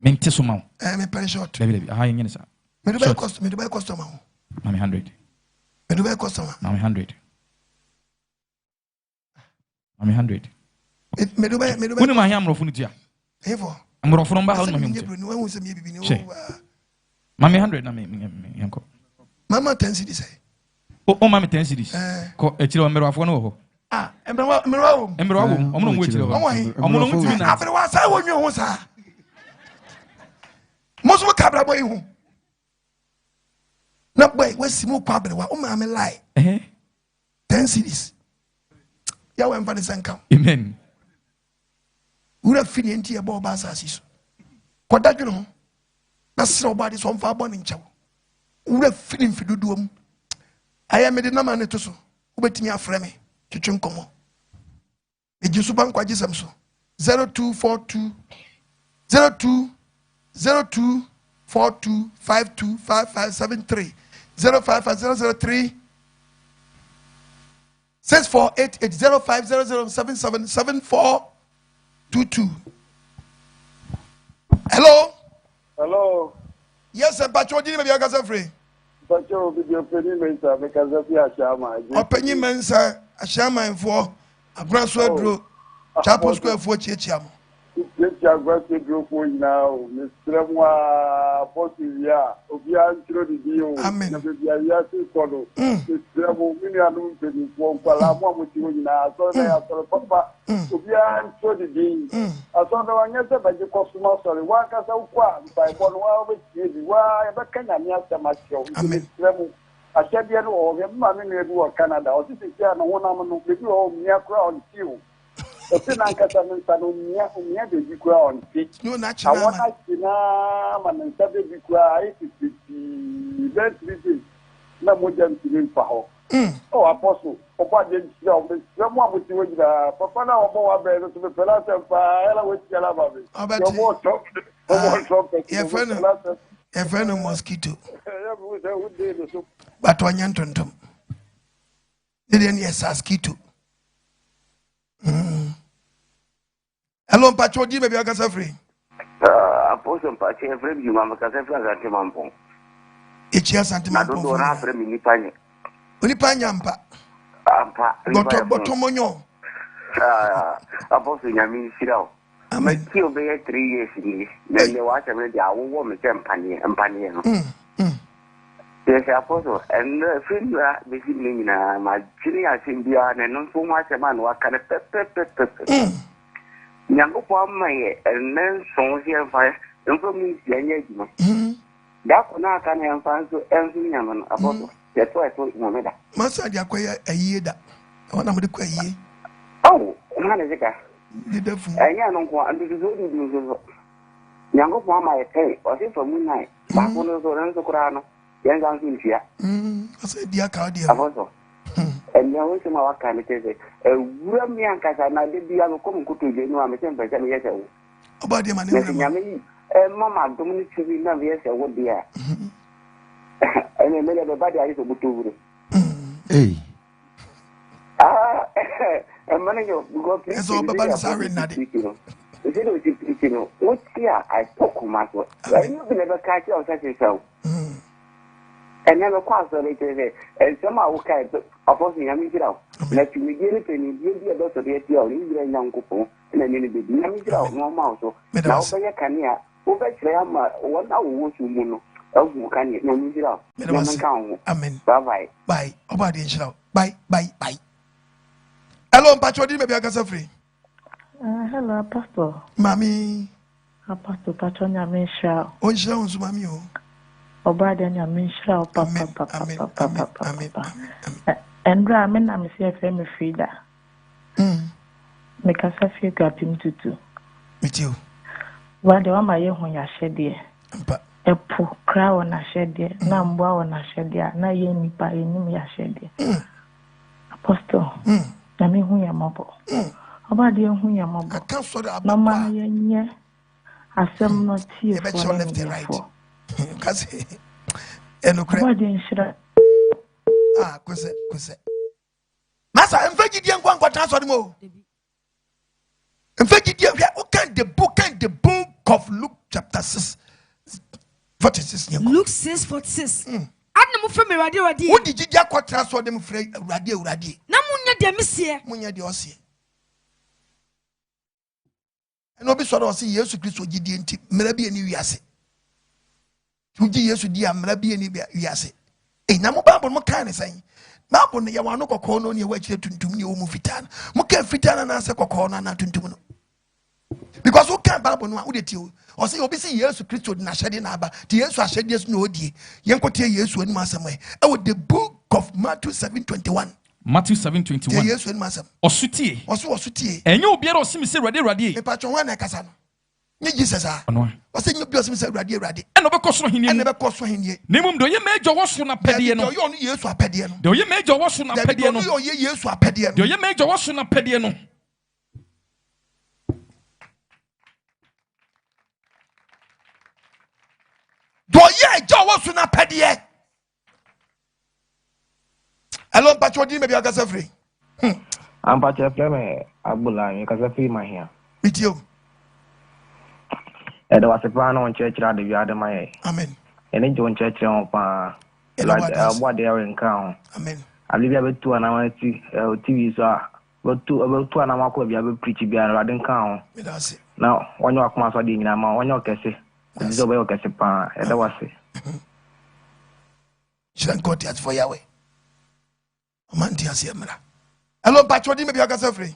Mente so ma. Me very short. Baby. Aha yen sa. Me do buy customer. Mame 100. Me do buy customer. Mame 100. Mame 100. Me do buy. Woni ma hiam rofo ntia. Efo. Amrofo no ba ha no ma hiam. Mame 100 na me yanko. Mama 10 cedis say. O mama 10 cedis. Ko echire o merwafo no ho. Emrewa wo. Omo no echire ho. Omo no mutimi na. Abrewa sa wonyo ho sa. Moso kabra boy hu. Na boy we simu kwa abrewa o ma me lie. 10 cedis. Ya we mfani sanka. Amen. Ura fini enti e bo ba sa asiso. Koda dwene ho. Na sira obade so mfa bɔ ne nkyɛw wura fini mfiduduom aya me de na ma ne to so wobetimi afrɛ me twetwe nkɔmɔ eji so ban kwaje sam so 0242 0242525573 05003 64880500777422. Hello. Hello. Yes, sir. Pacho, do you have your free? Pacho, video penny mensa because of your shama. Penny mensa, a shaman for a grass road, chapel square for Chicham. It's your grass road now, Miss Tremwa, Portia, Obia, the deal. Amen. Miss Tremwa, Minium, one Palama, which you now, so they are Papa, Obia, and so the deal. I saw no one yet, but you customer, sorry, one cast out by one hour with you. Why, but can I miss the match? Miss Tremwa, I said, you know, Mammy, you Canada, or this is here, no one, I'm going to give you all near crown too. The thing I got on the ground, no natural. I want to know, and Saturday be quiet. Let's listen. No more than to live for. Oh, Apostle, Papa didn't show me. Someone with you, Papa, now more better to the Pelas and Fire with Yalababi. No more talk. No more talk. A friend of mosquito. But one yantum. Didn't yes, mosquito. Hello, Pacho, do you maybe I free? Apostle Pacho, every you mamma can have a timampo. It's your sentiment. I don't know how to mini panya. Unipanyampa. Botomonyo. Apostle Yamin Siro. I might kill me 3 years in this. Then they watch every hour woman champagne and panier. Yes, Apostle, and film you are visiting my junior in Biaa and not so much a man what kind of pepper. Yango Pama and then songs here fire, and for me, that could not can have found to every Yaman Apostle. That's why I told you, Mamma. Must I acquire a year that I want to quay ye? Oh, Manazika. I don't want to do Yango Pama, I say, or say for midnight, Baconos or Renzo Corano. Young Uncle here. I said, dear Cardia. Apostle. And now, what's my kind of say? A woman, and I did be able to come to you. I'm a temper. Yes, about your money. Mamma, Dominic, you know, yes, I would be. And I made everybody I used to go to. Hey. And manager, go please. Sorry, nothing. What's here? I spoke to my wife. You never catch yourself yourself. And never quite so later, and somehow okay, opposing him out. Let you begin it and you be a daughter of your young couple, and then you be out, no mouse. Now, for your cania, who bet you am 1 hour was you mono, of Mukani, no music out. Amen. Bye bye. Bye. About the show. Bye. Hello, Pacho, maybe I can say free. Hello, Pastor. Mami. Pastor Pacho, Nyamisha. Oh, Shaun, Mami. Obade Nyamisha, Papa. Amen. And Ramen, I'm here for me, Frida. Make us a few grabbing to do. With you. What do I my young Yashedi? A poor crow on a shedi, number on a shedi, na yemi by any Yashedi. Apostle, Nami Huya Mobile. Obade Huya Mobile. I can't sort of no man, yeah. I am not here for left and right. Because, and Obade should Kwese. Master, I'm very young one got transferred more. In fact, you can the book of Luke chapter 6. 46. Luke 6:46. Adna from radio. What did you just transfer them from radio? Namunya de Messia, Munya de Ossie. And Obi sort of see yes to Christ, maybe any yase. To yes to dear, maybe any yase. A number of more kind of saying. Babu ne yawano kokono ni weche tuntumni omu fitana. Muke fitana na se kokono na tuntumno. Because who can't babu no udeti o. O say obi say Yesu Kristo na hyede na aba. Ti Yesu ahyede Yesu na odie. Yenkote Yesu anu asem e. E the book of Matthew 7:21. Matthew 7:21. Yesu anu asem. Osutie. Osutie. Enye obiara osimi se rade. Me patcho wan na kasa no. Nye Jesus a. O say nyobi osimi se rade. E no be koso henie. E no be koso henie. Nemum do ye mejo woso na pede no. Do ye Yesu apede no. Do ye mejo woso na pede no. Do ye Yesu apede no. Do ye mejo woso na pede no. Do ye jo woso na pede. Hello, patcho di me bi akasa free. Am patcho frame abula mi kasa free ma hia. With you. There was a plan on church at the other my amen. And then John church on what they are in crown. Amen. I believe about 2 hours TV so about 2 hours could be able to preach beyond Radin Crown. Now, when you are coming for the Nama, when you're Cassie, this is a way of Cassie Pan, and that was it. Shouldn't go to for Yahweh. Mantia Siamra. Hello, Patroni, maybe I can say free.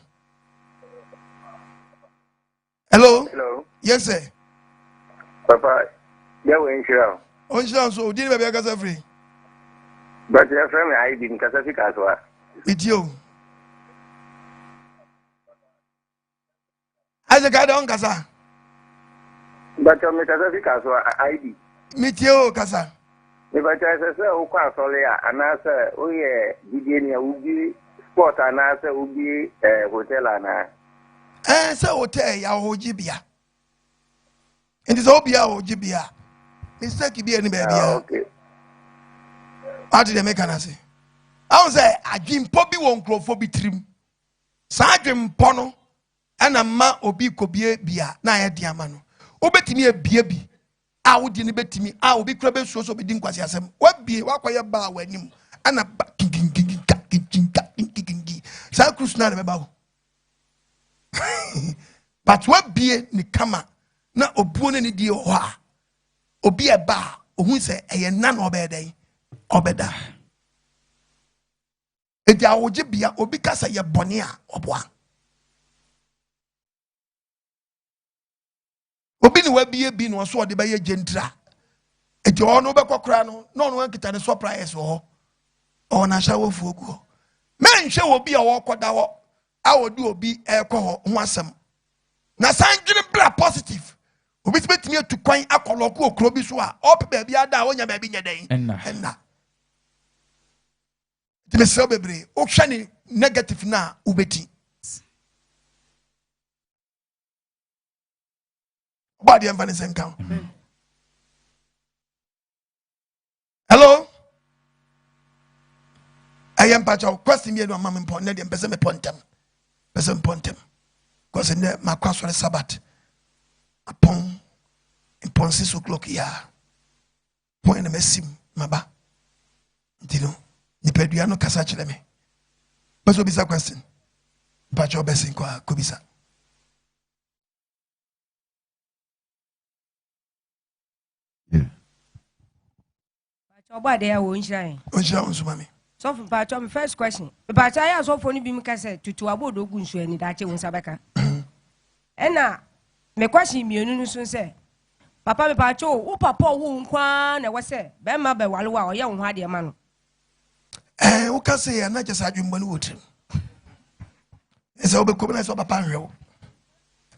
Hello? Hello. Yes, sir. Papa, yeah, we're in Shiro. On Shiro, so didn't maybe I can say free. But your friend, I didn't Casafic as well. With you. As a guy on Casa. But your Casafic as well, I did. Meet you, Casa. If I tell you, who quite Solia, and answer, oh, yeah, Virginia would be sport, and answer would be a hotel, and so hotel, ya Ojibia. It is Obia Ojibia. Mistake be any baby. Okay. How did they make an answer? I was say, I dream Poppy won't grow for bitrim. Sergeant Pono and a ma obi kobie bia na ya diamano. Obetimi a baby. I would didn't bet me. I will be crabbe so be didn't quasi asem. What be what by a bar when him and a Sa Cruz na about. But what be ni kama na obuone ni di oha. Obi a bar who say a nan obede obeda. Eti a Ojibia obi kasa ye bonia obwa. Obi ni wabie bi no so de ba ye gentra. Eti ono be kokra no no kita ne surprise ho. O na sha wo fuogu. Men hwe obi a wo koda wo. A wodu obi ekọ ho ho asem. Na sanjiri bla positive. Obi tibetimi atu kwan akoloku okro bi so a op ba bia da wonya ba bi nyeden. Enna. Timesel bebre o hwani negative na ubeti. Body and Vanessa count. Hello? I am Pacho. Question me, Mamma and Pond, and Pessim Pontem. Pessim Pontem. Because in my cross for the Sabbath. Upon 6 o'clock here. Point a messim, Maba. Dino. Nipeduano Casachileme. But so be a question. Pacho Bessinqua, Kubisa. Obade ya wonshine. Wonshine so mami. So for my first question. But I also for you be say to Abode gunsu ani da che wonsa beka. Ena me question mi onu so say papa me pa cho wo papa wo nkwa na we say be ma be wale wa oye wo ha de ma no. Wo ka say na je sa adwumba no wotrim. Ese wo be ko na so papa hwe wo.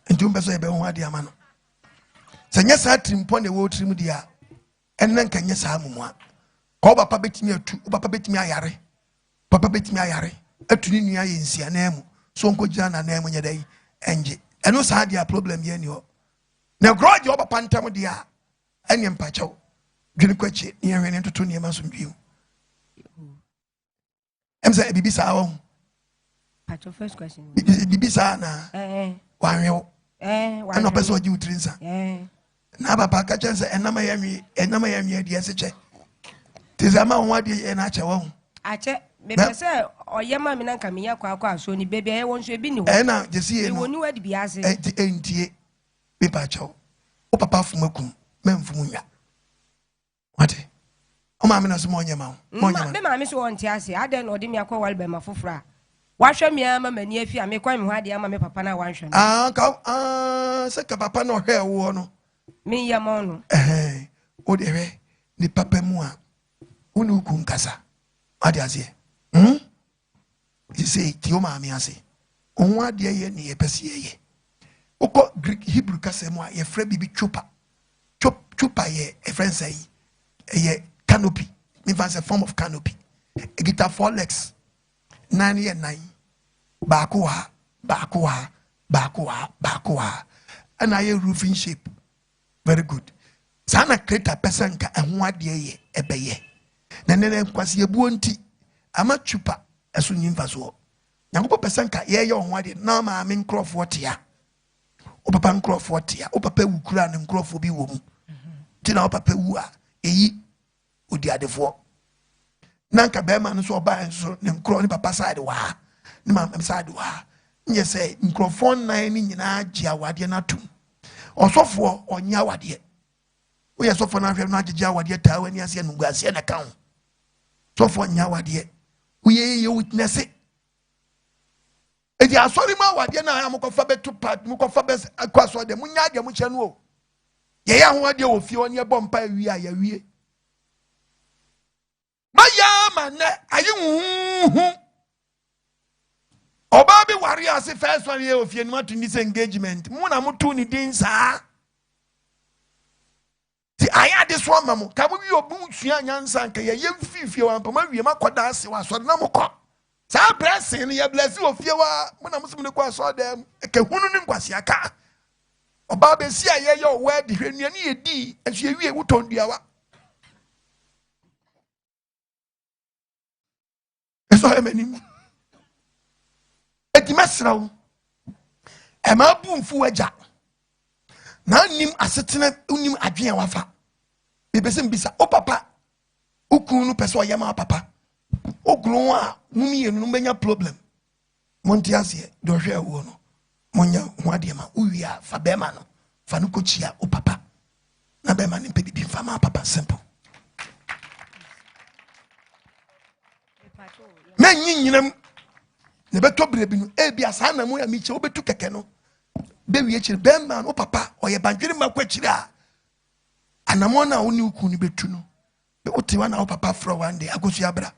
Nti wo be so e be ho ha de ma no. Se nya sa trimpo na wo trim dia enne nka nya sa amumwa. Ko papa betimi atu, papa betimi ayare. Papa betimi ayare. Atuni nua ye nsia na mu. So nko gina na na mu nya dai enje. Eno sa dia problem ye ni ho. Na grudge o papa ntam dia ene mpacho. Dwene kwachi ne hwe ne toto ne ma so mbiem. Emza bibi sa wo. Pacho first question. Bibi sa na. Wanwe wo. Ana pese oji utrinsa. Na papa ka chense enama yami dia se che. Tizama ho ade na ache wo. Ache me pese oyema me na nka me yakwa so ni bebe e won so ebi ni ho. Na jesi e no. Woni wadi bi ase. Entie. Be pa chawo. O papa fumakum memfumu nwa. Wate. O ma me na so mo nyema wo. Mo nyema. Me ma me so won tie ase. Ade na odi me akwa wale be ma fofora. Wahwe me ama mani afi a me kwa me ho ade ama me papa na wanhwe. Se ka papa no hwe wo no. Me yama no. O de hwe ni papa mu a. Unu ku nkasa. Ade ase. You say ti o ma me ase. Onwa de ye ni ye pese ye. Oko Greek Hebrew kasa mu a ye fra bibi chupa. Chupa ye a friend say ye canopy. Me fancy a form of canopy. A guitar 4 legs. 9 year 9. Bakuwa. And I roofing shape. Very good. Sana create a person ka ehwa de ye ebeye. Na nene kwasi ebuonti ama chupa esu nyimfa so. Nyankopɔ person ka ye ehwa de na ma me nkrofo tia. O papa nkrofo tia. O papa wukura ne nkrofo bi wo mu. Ti na o papa wu a eyi odi adefo. Nanka bema no so oba enso ne nkro ne papa side wa. Ne ma side wa. Nye say nkrofo nan ni nyina agi awade na tum. Osofo onya awade. We are so for now, not to jaw what yet when you see and go see an account. So for Yawadi, we witness it. And you are sorry, ma, what you know, I'm going to part, Mukofabes across the Munya, Muchano. Yea, what you will feel on your bumpy, we are ye. My man, are you? Oh, Bobby Warriors, the first 1 year of your not in this engagement. Muna Mutuni Dinsa. I had this one, Mamma. Can we be a boots, young Sanka? Ye fifty one, Pama, we might quite dance was for Namoco. Some blessing, ye bless you of your when I must be quite saw them. A Kahunum was your car. O Baba, see, I your word, the Renian D, and she would on the hour. I saw him in at the Messrow. Am I boom for a jack? Now, nim assetting unim adrian wafa. Bebesim bisa, o papa, ukunu peso yama papa. O gloa, mumi and numenya problem. Montiasie, doja wono. Monya, wadiama, uya, fabemano, fanukochia, o papa. Nabeman in baby fama papa simple. Men yin nebeto brebinu, ebia sana moya miche, obetu kekeno. Baby bemman o papa or ye banjiri makwechira anamona oni ukuni betuno be otiwa na o papa fro one day agosu abra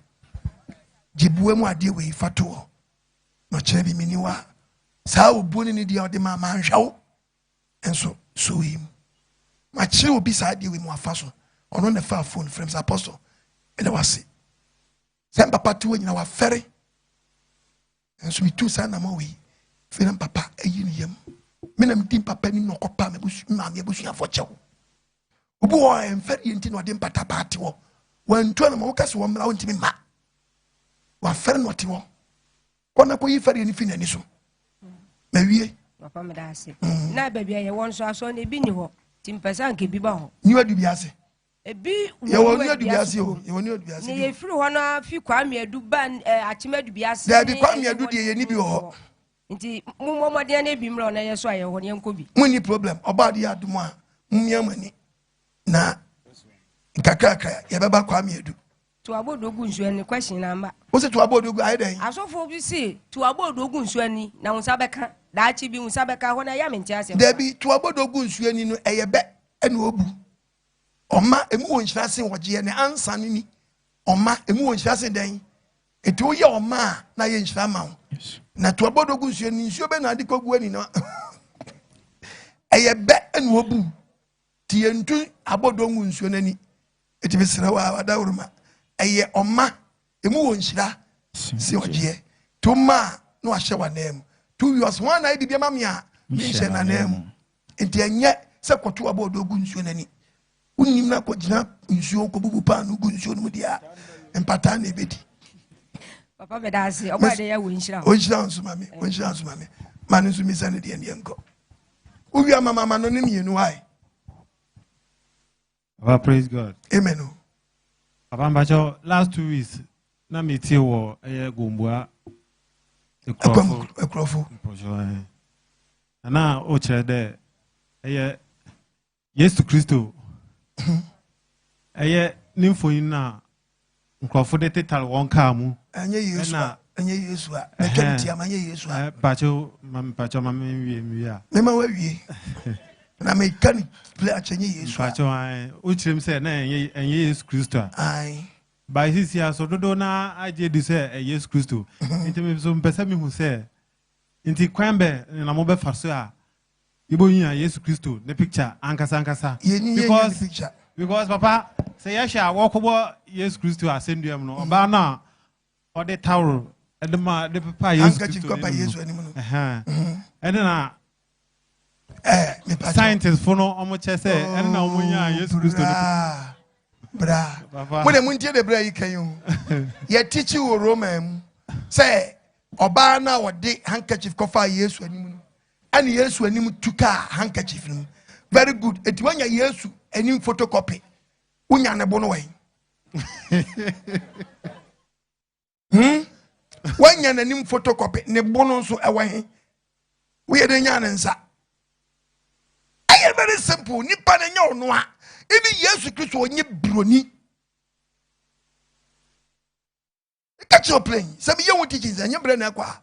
jibuwe mu ade we fatuo no chebi miniwa sa obuni ni dia ode ma manhwawo enso so him ma chire obi sa ade we mu afaso ono na fa phone frames apostle e da wase sem papa tuwo nyina wa fere enso mi tu sa na ma we fere papa eyi ni yam menam tim papa ni no kopa me busu ma me busu afo chewo obu wo en feri enti no de mpata paati wo wantu na mo kase wo mra wontimi ma wa feri no ti wo kona ko yi feri ni fina ni so ma wie papa me da ase na ba bia ye won so aso na ebi ni ho tim pesa nke bi ba ho ni wadu bi ase ebi ye won ni adu bi ase o ye won ni adu bi ase ni ye firi ho na fi kwa me adu ba achima adu bi ase da bi kwa me adu de ye ni bi ho nti mumomode na ebi mra na ye so aye ho ne enko bi muni problem oba de adum a mumia mani na nkakrakra ye beba kwa me adu to Abode ogu nsu ani question number. What's it to Abode ogu Ahyede? Asofo bi say to Abode ogu nsu ani na unsa beka. Da chi bi unsa beka ho na ya menti ase. There be to Abode ogu nsu ani no eyebe ene obu. Oma emu wonhyira sen woje ne ansa ni. Oma emu wonhyira sen den. Eti wo ye oma na ye nhyira ma wo. Na to Abode ogu nsu ani nsu be na ade kogu ani no. Eyebe ene obu. Ti entu Abode ogu nsu ani. Eti be sira wa wadawruma. Eye oma emu wonhyira si woje. To ma no ahye wa nam. 2 years one na di bia mamia. Nhyɛ na nam. Enti enye se kwoto Abode ogu nsu ani. Unim na kwagina nsuo ko bubu pa no gu nsuo no dia empata na ebedi papa be da se obade ya wonhyira nsu mame wonhyira nsu mame man nsu misa ne dia enko uwia mama no ne mienu ai Papa, praise God. Amen. Papa Mbacho, last 2 weeks na meeting wo gombua ekrofo ana o chere de Yesu Kristo nimfoyin na nkrofo de tetal won ka mu anye Yesu a na twenti amanye Yesu a pacho wie a me ma wa wie na me kan play achenye Yesu pacho o chirem se na enye Yesu Kristo ai by his year so dodo na aje di se Yesu Kristo nti me so mpesa mi hu se nti kwambe na mo be faso a ibo yin Yesu Kristo ne picture ankasa because papa say yasha wokobo Yesu Kristo asenduam no oba na ode tawro edema de papa Yesu Kristo na scientists for no omo chese na omo yin Yesu Kristo bra mo de muntie de bra yi kan ye teach you Roman say oba na ode handkerchief kofa Yesu animu no and Yesu animu tuka handkerchief no very good etiwanya Yesu anim photocopy unya ne bo no wen wanya nanim photocopy ne bo no so ewen we de nya ne nsa aye very simple nipa na nya ono a ebi Yesu Kristo onye broni catch your plane some ye won teachings anya bre na kwa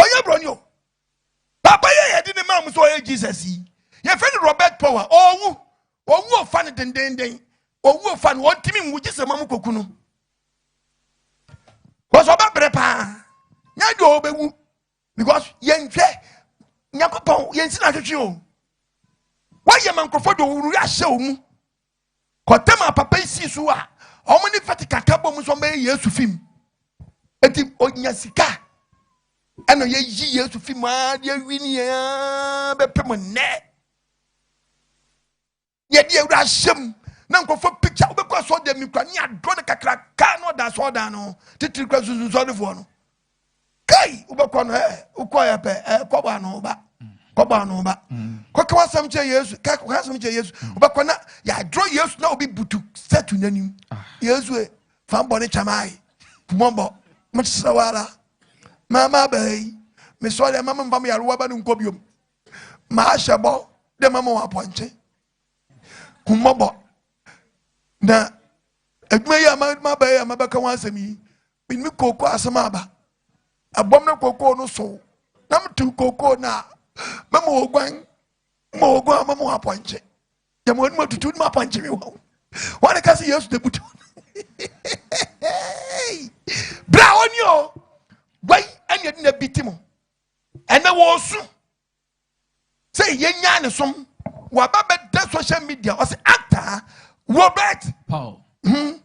onye broni o papa ye de ne mam so ye Jesus yi ye friend Robert Power owu ofan den owu ofan won timi nwu gise mam koku no ko so ba bre pa nya do obewu because ye nhwe nyakopon ye nsi na twetwe o wa ye mankofo do wuru ya hye o mu ko tema papa isi so a o mu ni fatika kabo mu so ba Yesu film eti onya sika eno ye yi Yesu film a de wini ya be pem ne ye de ewura hyem na nkofo picture obekwa so de mikra ni adro ne kakra ka no da so da no titiri kwa susu so de fo no kai obekwa no ukwa ya pe koba no ba ko ka wasam che Yesu ka wasam che Yesu obekwa na ya adro Yesu na obi butu setu nanim Yesu fa mbone chamai kumombo mutsa wala mama bai me so le mama mbam ya ruwa ba nko biom ma ashabo de mama wa ponche kumombo na eduma ya ma ba ya ma ba ka wasami mi koko asama ba abom na koko no so na mtu koko na mama ogwan mama wa ponche ya mo nma tutu ma ponche mi wo wana kasi Yesu de butu bra onyo wai anya na bitimo ena wo su say yenya ne som wa ba be social media o say actor Robert Paul,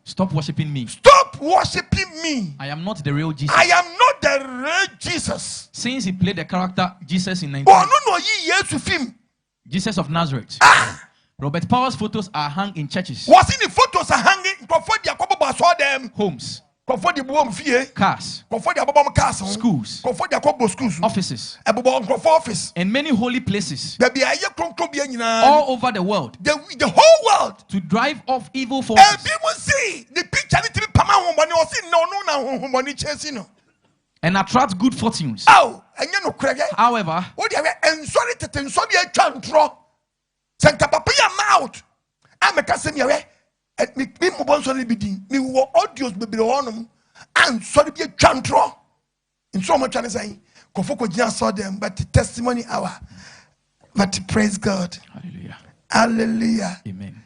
stop worshiping me. Stop worshiping me. I am not the real Jesus. I am not the real Jesus. Since he played the character Jesus in 19... Oh, no, ye Yesu film. Jesus of Nazareth. Robert Paul's photos are hung in churches. What's in the photos are hanging? Saw them. Homes. Cars. Schools. Offices. And many holy places. All over the world. The whole world. To drive off evil forces. And attract good fortunes. However, me mo sorry be din me wo audios bebre honum and sorry be twantro in so much an say kofoko gina saw them but the testimony hour but praise God. Hallelujah. Hallelujah. Amen.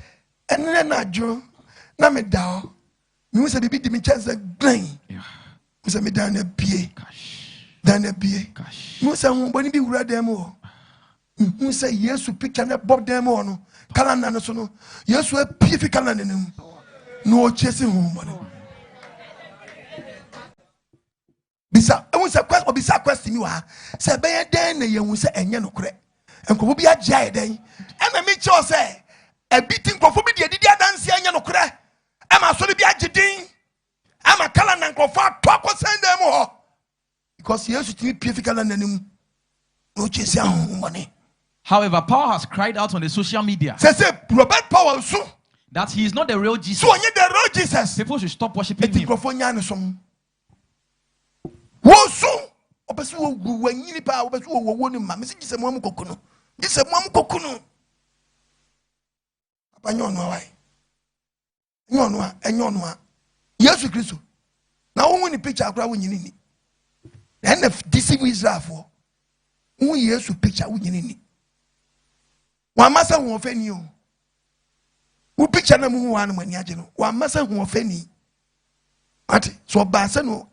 And then I jo na me da me say be me chance glen me say me down a bie down a bie me say won boni bi wura dem o me say yesu picture na bob dem o no calendar no so no yesu a pie fi calendar nem no chase hu mo bisa e won say question bisa question ni wa say be den na ye hu say enye no kore enko bi agya den e na me che o say e bitin kofo bi de didi adanse enye no kore e ma so bi agye din e ma calendar nkofo atoko send dem ho because yesu ti pie fi calendar nem no chase hu mo ne. However, Paul has cried out on the social media that he is not the real Jesus. People should stop worshiping him. Yesu Kristo. Now when the picture akura wunyini. And the deceive Israel for. When Yesu picture wunyini. Wa masa hu ofeni o. Wo picture na mu hu anu mani age no. Wa masa hu ofeni. Ati so ba se no.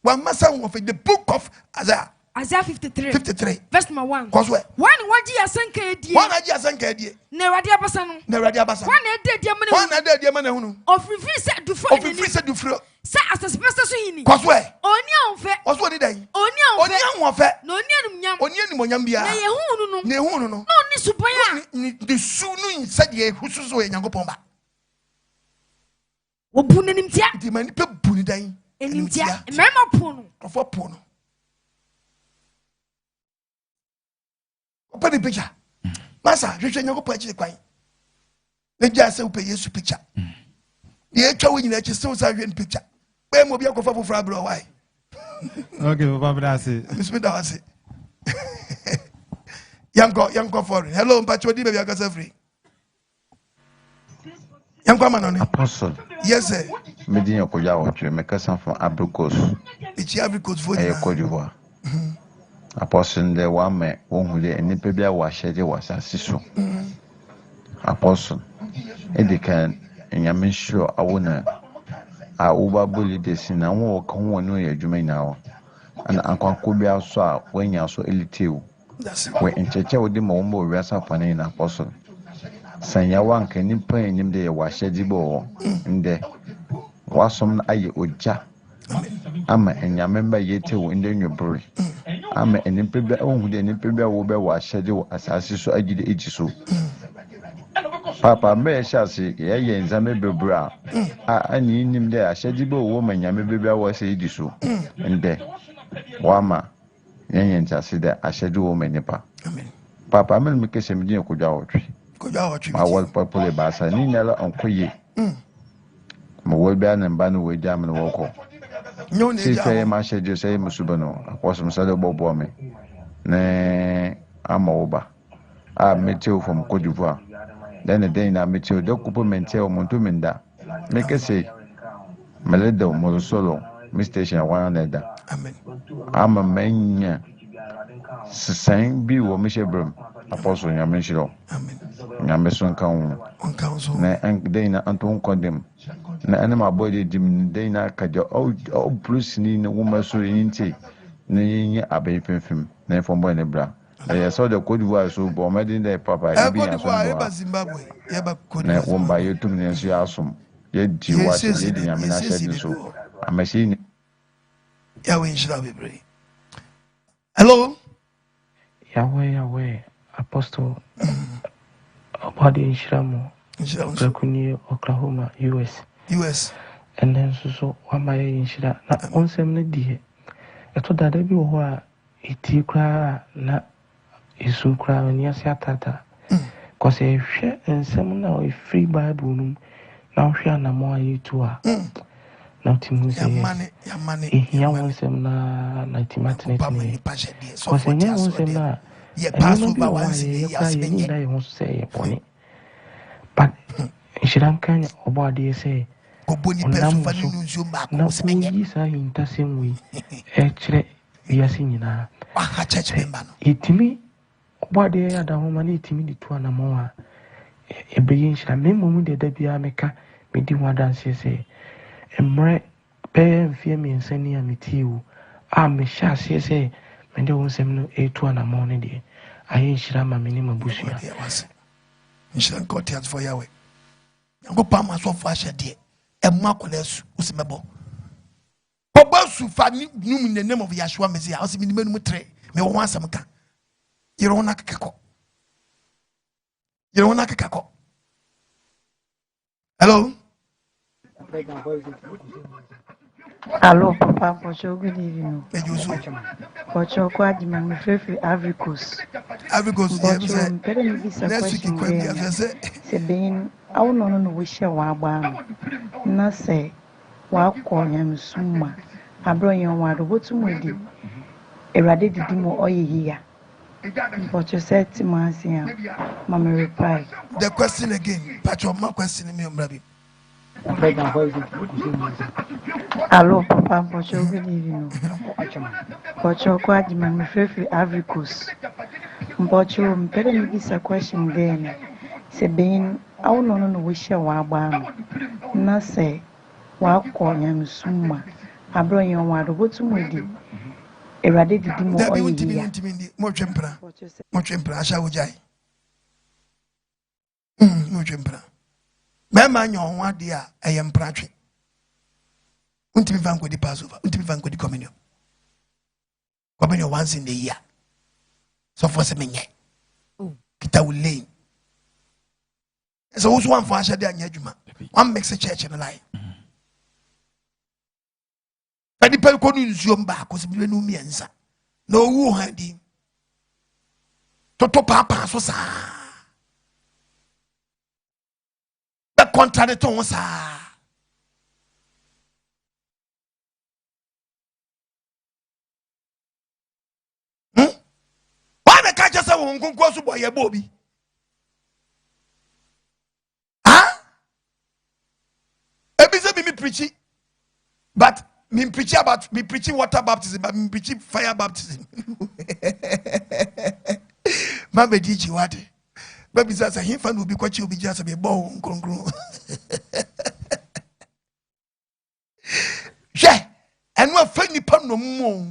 Wa masa hu ofeni the book of Isaiah. Isaiah 53. Verse number 1. Cause where? One waji asanka edie. One aji asanka edie. Ne radi abasa no. Ne radi abasa. One ede die mane. One ede die mane hu no. Ofrifi se dufo. Ofrifi se dufo. Sa asasipesa so yini. Cause where? Oni anfe. Cause what did I? Oni anfe. No oni anumnyam. Oni animonyam bia. Ne ye hu no no. Ne hu no no. No ni supaya. Ni de su no inside ye hususo ye Nyankopon ba. Obu nenimtia. Di mani pe bu ni dan. Enimtia. Mema po no. Ofo po no. Open the picture. Masa, hwehwe Nyankopon achi kwan. Ne gya se upe Yesu picture. Ye twa wo nyina achi se wo sa hwe picture. Be mo bia kofa foforo abro why? Okay, Papa Dasi. Bismillah wasi. Yanko foreign. Hello, Mpacho di baby akasa free. Yanko manone. Apostle. Yes sir. Medin yakoja wotwe mekasa from Abricos. Ichi Abricos for you. Cote d'Ivoire. Apostle de wa me won de enipa bia wa hyede wa sasiso. Apostle. Edikan nyame hiro awona a uba boli de sina wo ka ho no ye adwuma ina wo ana ankwanko bia so a wanya so elitew we encheche wo de mo mo wiasa fane na apostle sanya wanka nipa enyim de ye wa hyede bo nde wasom na aye oja ama enyame mba yetew nde nwebure ama enipa bia wo hu de enipa bia wo be wa hyede wo asase so agide eji so Papa me shasi ye nzame bebra ani nim de ahyedi be wo manyame bebra wo se di so nde wama yenye ntase de ahyedi wo manipa papa me kese me din kodwa wotwe ma wol popule ba sa ni nyala onkoye mo wo bia na mba no we jam no woko si fe ma ahyedi se musuba no akoso msale bobo me ne amawoba a meteo from Cote d'Ivoire. Then again, I met you, Docupo Menteo Montumenda. Make a say, Meledo, Mosolo, Mistation 100. Amen. I'm a man, Saint B. or Michel Brum, Apostle Yamishiro. Amen. Yameson Council. And Dana Anton condemn. Na animal body, Jim Dana Kajo, oh, Bruce, Nina, woman, so in tea. Nay, Abbey Film, name from Bonebra. I saw the Cote d'Ivoire so but I didn't papa Zimbabwe yeba Cote d'Ivoire na womba yetu mnenso asom ye di watch ye di nyame na shedi so amashini ya we nshira bebre. Hello Yahweh Apostle Abode nshiramo Brakuni Oklahoma US and then so wamba ye nshira na onsem ne die eto dada bi wo ho a eti kra na isu kra ni asiatata cause e hwe ensem na o free bible num na hwe na mo ayitu a na timu se ya mane ya wonsem na timatine cause nya wonsem na ye pass over once ya ni da ye won se ye boni but Shirankan Obadi say, Goboni person for back. No, yes, I intassim we, actually, we are singing. A church member. It me, Obadi had a woman eating me to an more. A being shall memo de Debia Meka, me do one dance, say, and right, pay and fear me and send me tea. Ah, me shall say, and there was some 8 1 a morning day. I ain't sure my minimum bush. You shouldn't got tears for Yahweh. Go palm as of Fasha dear, and Marcoles Usimabo. Obasu Fanny knew in the name of Yashua Messiah, I was in the minimum tray. Me want some car. You don't want a caco. You don't want a caco. Hello? Hello, Papa. Pocho, good evening. Pocho, quad, my favorite Ivory Coast. Ivory Coast, next week, say, being, I will not wish you one bar. Not say, walk on him summa. I brought you one, what to me. Eradicated demo or here. Pocho said to Marcia, Mamma replied. The question again, Pacho, my question, me, Rabbi. Hello, Papa. Pocho, good evening. Pocho, quad, my favorite Ivory Coast. Pocho, maybe this a question again. Say, being, I will not wish you one bar. Not say, walk on him summa. I brought you one, what to me. Eradicated demo or here. More chempra. I shall jai. No chempra. Mamma, your one dear, I am pratry. Until we vanquish the Passover, until we vanquish the communion. Communion once in the year. So for some minute, Kita will lay. So, who's one for Ahyede and Yejuma? One makes a church in a lie. And the people couldn't zoom back was no means. No, who had him. Toto Papa, so sa. The contract was sa. Why the catch us a woman go to boy a Bobby? Huh? A me preaching, but me preaching about me preaching water baptism, but me preaching fire baptism. Mama did you what? Baby says a infant will be quite you be just a bone congru. Yeah, and what funny pun no more.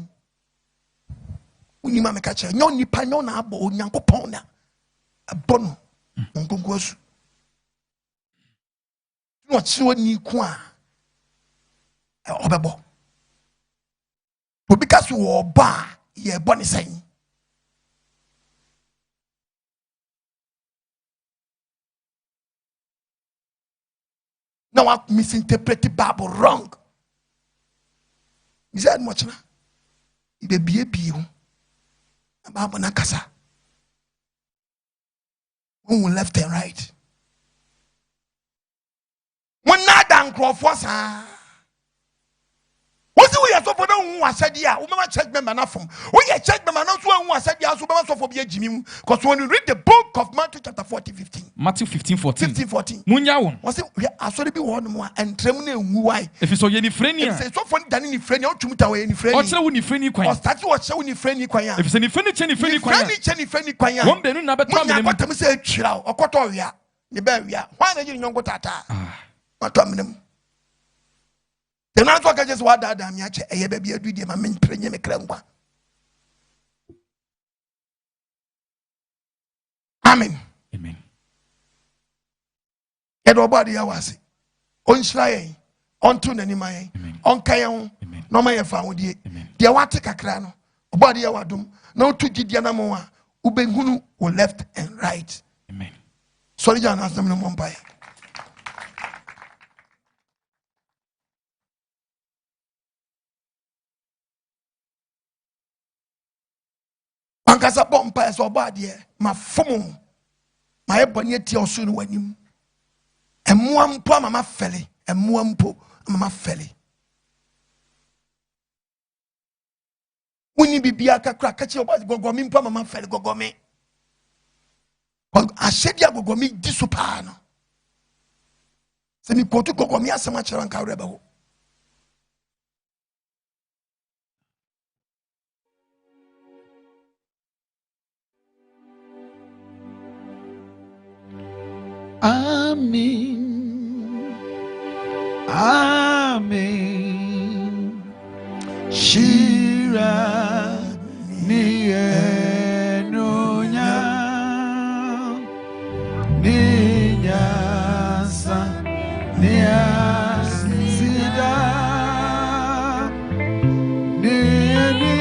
Uni mama catcher, no nipa no na abo nyanko pona. A bono, uncongos. Not so ni qua. Obabo. But because you are bar, ye bonny saying. Now I misinterpret the Bible wrong. Is that much now? It be a bio. Bible nakasa. When we left and right. When not done Crawford, what's the way I saw for them who said, yeah, we check them enough from. We check them enough who said, yeah, so for be a Jimmy. Because when you read the book of Matthew chapter 15. Matthew 15:14. 15:14. Munyawon. Was it? I saw the be one more and tremble why. If you saw any friend, it's so funny than any friend, you to away any friend. What's the friend you or start to watch any friend you quite. If it's any friend, friend you quite. One day, number time, what I'm saying, chill out, or Cotoria, the barrier. Why are you young go tata? What them? The man talk just what that damn yache, a baby, a duty, my men, premium, a cramba. Amen. Amen. Everybody, I was on Shrine, on Tunanimai, on Kayon, no my found ye. Dear what take a crano, body our doom, no to Gidianamoa, Ubengunu were left and right. Amen. Sorry, John has them no Mumbai. Ankasa bompa so body, my phone, my bonnet your soon when you. And Muampo, Mamma Felly, and Muampo, Mamma Felly. When you be Biaa crack, catch your body, go me, Mamma Felly, go me. I said, ya go me disupano. Se mi kotu koko mi asema kyerɛ nka wrɛ bɛho. Amen. Amen. Shira nienunya ninyasa niasida nieni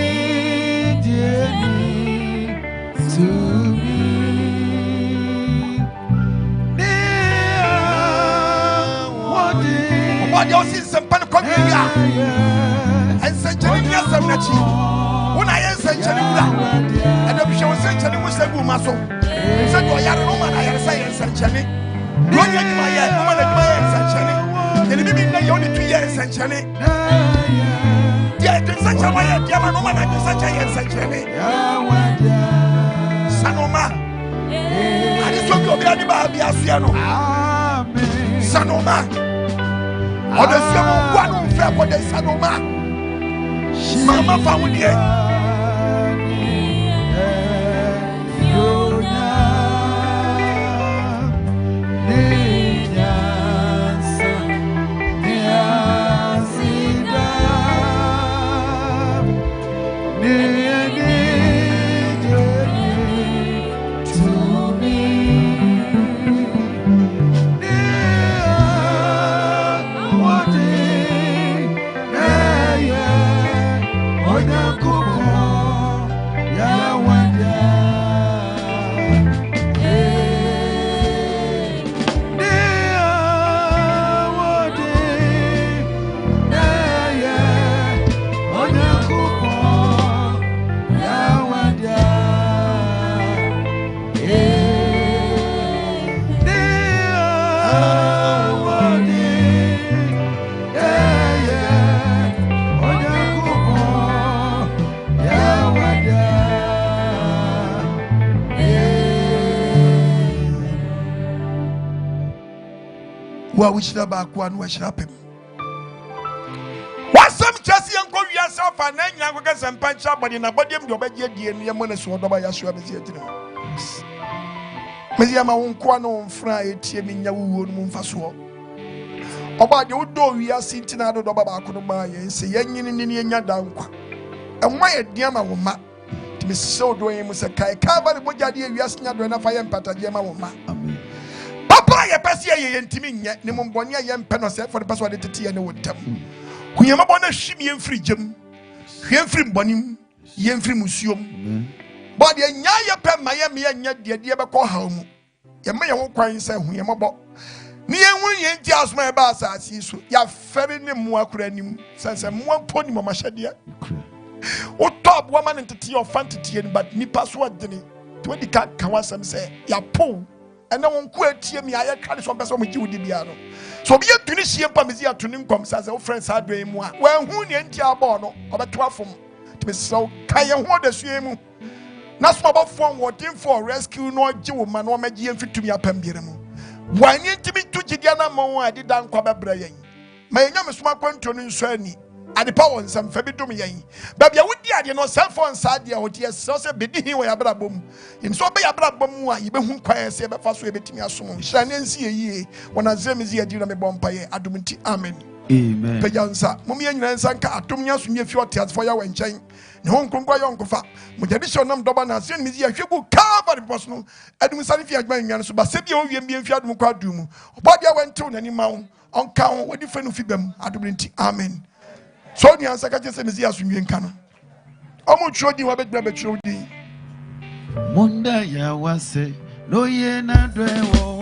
to me. What you see some pan come here and century years of Nachi. When I am century, and the bishop was century was a woman so. Said, "You are woman, I am saying century. Don't get my woman at my century. And maybe they only 2 years century. Yeah, it's such a way, dear woman, I do such a century. Sanoma, I just want to be a Biaa. Sanoma. Oda siamo wanu mfe kwa de sanoma. Mama found here. Wa wishira baako anu washira pem. Wasam chasi yanko wiasa fa na nya ko kasa mpancha body na body de obegye die nu yemo na so doba ya so abezi atire. Mezi ama wonko na wonfra etie mi nya wuwo nu mfa so. Oba de wodo wiasa ntina do doba baako no ma ye se yanyini ni nya dankwa. Enwa ye dia ma wo ma. Timi se odo yin mu se kai ka ba de bogya de wiasa nya do na fa ye mpataje ma wo ma. Papa ye pese ye ntimi nye ne mombone ye mpe no se for the person de tete ye ne wotam kunyama bona hwim ye mfiri gem hwem mfiri mbonim ye mfiri musuom body nya ye pe ma ye me nya de be ko haw mu ye me ye ho kwan se hu ye mobo ne ye hu ye nti asoma e ba asasi so ya fere ne mu akura nim sense mu poni mama hyede o top woman ntete ye ofantete ye but nipa so adene to di ka wasam se ya po and no one quit here me. I can't some person with you, Biaa. So be a Tunisian Pamizia tuning comes as our friends are doing more. Well, who ain't your bono or a 12 from to be so Kaya what the swim. Not about phone what in for rescue no Jew man or Magian fit to me up and beat him. Why need to be to Gidiana Mo? I did down Quaba Brain. My name is Marquan Tonin Swenny. At the power and some Fabi to me. Baby, I would you know, cell phone side the OTS, so say, be where a boom. In so be a brabum, you be whom quiet, say, but first we bet me a song. Shining see a ye when a Zemizia Dinami Bompaye, Adumiti, Amen. Amen. Pejansa, Mummy and Sanka, Atumias, and your tears for your chain. No one can buy Uncle Fa. Mujadisha nam Dobana, send me the Shabu cover the personal. Adum Sanifia Grangan, so Basibio, and Fiat Mukadum. But you went to any mount on count with different fibem, Adumiti, Amen. So the answer can just say, as we can. I'm not sure you have a better. Munda ya wase, no ye na dwewo.